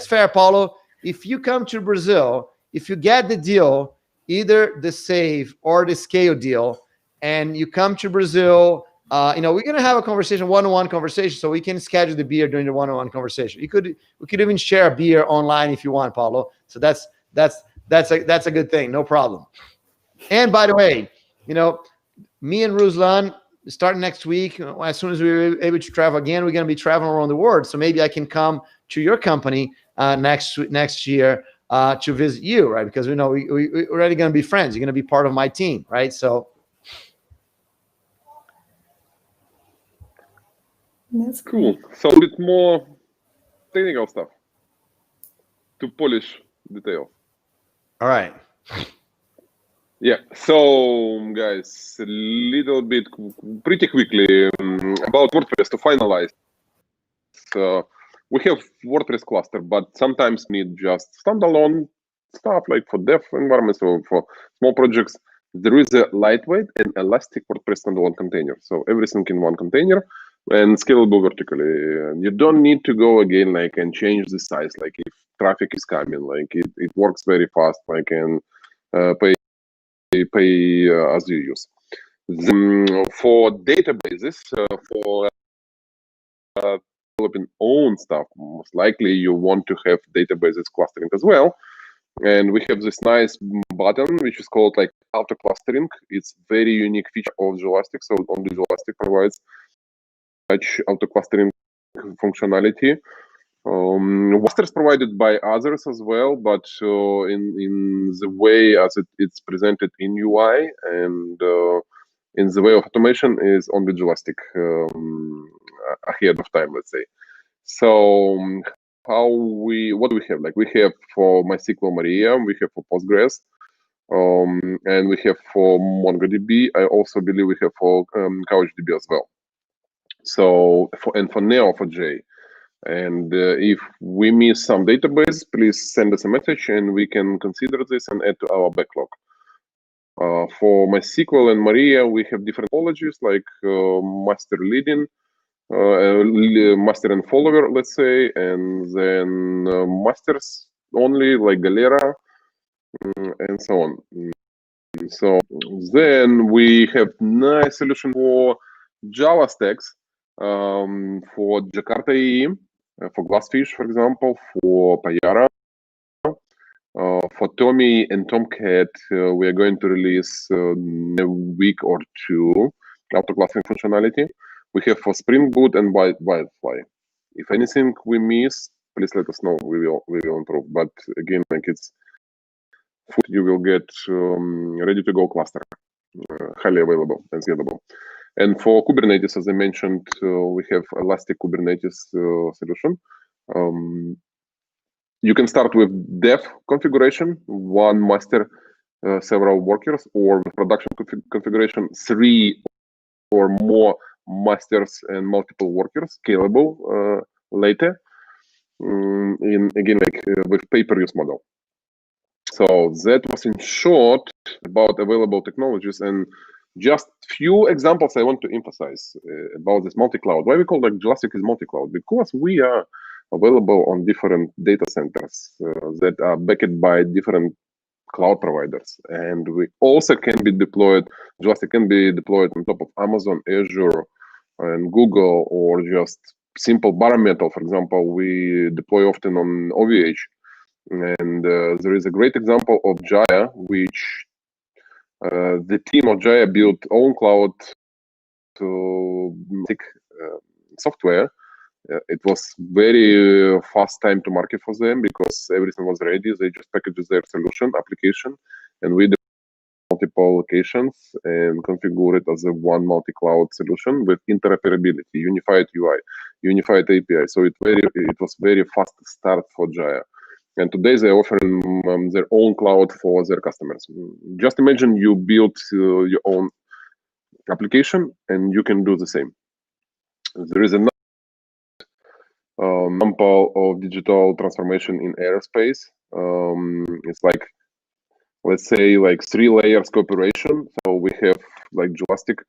fair, Paulo. If you come to Brazil, if you get the deal, either the save or the scale deal, and you come to Brazil, we're gonna have a conversation, one-on-one conversation, so we can schedule the beer during the one-on-one conversation. We could even share a beer online if you want, Paulo. So that's a good thing, no problem. And by the way, you know, me and Ruslan, starting next week, as soon as we're able to travel again, we're going to be traveling around the world. So maybe I can come to your company next year to visit you, right? Because we know we're already going to be friends. You're going to be part of my team, right? So That's Cool. great. So a bit more technical stuff to polish details. all right. Yeah. So guys, a little bit, pretty quickly about WordPress to finalize. We have WordPress cluster, but sometimes need just standalone stuff like for dev environments or for small projects. There is a lightweight and elastic WordPress standalone container. So everything in one container and scalable vertically. You don't need to go again like and change the size. Like if traffic is coming, like it works very fast. Like and pay as you use. For databases, for developing own stuff, most likely you want to have databases clustering as well. And we have this nice button which is called like auto clustering. It's very unique feature of Gelastic, so only Gelastic provides such auto clustering functionality. Clusters provided by others as well, but in the way as it's presented in UI and in the way of automation is only Gelastic ahead of time, let's say. So what do we have? Like we have for MySQL Maria, we have for Postgres, and we have for MongoDB. I also believe we have for CouchDB as well. So for Neo4j. And if we miss some database, please send us a message and we can consider this and add to our backlog. For MySQL and Maria, we have different topologies like master leading, master and follower, let's say, and then masters only like Galera, and so on. So then we have nice solution for Java stacks, for Jakarta EE, for Glassfish, for example, for Payara. For Tommy and Tomcat, we are going to release in a week or two auto clustering functionality. We have for Spring Boot and Wildfly. If anything we miss, please let us know. We will improve. But again, like it's you will get ready to go cluster, highly available and scalable. And for Kubernetes, as I mentioned, we have Elastic Kubernetes solution. You can start with dev configuration, one master, several workers, or with production configuration, 3 or more masters and multiple workers, scalable later. Again, like with pay-per-use model. So that was in short about available technologies, and just few examples I want to emphasize about this multi-cloud. Why we call like Gelastic is multi-cloud? Because we are available on different data centers that are backed by different cloud providers, and we also can be deployed. Gelastic can be deployed on top of Amazon, Azure, and Google, or just simple bare metal. For example, we deploy often on OVH. And there is a great example of Jaya, which the team of Jaya built own cloud software. It was very fast time to market for them because everything was ready. They just packaged their solution application, and we deployed multiple locations and configure it as a one multi-cloud solution with interoperability, unified UI, unified API. So it was very fast start for Jaya. And today they're offering their own cloud for their customers. Just imagine you build your own application and you can do the same. There is another example of digital transformation in aerospace. It's like, let's say, like 3 layers cooperation. So we have like Gelastic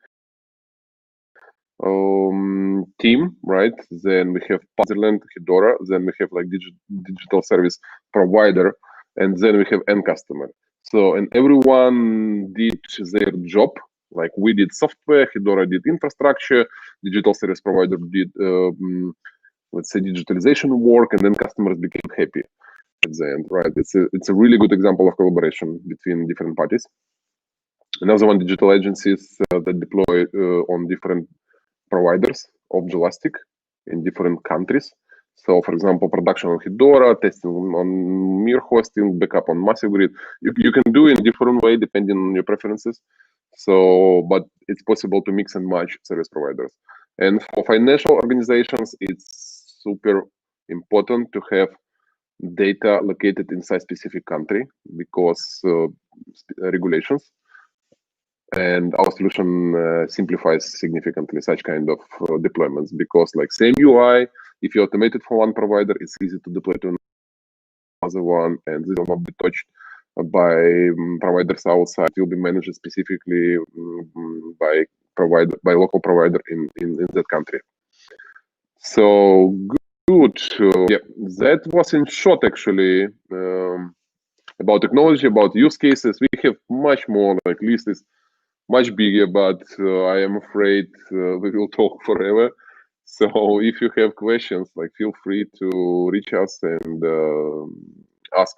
team, right? Then we have Puzzleland, Hedora. Then we have like digital service provider, and then we have end customer. So and everyone did their job. Like we did software, Hedora did infrastructure, digital service provider did let's say digitalization work, and then customers became happy at the end, right? It's a really good example of collaboration between different parties. Another one, digital agencies that deploy on different providers of Jelastic in different countries. So, for example, production on Hedora, testing on Mir hosting, backup on Massive Grid. You can do it in different way depending on your preferences. So, but it's possible to mix and match service providers. And for financial organizations, it's super important to have data located inside specific country because regulations. And our solution simplifies significantly such kind of deployments because like same UI, if you automate it for one provider, it's easy to deploy to another one, and this will not be touched by providers outside. It will be managed specifically by local provider in that country. So good. Yeah, that was in short actually about technology, about use cases. We have much more, like list is much bigger, but I am afraid we will talk forever. So if you have questions, like feel free to reach us and ask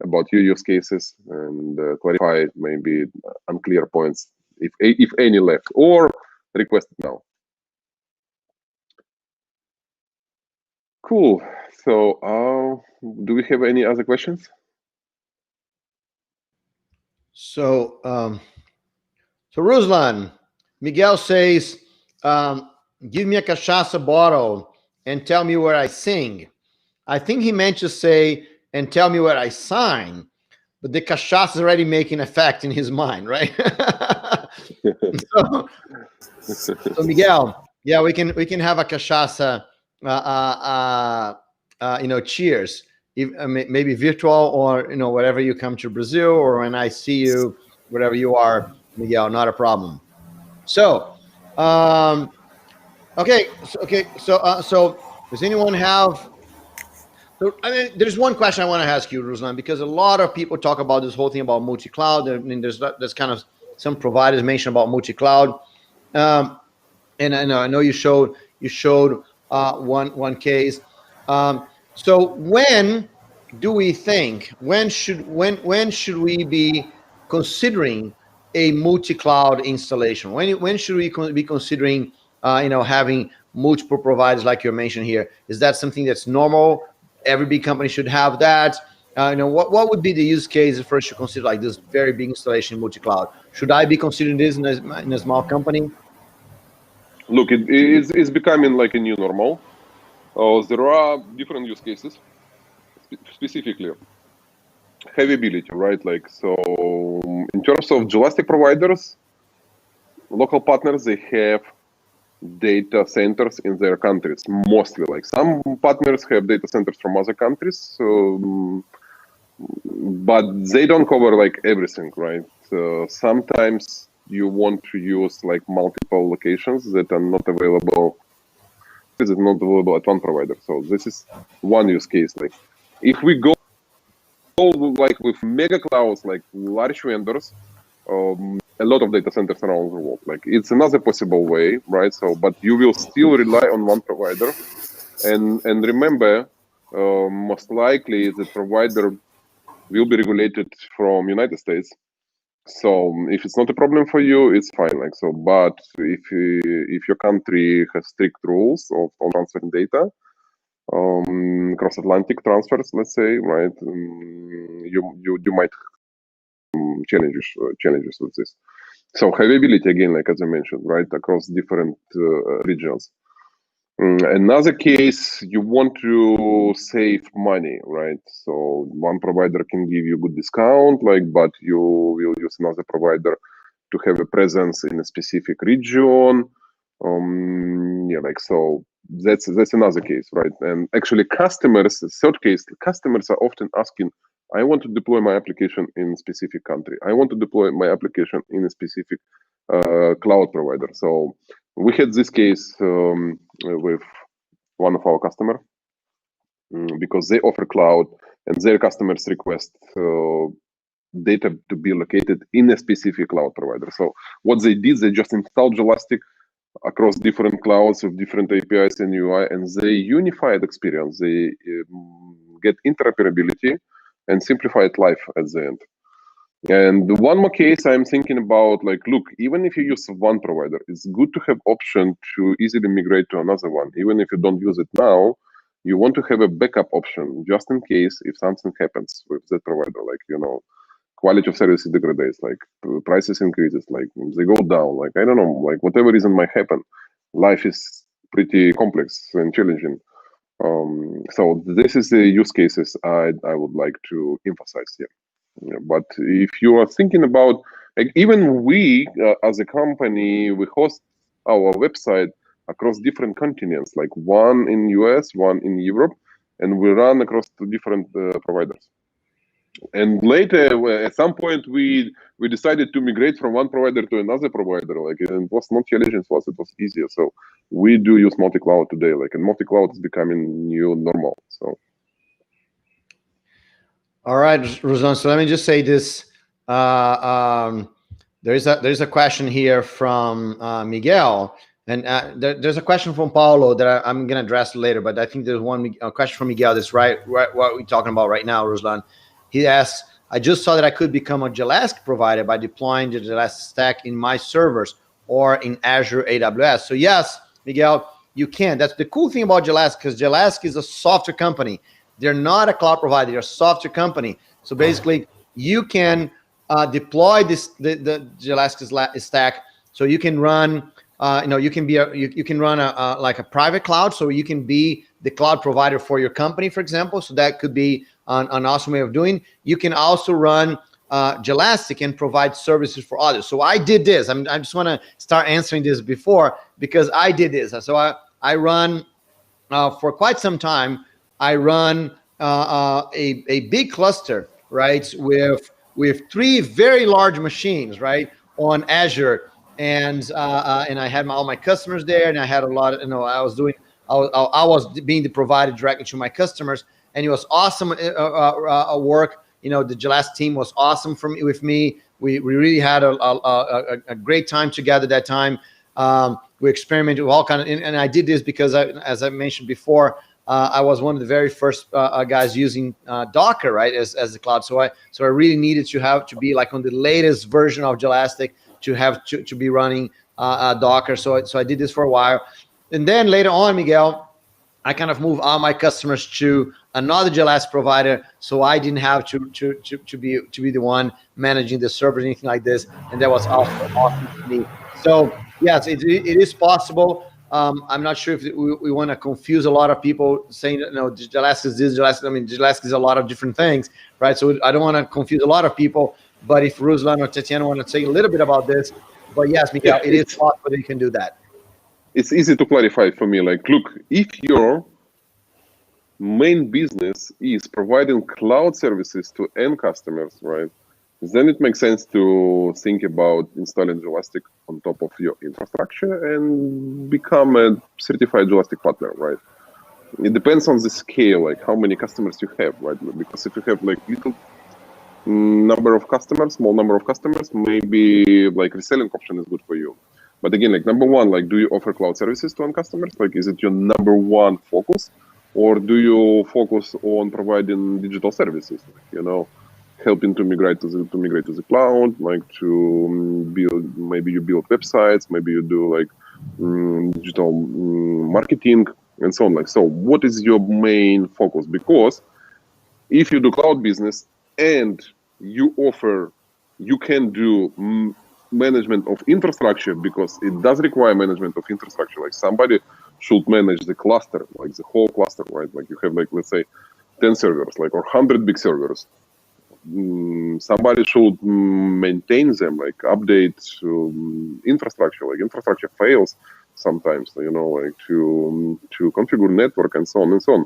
about your use cases and clarify maybe unclear points, if any left, or request it now. Cool. So do we have any other questions? So, so Ruslan, Miguel says, give me a cachaça bottle and tell me where I sing. I think he meant to say, and tell me where I sign, but the cachaça is already making effect in his mind, right? So Miguel, yeah, we can have a cachaça, cheers. If, maybe virtual or wherever you come to Brazil, or when I see you, wherever you are, Miguel, not a problem. So, okay, so does anyone have? So, I mean, there's one question I want to ask you, Ruslan, because a lot of people talk about this whole thing about multi-cloud. I mean, there's kind of some providers mention about multi-cloud, and I know you showed one case. So when do we think, when should we be considering a multi-cloud installation? When should we be considering having multiple providers like you mentioned here? Is that something that's normal? Every big company should have that. What would be the use case for us to consider like this very big installation multi-cloud? Should I be considering this in a small company? Look, it's becoming like a new normal. There are different use cases, specifically heavy-ability, right? Like, so in terms of Jelastic providers, local partners, they have data centers in their countries, mostly. Like some partners have data centers from other countries, but they don't cover like everything, right? Sometimes you want to use like multiple locations that are not available at one provider. So this is one use case. Like if we go like with mega clouds, like large vendors, a lot of data centers around the world, like it's another possible way, right? So, but you will still rely on one provider, and remember, most likely the provider will be regulated from United States. So if it's not a problem for you, it's fine. Like so, but if your country has strict rules on transferring data, cross-Atlantic transfers, let's say, right? You might challenges with this. So heavy-ability again, like as I mentioned, right, across different regions. Another case, you want to save money, right? So one provider can give you a good discount, like, but you will use another provider to have a presence in a specific region. Yeah, like so. That's another case, right? And actually, customers, third case, customers are often asking, I want to deploy my application in a specific country. I want to deploy my application in a specific cloud provider. So we had this case with one of our customers because they offer cloud and their customers request data to be located in a specific cloud provider. So what they did, they just installed Jelastic across different clouds with different APIs and UI, and they unified experience. They get interoperability and simplified life at the end. And the one more case I'm thinking about, like, look, even if you use one provider, it's good to have option to easily migrate to another one. Even if you don't use it now, you want to have a backup option just in case if something happens with that provider, like, quality of service degrades, like prices increases, like they go down, like, I don't know, like whatever reason might happen. Life is pretty complex and challenging. So this is the use cases I would like to emphasize here. Yeah, but if you are thinking about, like, even we as a company, we host our website across different continents, like one in US, one in Europe, and we run across two different providers. And later, at some point, we decided to migrate from one provider to another provider. Like, it was not challenging for us; it was easier. So we do use multi-cloud today. Like, and multi-cloud is becoming new normal. So. All right, Ruslan. So let me just say this. There's a question here from Miguel, and there's a question from Paulo that I'm going to address later. But I think there's one question from Miguel that's right what we're talking about right now, Ruslan. He asks, I just saw that I could become a Jelastic provider by deploying the Jelastic stack in my servers or in Azure AWS. So yes, Miguel, you can. That's the cool thing about Jelastic, because Jelastic is a software company. They're not a cloud provider. They're a software company. So basically, you can deploy the Jelastic stack, so you can run. You can run like a private cloud, so you can be the cloud provider for your company, for example. So that could be an awesome way of doing. You can also run Jelastic and provide services for others. So I did this. I just want to start answering this before, because I did this. So I run for quite some time. I run a big cluster, right, with three very large machines, right, on Azure, and I had all my customers there, and I had a lot of, I was being the provider directly to my customers, and it was awesome work. The Jelastic team was awesome with me. We really had a great time together that time. We experimented with all kind of, and I did this because as I mentioned before, I was one of the very first guys using Docker, right, as the cloud. So I really needed to be like on the latest version of Jelastic to be running Docker. So I did this for a while, and then later on, Miguel, I kind of moved all my customers to another Jelastic provider, so I didn't have to be the one managing the servers or anything like this, and that was also awesome for me. So yes, it is possible. I'm not sure if we want to confuse a lot of people saying that Jelastic is this, Jelastic. I mean, Jelastic is a lot of different things, right? So I don't want to confuse a lot of people. But if Ruslan or Tatiana want to say a little bit about this, but yes, Miguel, it is possible that you can do that. It's easy to clarify for me. Like, look, if your main business is providing cloud services to end customers, right, then it makes sense to think about installing Jelastic on top of your infrastructure and become a certified Jelastic partner, right? It depends on the scale, like how many customers you have, right? Because if you have like little number of customers, small number of customers, maybe like reselling option is good for you. But again, like number one, like do you offer cloud services to end customers? Like, is it your number one focus, or do you focus on providing digital services? Like, helping to migrate to the cloud, like to build, maybe you build websites, maybe you do like digital marketing and so on. Like, so what is your main focus? Because if you do cloud business and you can do management of infrastructure, because it does require management of infrastructure. Like, somebody should manage the cluster, like the whole cluster, right? Like, you have like, let's say 10 servers, like, or 100 big servers. Somebody should maintain them, like update infrastructure. Like, infrastructure fails sometimes, like to configure network and so on and so on.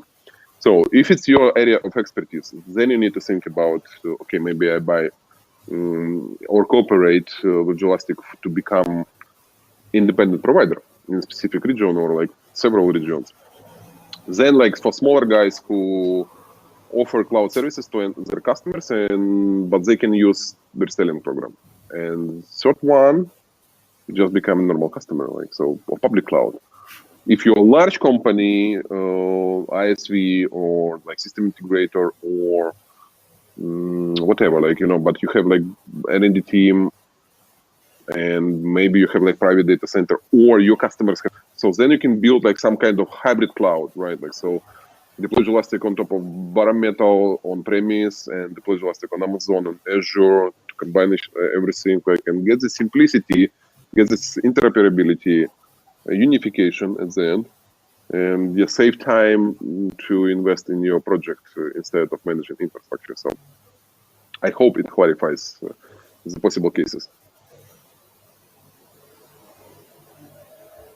So if it's your area of expertise, then you need to think about, okay, maybe I buy or cooperate with Jelastic to become independent provider in a specific region or like several regions. Then, like, for smaller guys who offer cloud services to their customers, but they can use their reselling program. And third one, just become a normal customer, like, so, of public cloud. If you're a large company, ISV or like system integrator or whatever, like, but you have like R&D team, and maybe you have like private data center, or your customers have. So then you can build like some kind of hybrid cloud, right? Like, so deploy Elastic on top of bare metal on premise, and deploy Elastic on Amazon and Azure to combine everything, like, and get the simplicity, get this interoperability, unification at the end, and you save time to invest in your project instead of managing infrastructure. So I hope it clarifies the possible cases.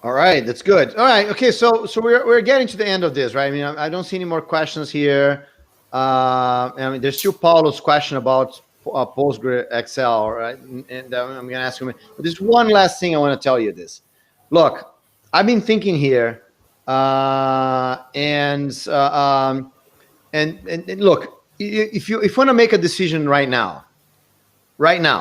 All right, that's good. All right, okay, so we're getting to the end of this, right? I mean, I don't see any more questions here. I mean, there's still Paulo's question about PostgreSQL, right? And I'm going to ask him. But there's one last thing I want to tell you. This, look, I've been thinking here, and look, if you want to make a decision right now,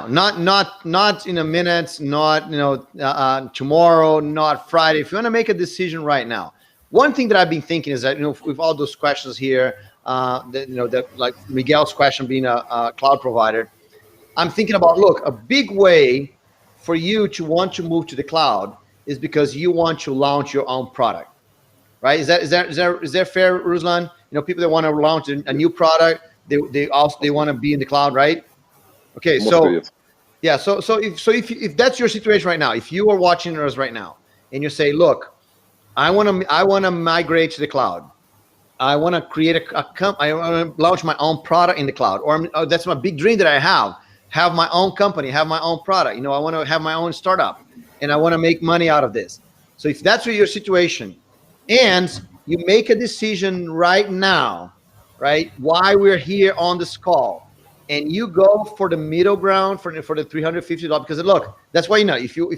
not in a minute, not tomorrow, not Friday. If you want to make a decision right now, one thing that I've been thinking is that with all those questions here, that like Miguel's question being a cloud provider, I'm thinking about, look, a big way for you to want to move to the cloud is because you want to launch your own product, right? Is that fair, Ruslan? People that want to launch a new product, they want to be in the cloud, right? Okay, so yes. Yeah, so if that's your situation right now, if you are watching us right now and you say, look, I want to migrate to the cloud, I want to create I want to launch my own product in the cloud, or that's my big dream that I have my own company, have my own product. I want to have my own startup, and I want to make money out of this. So if that's your situation, and you make a decision right now, right, why we're here on this call, and you go for the middle ground for the $350, because look, that's why if you're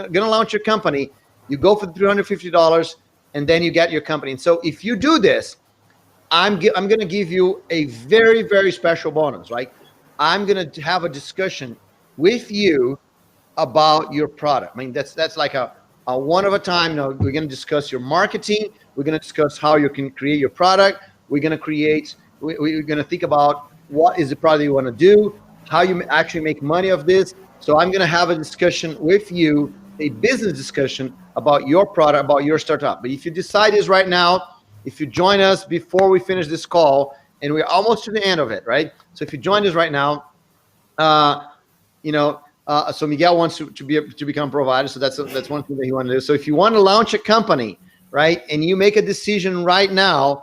gonna launch your company, you go for the $350, and then you get your company. And so if you do this, I'm gonna give you a very, very special bonus, right? I'm gonna have a discussion with you about your product. I mean, that's like a one of a time. We're gonna discuss your marketing. We're gonna discuss how you can create your product. We're gonna think about what is the product you want to do, how you actually make money of this. So I'm going to have a discussion with you, a business discussion about your product, about your startup. But if you decide this right now, if you join us before we finish this call, and we're almost to the end of it, right? So if you join us right now, so Miguel wants to become a provider. So that's one thing that he wants to do. So if you want to launch a company, right, and you make a decision right now,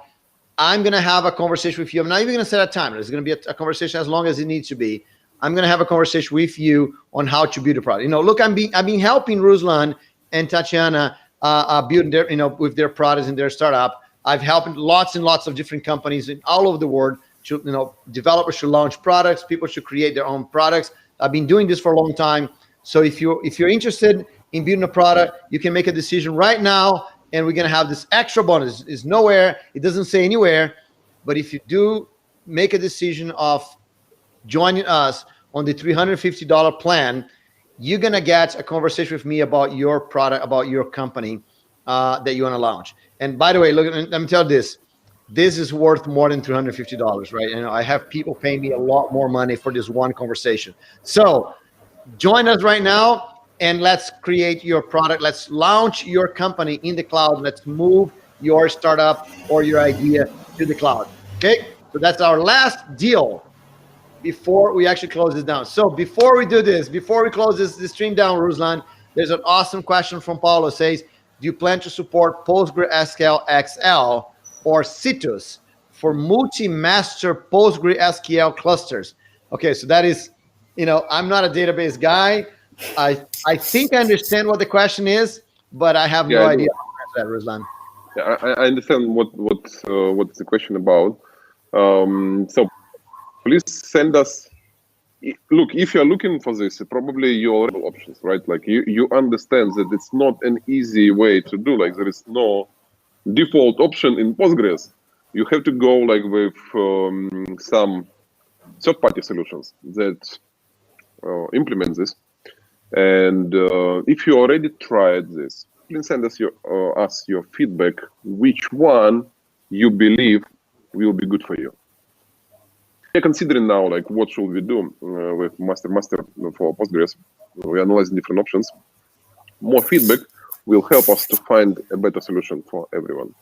I'm going to have a conversation with you. I'm not even going to set a time. It's going to be a conversation as long as it needs to be. I'm going to have a conversation with you on how to build a product. Look, I've been helping Ruslan and Tatiana build their, with their products and their startup. I've helped lots and lots of different companies all over the world. Developers should launch products. People should create their own products. I've been doing this for a long time. So if you're interested in building a product, you can make a decision right now. And we're going to have this extra bonus. It's nowhere. It doesn't say anywhere. But if you do make a decision of joining us on the $350 plan, you're going to get a conversation with me about your product, about your company that you want to launch. And by the way, look, let me tell you this. This is worth more than $350, right? I have people paying me a lot more money for this one conversation. So join us right now. And let's create your product. Let's launch your company in the cloud. Let's move your startup or your idea to the cloud. Okay? So that's our last deal before we actually close this down. So before we do this, before we close this stream down, Ruslan, there's an awesome question from Paulo. It says, do you plan to support PostgreSQL XL or Citus for multi-master PostgreSQL clusters? Okay, so that is, I'm not a database guy. I think I understand what the question is, but I have no idea how to answer that, Ruslan. Yeah, I understand what is the question about. So please send us. Look, if you're looking for this, probably you already have options, right? Like you understand that it's not an easy way to do. Like there is no default option in Postgres. You have to go like with some third-party solutions that implement this. And if you already tried this, please send us your feedback, which one you believe will be good for you. considering now, like, what should we do with master for Postgres. We're analyzing different options. More feedback will help us to find a better solution for everyone.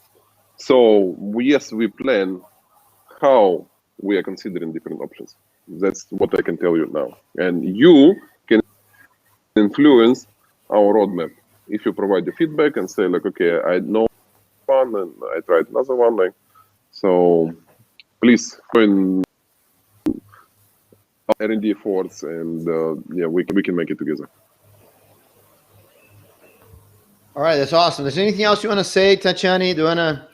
So yes, we plan how we are considering different options. That's what I can tell you now. And you can influence our roadmap if you provide the feedback and say, like, okay, I know one and I tried another one. Like, so please join R&D efforts, and yeah, we can make it together. All right, that's awesome. Is there anything else you want to say, Tatiana? Do you wanna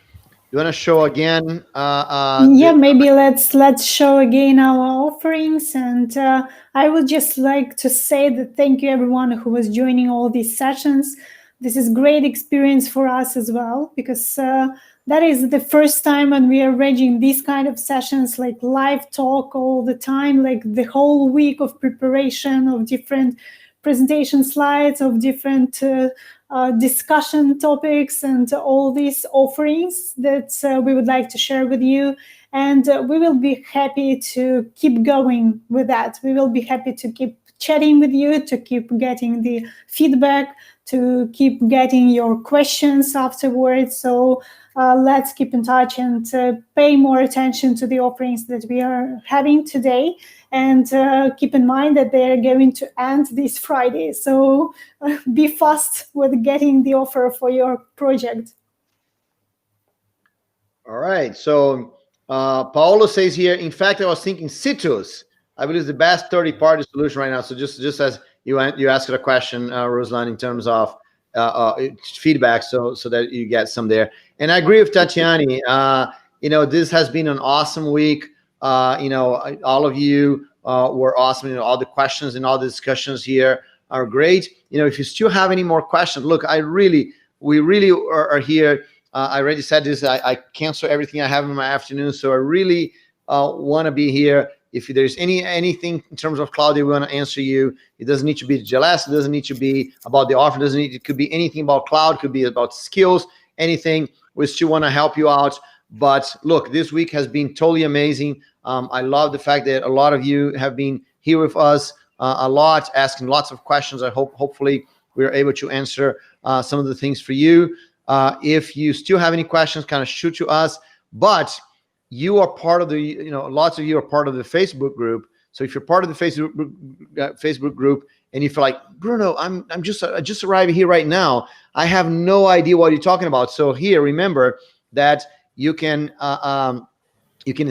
show again? Yeah, maybe let's show again our offerings, and I would just like to say that thank you everyone who was joining all these sessions. This is great experience for us as well, because that is the first time when we are arranging these kind of sessions, like live talk all the time, like the whole week of preparation of different presentation slides, of different discussion topics, and all these offerings that we would like to share with you. And we will be happy to keep going with that. We will be happy to keep chatting with you, to keep getting the feedback, to keep getting your questions afterwards. So let's keep in touch and pay more attention to the offerings that we are having today. And keep in mind that they are going to end this Friday. So be fast with getting the offer for your project. All right. So Paolo says here, in fact, I was thinking Citrus. I believe is the best third-party solution right now. So just as you asked a question, Ruslan, in terms of feedback, so that you get some there. And I agree with Tatiana. This has been an awesome week. All of you were awesome. All the questions and all the discussions here are great. If you still have any more questions, look, we really are here. I already said this. I cancel everything I have in my afternoon, so I really want to be here. If there's anything in terms of cloud that we want to answer you, it doesn't need to be GLS. It doesn't need to be about the offer. It could be anything about cloud. It could be about skills. Anything. We still want to help you out. But look, this week has been totally amazing. I love the fact that a lot of you have been here with us a lot, asking lots of questions. Hopefully we're able to answer some of the things for you. If you still have any questions, kind of shoot to us. But you are part of the, lots of you are part of the Facebook group. So if you're part of the Facebook group, and you feel like, Bruno, I just arrived here right now, I have no idea what you're talking about. So here, remember that you can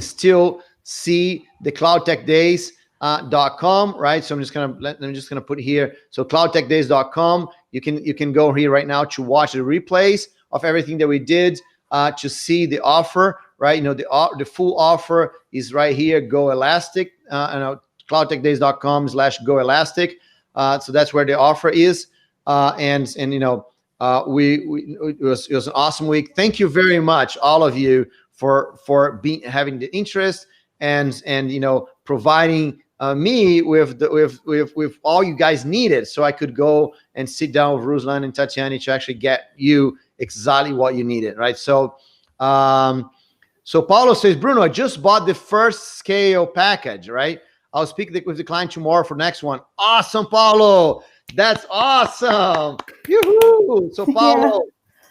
still see the cloudtechdays.com, right? So I'm just gonna put here. So cloudtechdays.com. You can go here right now to watch the replays of everything that we did, to see the offer, right? The full offer is right here. Go Elastic. Cloudtechdays.com/go Elastic. So that's where the offer is. And it was an awesome week. Thank you very much, all of you, for having the interest and providing me with all you guys needed, so I could go and sit down with Ruslan and Tatiana to actually get you exactly what you needed, right? So Paulo says, Bruno, I just bought the first scale package, right? I'll speak with the client tomorrow for next one. Awesome, Paulo. That's awesome. Yoo-hoo. So Paulo,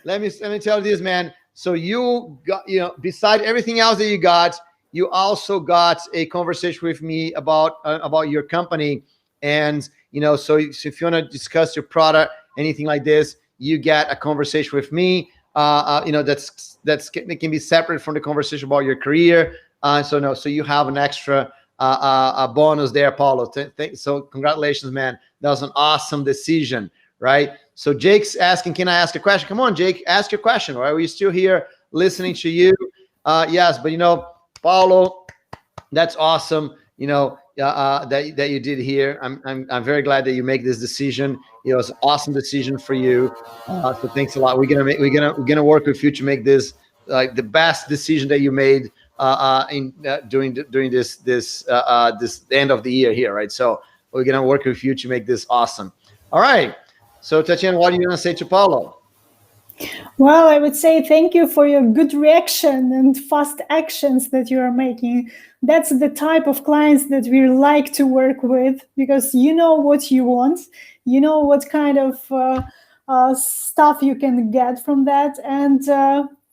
let me tell you this, man. So you got, beside everything else that you got, you also got a conversation with me about your company. And, so if you want to discuss your product, anything like this, you get a conversation with me. It can be separate from the conversation about your career. So you have an extra a bonus there, Paulo. So congratulations, man. That was an awesome decision, right? So Jake's asking, can I ask a question? Come on, Jake, ask your question, right? We're still here listening to you. Yes, but Paulo, that's awesome. That you did here. I'm very glad that you make this decision. It was an awesome decision for you. So thanks a lot. We're gonna work with you to make this like the best decision that you made during this end of the year here, right? So we're gonna work with you to make this awesome. All right. So Tatiana, what are you gonna say to Paulo? Well, I would say thank you for your good reaction and fast actions that you are making. That's the type of clients that we like to work with, because you know what you want, you know what kind of stuff you can get from that. And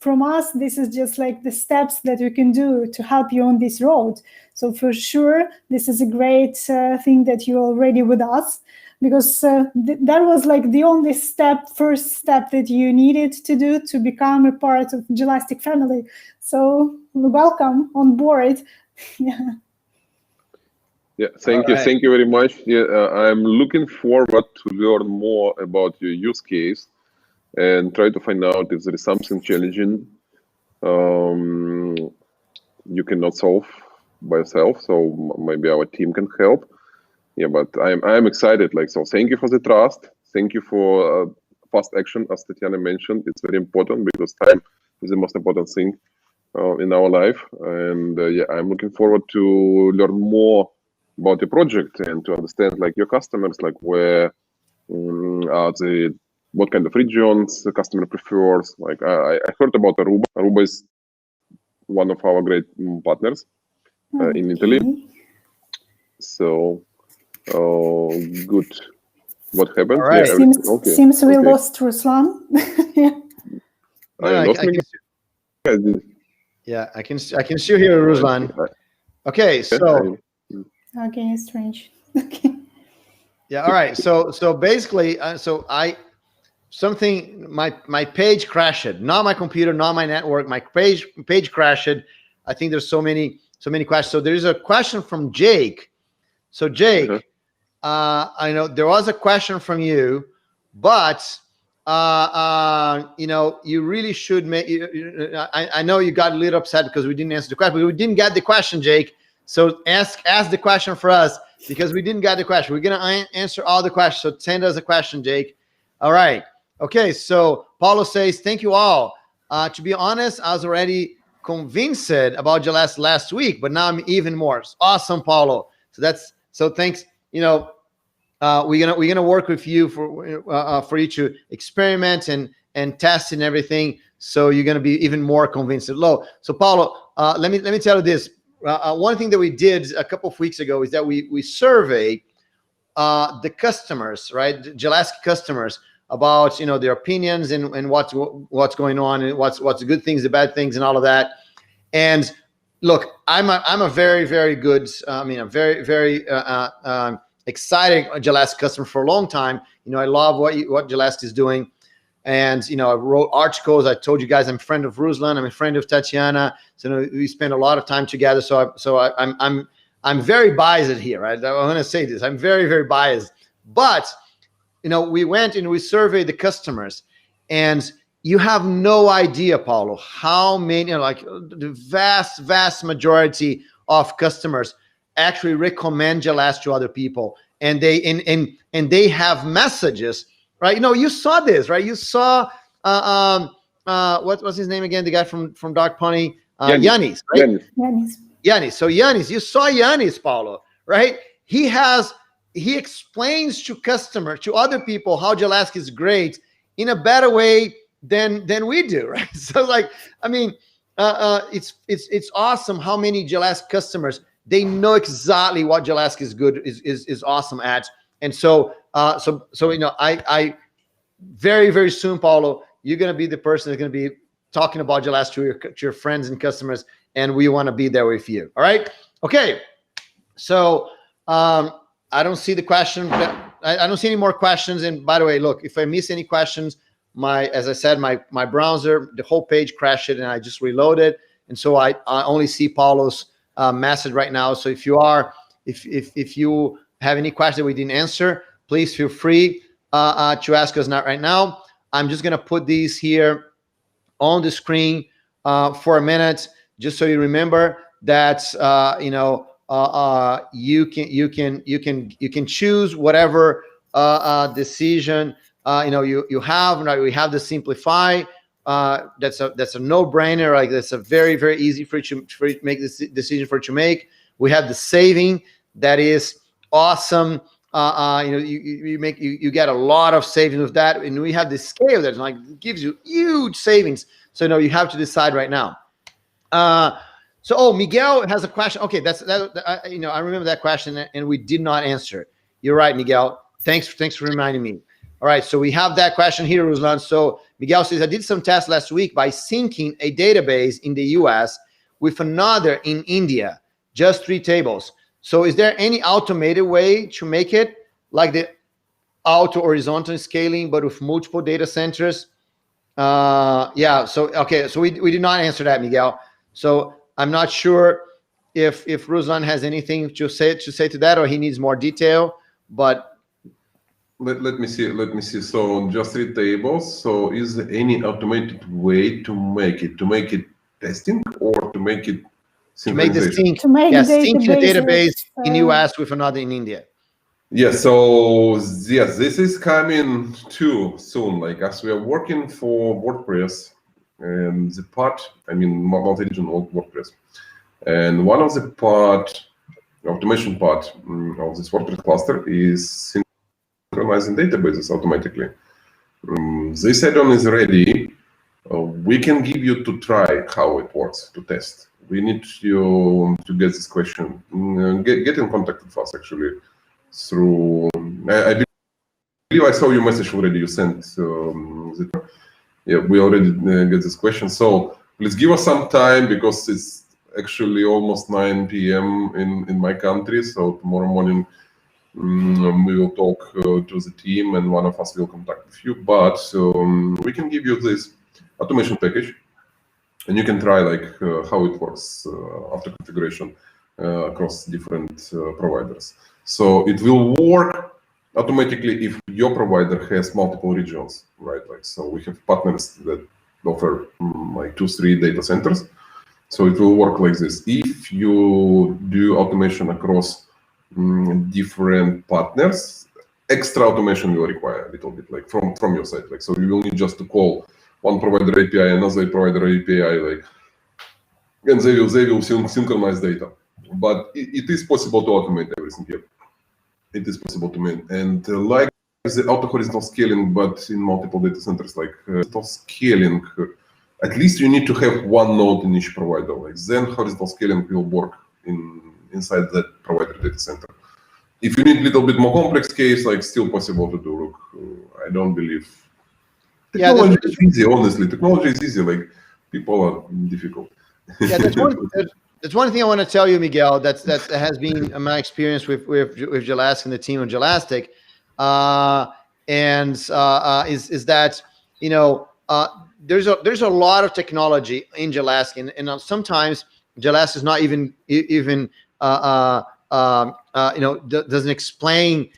from us, this is just like the steps that we can do to help you on this road. So for sure, this is a great thing that you're already with us, because that was like the only first step that you needed to do to become a part of Gelastic family. So welcome on board. Yeah. Yeah, thank you. right. Thank you very much. Yeah, I'm looking forward to learn more about your use case and try to find out if there is something challenging you cannot solve by yourself. So maybe our team can help. Yeah, but I'm excited. Like, so thank you for the trust. Thank you for fast action, as Tatiana mentioned. It's very important because time is the most important thing in our life. And yeah, I'm looking forward to learn more about the project and to understand like your customers, like where are the what kind of regions the customer prefers. Like I heard about Aruba. Aruba is one of our great partners in Italy. So good. What happened? All right. Yeah, Seems we lost Ruslan. Yeah. I lost me. Yeah, I can still hear Ruslan. Okay, so Okay, strange. Okay. yeah, all right. So basically, my page crashed. Not my computer, not my network. My page crashed. I think there's so many questions. So there's a question from Jake. So Jake, I know there was a question from you, but you really should make. I know you got a little upset because we didn't answer the question, but we didn't get the question, Jake. So ask the question for us, because we didn't get the question. We're gonna answer all the questions. So send us a question, Jake. All right. Okay. So Paulo says, "Thank you all. To be honest, I was already convinced about Gelast last week, but now I'm even more." Awesome, Paulo. So thanks. We're gonna work with you for you to experiment and test and everything. So you're gonna be even more convinced. So Paulo, let me tell you this. One thing that we did a couple of weeks ago is that we surveyed the customers, right? Gelastic customers, about their opinions and what's going on and what's the good things, the bad things, and all of that. And look, I'm a very, very good, a very, very exciting Gelastic customer for a long time. I love what Gelastic is doing. And I wrote articles. I told you guys I'm a friend of Ruslan. I'm a friend of Tatiana. So we spend a lot of time together. So I'm very biased here, right? I want to say this. I'm very, very biased. But we went and we surveyed the customers, and you have no idea, Paulo, how many, like the vast majority of customers actually recommend Gelastic to other people, and they have messages. Right, you saw this, right? You saw what's his name again? The guy from Dark Pony, Yanis, right? Yanis. So Yanis, you saw Yanis, Paulo, right? He explains to other people how Gelastic is great in a better way than we do, right? So it's awesome how many Gelastic customers, they know exactly what Gelastic is good is awesome at. And so I very, very soon, Paulo, you're going to be the person that's going to be talking about Gelastic to your friends and customers, and we want to be there with you. All right. Okay. So I don't see the question. I don't see any more questions. And by the way, look, if I miss any questions, as I said, my browser, the whole page crashed and I just reloaded. And so I only see Paulo's message right now. So if you have any question that we didn't answer, please feel free to ask us right now. I'm just going to put these here on the screen for a minute, just so you remember that you can choose whatever decision you have. Right? We have the simplify. That's a no-brainer. Like that's a very, very easy for you to make this decision for you to make. We have the saving, that is awesome. you get a lot of savings with that, and we have this scale that like gives you huge savings. So you have to decide right now. So Miguel has a question. Okay, I remember that question and we did not answer. You're right, Miguel. Thanks for reminding me. All right, so we have that question here, Ruslan. So Miguel says, I did some tests last week by syncing a database in the US with another in India, just 3 tables. So is there any automated way to make it like the auto horizontal scaling, but with multiple data centers? Yeah, so we did not answer that, Miguel. So I'm not sure if Ruslan has anything to say to that, or he needs more detail, but let me see. So just 3 tables. So is there any automated way to make it testing or to make it synchronization? To make the sync, sync the database in US with another in India. Yes. So yes, this is coming too soon. Like as we are working for Wordpress, and the part, multi-regional WordPress, and one of the automation part of this WordPress cluster is synchronizing databases automatically. This add-on is ready. We can give you to try how it works, to test. We need you to get this question. Get in contact with us actually through. I believe I saw your message already. You sent. Yeah, we already get this question. So please give us some time because it's actually almost 9 p.m. in my country. So tomorrow morning. We will talk to the team and one of us will contact with you, but we can give you this automation package and you can try like how it works after configuration across different providers. So it will work automatically if your provider has multiple regions, right? Like, so we have partners that offer like 2-3 data centers. So it will work like this. If you do automation across different partners, extra automation will require a little bit, like from your side. Like, so you will need just to call one provider API, another provider API, like, and they will synchronize data. But it is possible to automate everything here. It is possible to make, and like the auto horizontal scaling, but in multiple data centers, like horizontal scaling, at least you need to have one node in each provider. Like then horizontal scaling will work inside that provider data center. If you need a little bit more complex case, like still possible to do. Look, I don't believe technology is easy. Honestly, technology is easy. Like people are difficult. Yeah, that's one thing I want to tell you, Miguel. That has been my experience with Jelastic and the team of Jelastic, is that there's a lot of technology in Jelastic, and sometimes Jelastic is not even doesn't explain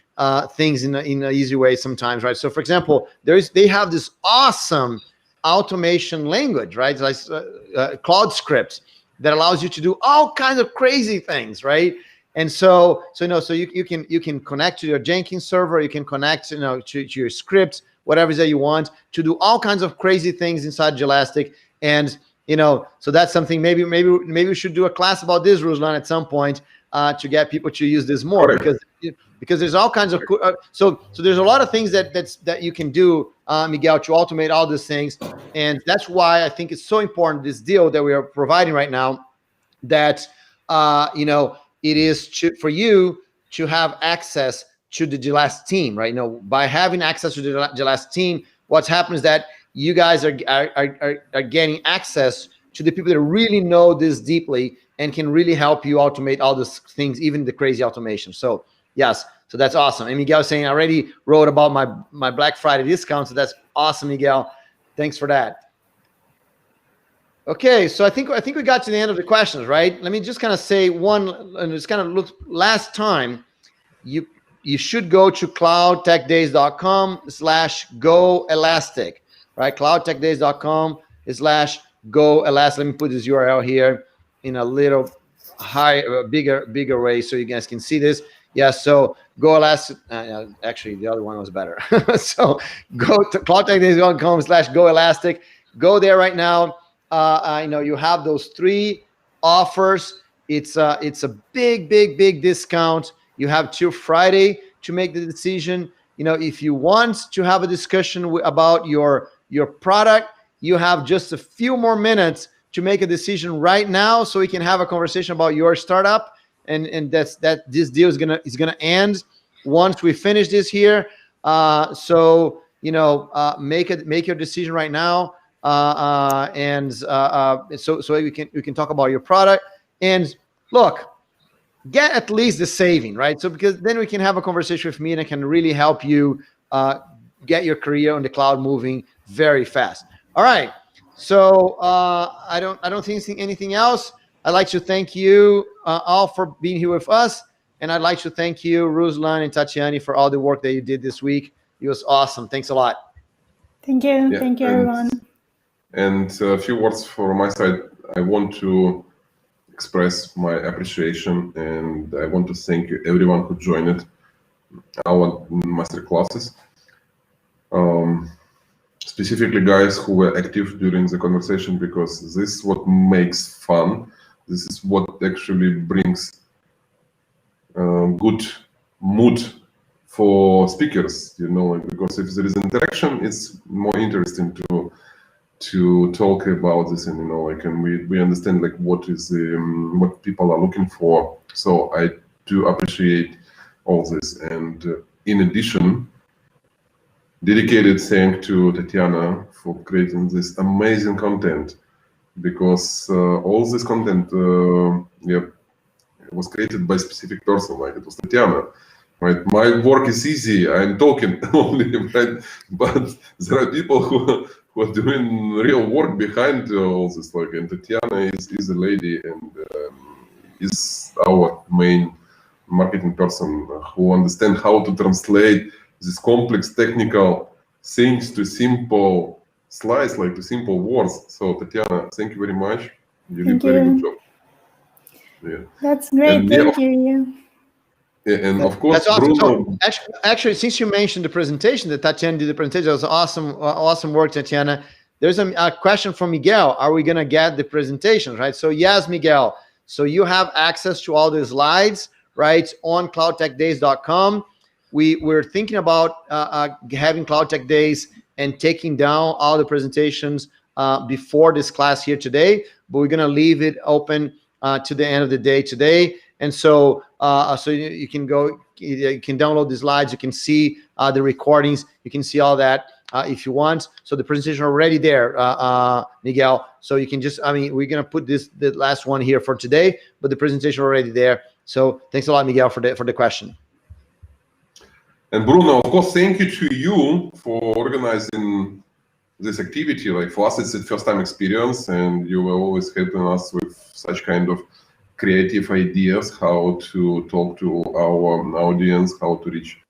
things in an easy way sometimes, right? So for example, they have this awesome automation language, right? Like Cloud scripts that allows you to do all kinds of crazy things, right? And so you can connect to your Jenkins server, you can connect to your scripts, whatever that you want, to do all kinds of crazy things inside Jelastic. And so that's something maybe we should do a class about this, Ruslan, at some point to get people to use this more. Correct. because there's all kinds of so there's a lot of things that you can do, Miguel, to automate all these things, and that's why I think it's so important, this deal that we are providing right now, that it is for you to have access to the Jelastic team, right? By having access to the Jelastic team, what's happened is that you guys are getting access to the people that really know this deeply and can really help you automate all these things, even the crazy automation. So yes, so that's awesome. And Miguel saying, I already wrote about my Black Friday discount. So that's awesome, Miguel. Thanks for that. Okay, so I think we got to the end of the questions, right? Let me just kind of say one, and it's kind of look last time. You should go to cloudtechdays.com/goelastic, right? cloudtechdays.com/goelastic. Let me put this URL here in a little bigger way so you guys can see this. Yeah, so Go Elastic. Actually, the other one was better. So go to cloudtechdays.com/goelastic. Go there right now. You have those 3 offers. It's a big discount. You have till Friday to make the decision. If you want to have a discussion about your product, you have just a few more minutes to make a decision right now, so we can have a conversation about your startup. And this deal is gonna end once we finish this here. So make your decision right now, so we can talk about your product. And look, get at least the saving, right? So because then we can have a conversation with me, and I can really help you get your career on the cloud moving very fast. All right. So I don't think anything else. I'd like to thank you all for being here with us, and I'd like to thank you, Ruslan and Tatiana, for all the work that you did this week. It was awesome. Thanks a lot. Thank you. Yeah, thank you, everyone. And a few words from my side. I want to express my appreciation, and I want to thank you, everyone who joined our master classes. Specifically guys who were active during the conversation, because this is what makes fun. This is what actually brings good mood for speakers, because if there is interaction, it's more interesting to talk about this, and and we understand what is what people are looking for. So I do appreciate all this, and in addition, dedicated thanks to Tatiana for creating this amazing content, because all this content was created by a specific person, like it was Tatiana. Right, my work is easy. I'm talking only, right? But there are people who are doing real work behind all this. And Tatiana is a lady, and is our main marketing person who understands how to translate these complex technical things to simple slides, to simple words. So Tatiana, thank you very much. You did a very good job. Yeah. That's great. Thank you. Yeah, and of course, that's awesome. Bruno. So actually, since you mentioned the presentation, that Tatiana did the presentation, that was awesome work, Tatiana. There's a question from Miguel. Are we going to get the presentation, right? So yes, Miguel. So you have access to all the slides, right, on cloudtechdays.com. We're thinking about having Cloud Tech Days and taking down all the presentations before this class here today, but we're going to leave it open to the end of the day today. And so you can go, you can download the slides, you can see the recordings, you can see all that if you want. So the presentation already there, Miguel. So you can just, we're gonna put the last one here for today, but the presentation already there. So thanks a lot, Miguel, for the question. And Bruno, of course, thank you to you for organizing this activity. For us, it's a first-time experience, and you were always helping us with such kind of creative ideas, how to talk to our audience, how to reach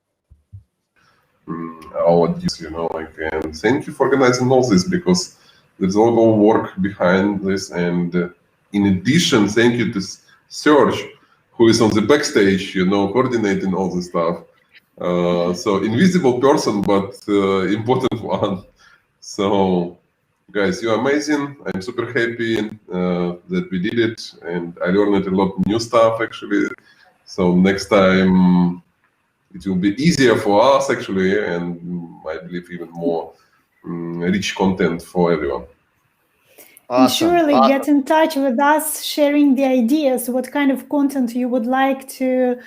our audience, and thank you for organizing all this, because there's a lot of work behind this. And in addition, thank you to Serge, who is on the backstage, coordinating all this stuff. So invisible person, but important one. So guys, you're amazing. I'm super happy that we did it, and I learned a lot of new stuff actually. So next time it will be easier for us actually, and I believe even more rich content for everyone. Awesome. And surely get in touch with us, sharing the ideas, what kind of content you would like to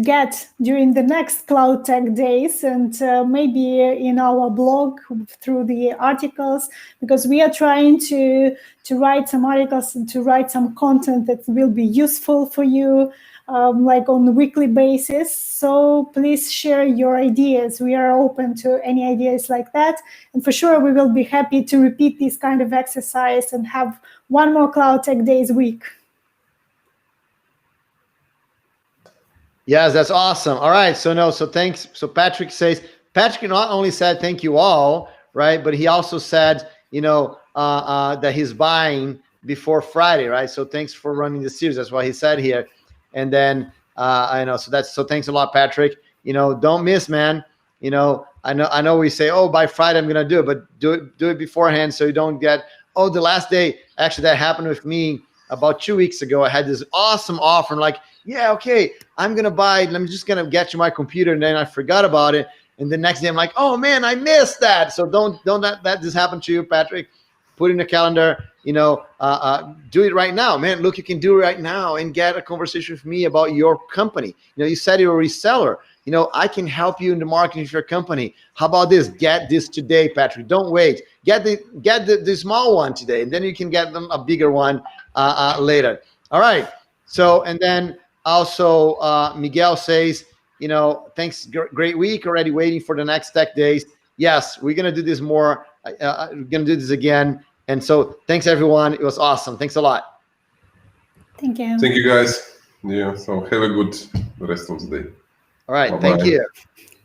get during the next Cloud Tech Days, and maybe in our blog through the articles, because we are trying to write some articles and to write some content that will be useful for you, on a weekly basis. So please share your ideas. We are open to any ideas like that. And for sure, we will be happy to repeat this kind of exercise and have one more Cloud Tech Days week. Yes, that's awesome. All right. So thanks. So Patrick not only said thank you all, right, but he also said, that he's buying before Friday, right? So thanks for running the series. That's what he said here. And then so thanks a lot, Patrick. Don't miss, man. I know we say, oh, by Friday I'm gonna do it, but do it beforehand, so you don't get, oh, the last day. Actually, that happened with me about 2 weeks ago, I had this awesome offer. I'm like, yeah, okay, I'm going to buy it. I'm just going to get you my computer. And then I forgot about it. And the next day I'm like, oh man, I missed that. So don't let this happen to you, Patrick. Put in a calendar, do it right now, man. Look, you can do it right now and get a conversation with me about your company. You said you're a reseller. I can help you in the marketing of your company. How about this? Get this today, Patrick. Don't wait. Get the small one today, and then you can get them a bigger one later. All right. So, and then also Miguel says, thanks, great week. Already waiting for the next tech days. Yes, we're gonna do this more. We're gonna do this again. And so, thanks everyone. It was awesome. Thanks a lot. Thank you. Thank you, guys. Yeah. So have a good rest of the day. All right. Bye-bye. Thank you.